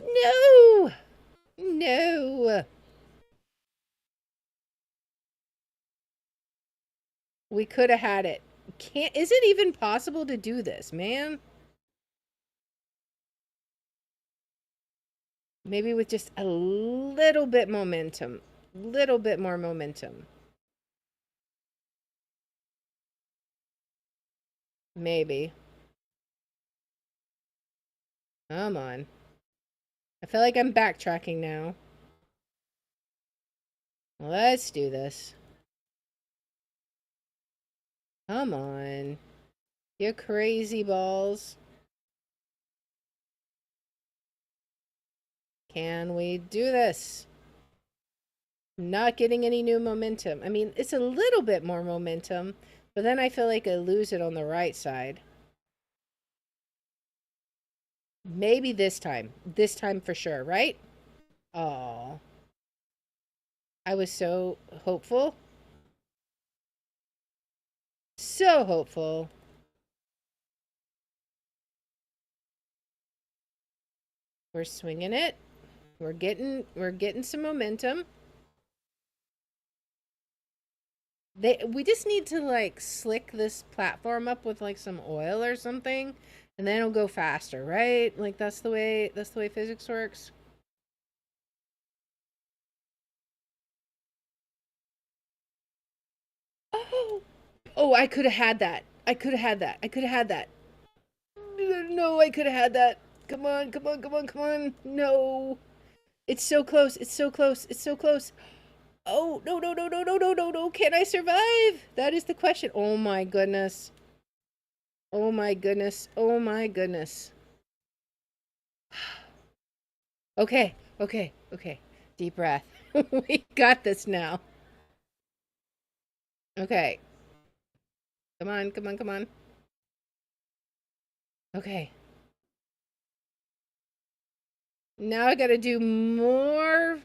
No! No! We could have had it. Can't is it even possible to do this, man? Maybe with just a little bit momentum. Little bit more momentum. Maybe. Come on. I feel like I'm backtracking now. Let's do this. Come on. You crazy balls. Can we do this? Not getting any new momentum. I mean, it's a little bit more momentum, but then I feel like I lose it on the right side. Maybe this time. This time for sure, right? Oh, I was so hopeful. So hopeful. We're swinging it. We're getting some momentum. We just need to like slick this platform up with like some oil or something, and then it'll go faster, right? Like that's the way physics works. Oh, oh, I could have had that. I could have had that. I could have had that. No, I could have had that. Come on, come on, come on, come on. No. It's so close. It's so close. It's so close. Oh, no, no, no, no, no, no, no, no. Can I survive? That is the question. Oh my goodness. Oh my goodness. Oh my goodness. Okay, okay, okay. Deep breath. We got this now. Okay. Come on, come on, come on. Okay. Now I gotta do more.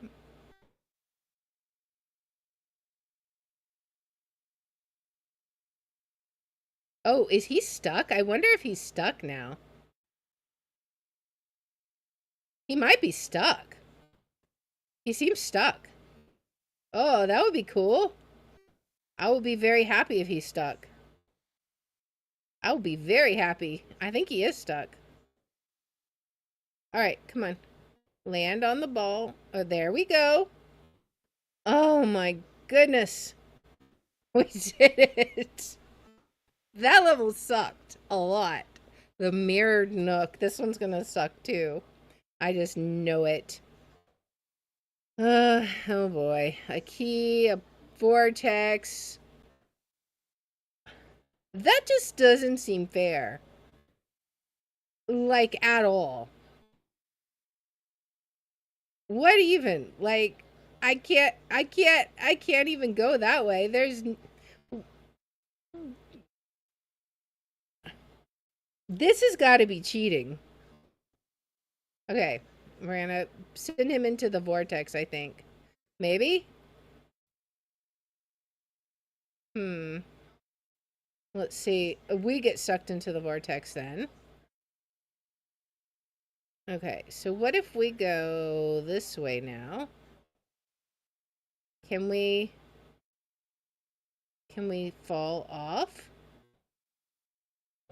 Oh, is he stuck? I wonder if he's stuck now. He might be stuck. He seems stuck. Oh, that would be cool. I will be very happy if he's stuck. I will be very happy. I think he is stuck. All right, come on. Land on the ball. Oh, there we go. Oh my goodness. We did it. That level sucked a lot. The mirrored nook. This one's gonna suck too. I just know it. Oh boy. A key, a vortex. That just doesn't seem fair. Like, at all. What even? Like, I can't even go that way. This has got to be cheating. Okay, we're gonna send him into the vortex, I think. Maybe? Hmm. Let's see. We get sucked into the vortex then. Okay, so what if we go this way now? Can we fall off?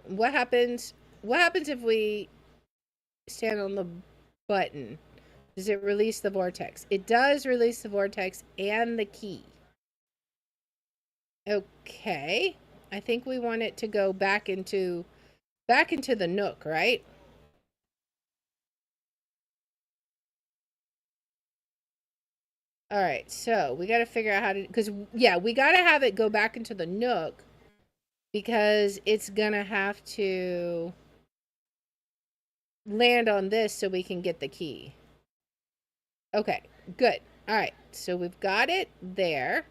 What happens if we stand on the button? Does it release the vortex? It does release the vortex and the key. Okay. I think we want it to go back into the nook, right? All right. So, we got to figure out how to cuz yeah, we got to have it go back into the nook because it's going to have to land on this so we can get the key. Okay. Good. All right. So, we've got it there.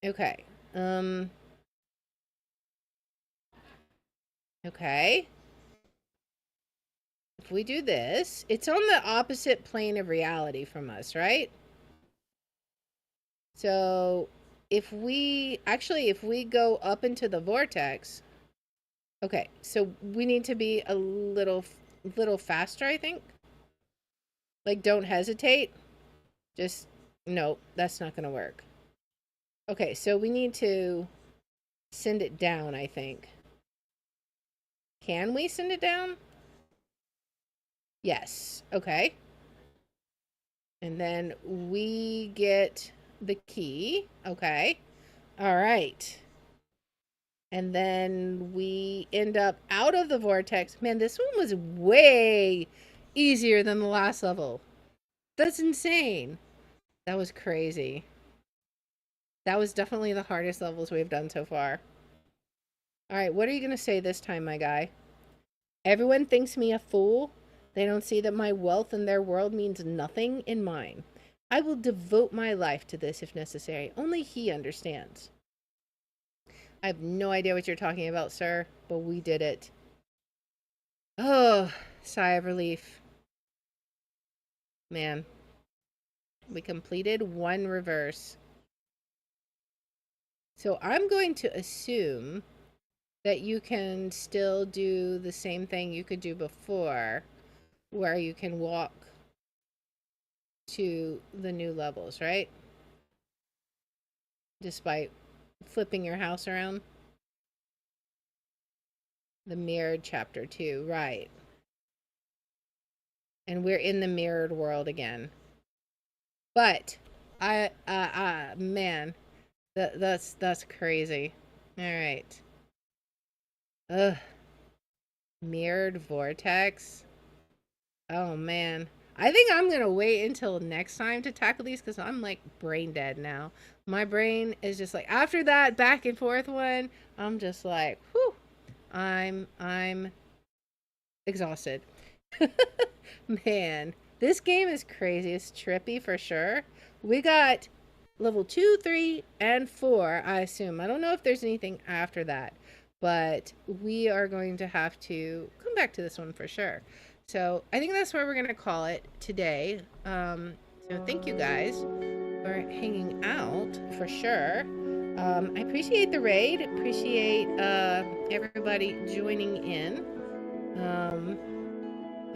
Okay. Okay. If we do this, it's on the opposite plane of reality from us, right? So if we go up into the vortex, okay, so we need to be a little faster, I think. Like, don't hesitate. Just, no, that's not going to work. Okay, so we need to send it down, I think. Can we send it down? Yes. Okay. And then we get the key. Okay. All right. And then we end up out of the vortex. Man, this one was way easier than the last level. That's insane. That was crazy. That was definitely the hardest levels we've done so far. All right, what are you going to say this time, my guy? Everyone thinks me a fool. They don't see that my wealth in their world means nothing in mine. I will devote my life to this if necessary. Only he understands. I have no idea what you're talking about, sir, but we did it. Oh, sigh of relief. Man, we completed one reverse. So I'm going to assume that you can still do the same thing you could do before, where you can walk to the new levels, right? Despite flipping your house around. The mirrored chapter 2, right. And we're in the mirrored world again. But man, that's crazy. All right. Ugh. Mirrored vortex. Oh man. I think I'm gonna wait until next time to tackle these because I'm like brain dead now. My brain is just like, after that back and forth one, I'm just like, whew. I'm exhausted. Man, this game is crazy. It's trippy for sure. We got level 2, 3, and 4, I assume. I don't know if there's anything after that, but we are going to have to come back to this one for sure. So I think that's where we're going to call it today. So thank you guys for hanging out for sure. I appreciate the raid. Appreciate everybody joining in.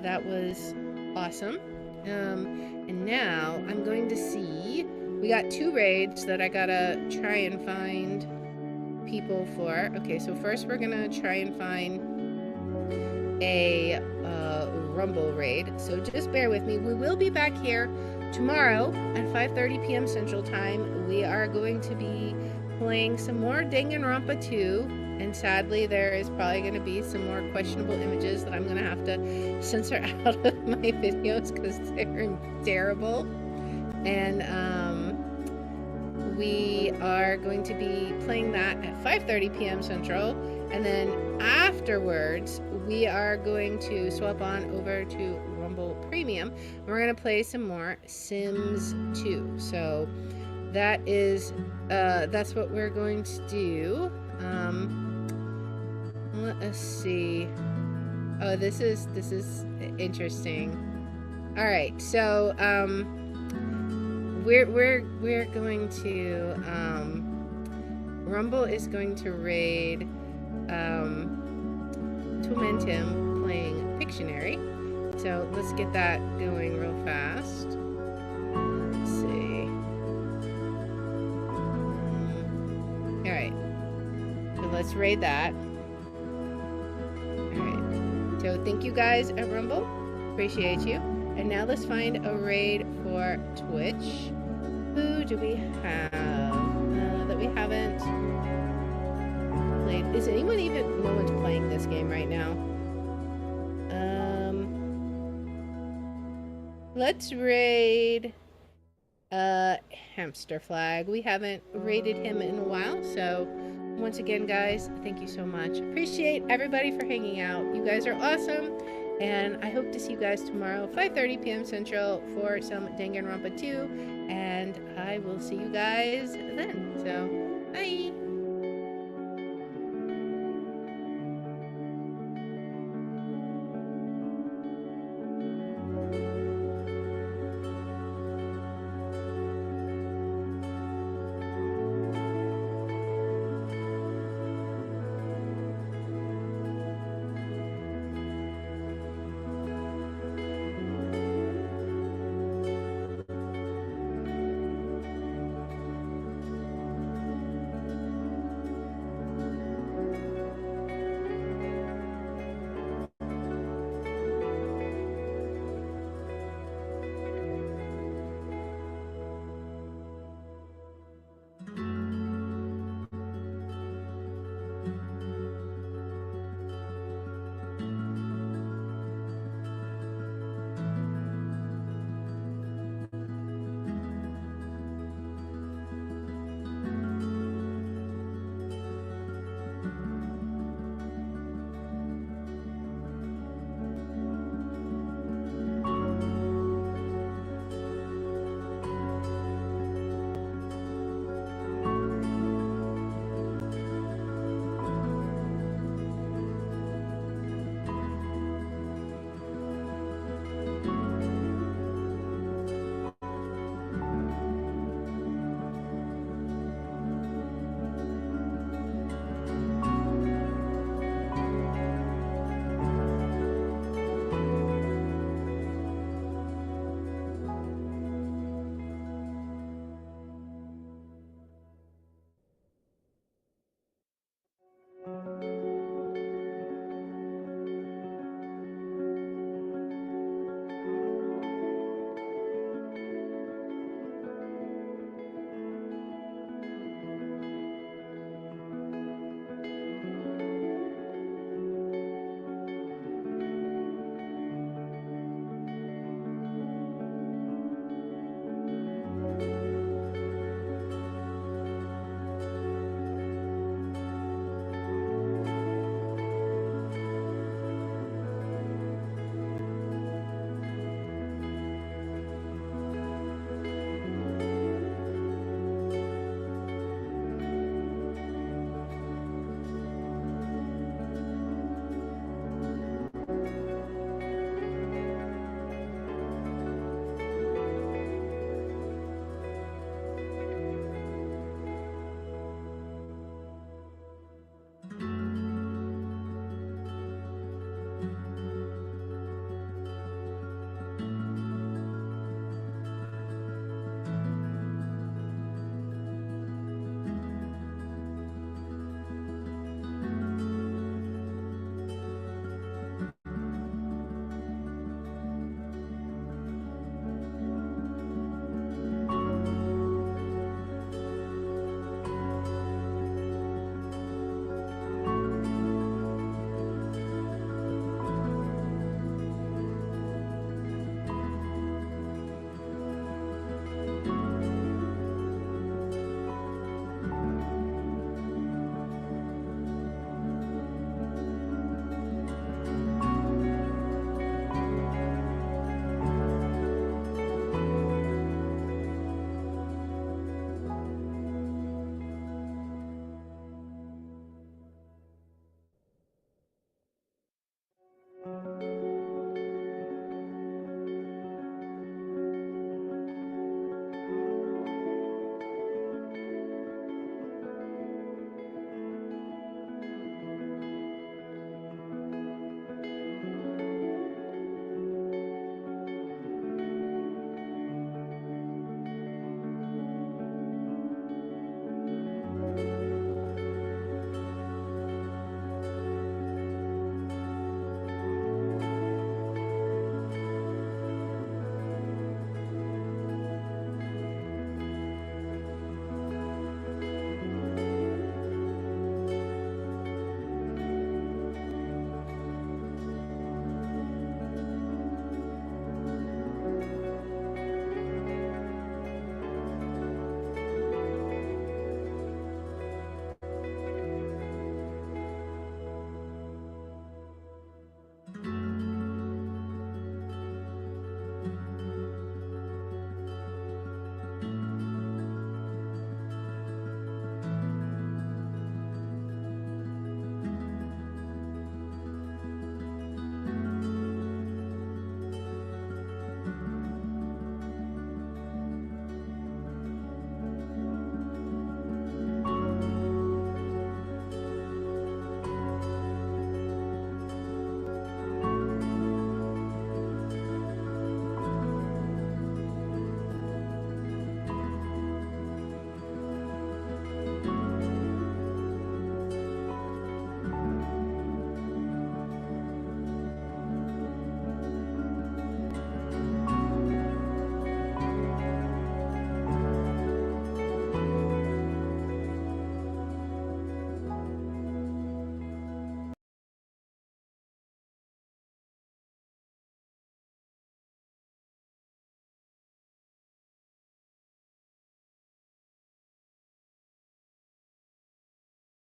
That was awesome. And now I'm going to see. We got 2 raids that I gotta try and find people for. Okay, so first we're gonna try and find a Rumble raid. So just bear with me. We will be back here tomorrow at 5:30 p.m. Central Time. We are going to be playing some more Danganronpa 2, and sadly there is probably going to be some more questionable images that I'm going to have to censor out of my videos because they're terrible. And we are going to be playing that at 5:30 p.m. Central, and then afterwards we are going to swap on over to Rumble Premium, and we're going to play some more Sims 2. So that is that's what we're going to do. Let us see. Oh, this is interesting. All right, so we're going to Rumble is going to raid Tormentum playing Pictionary. So let's get that going real fast. let's raid that. Alright. So thank you guys at Rumble. Appreciate you. And now let's find a raid for Twitch. Who do we have that we haven't played? Is anyone even... No one's playing this game right now. Let's raid Hamster Flag. We haven't raided him in a while, so once again, guys, thank you so much. Appreciate everybody for hanging out. You guys are awesome, and I hope to see you guys tomorrow, 5:30 p.m. Central, for some Danganronpa 2, and I will see you guys then. So, bye!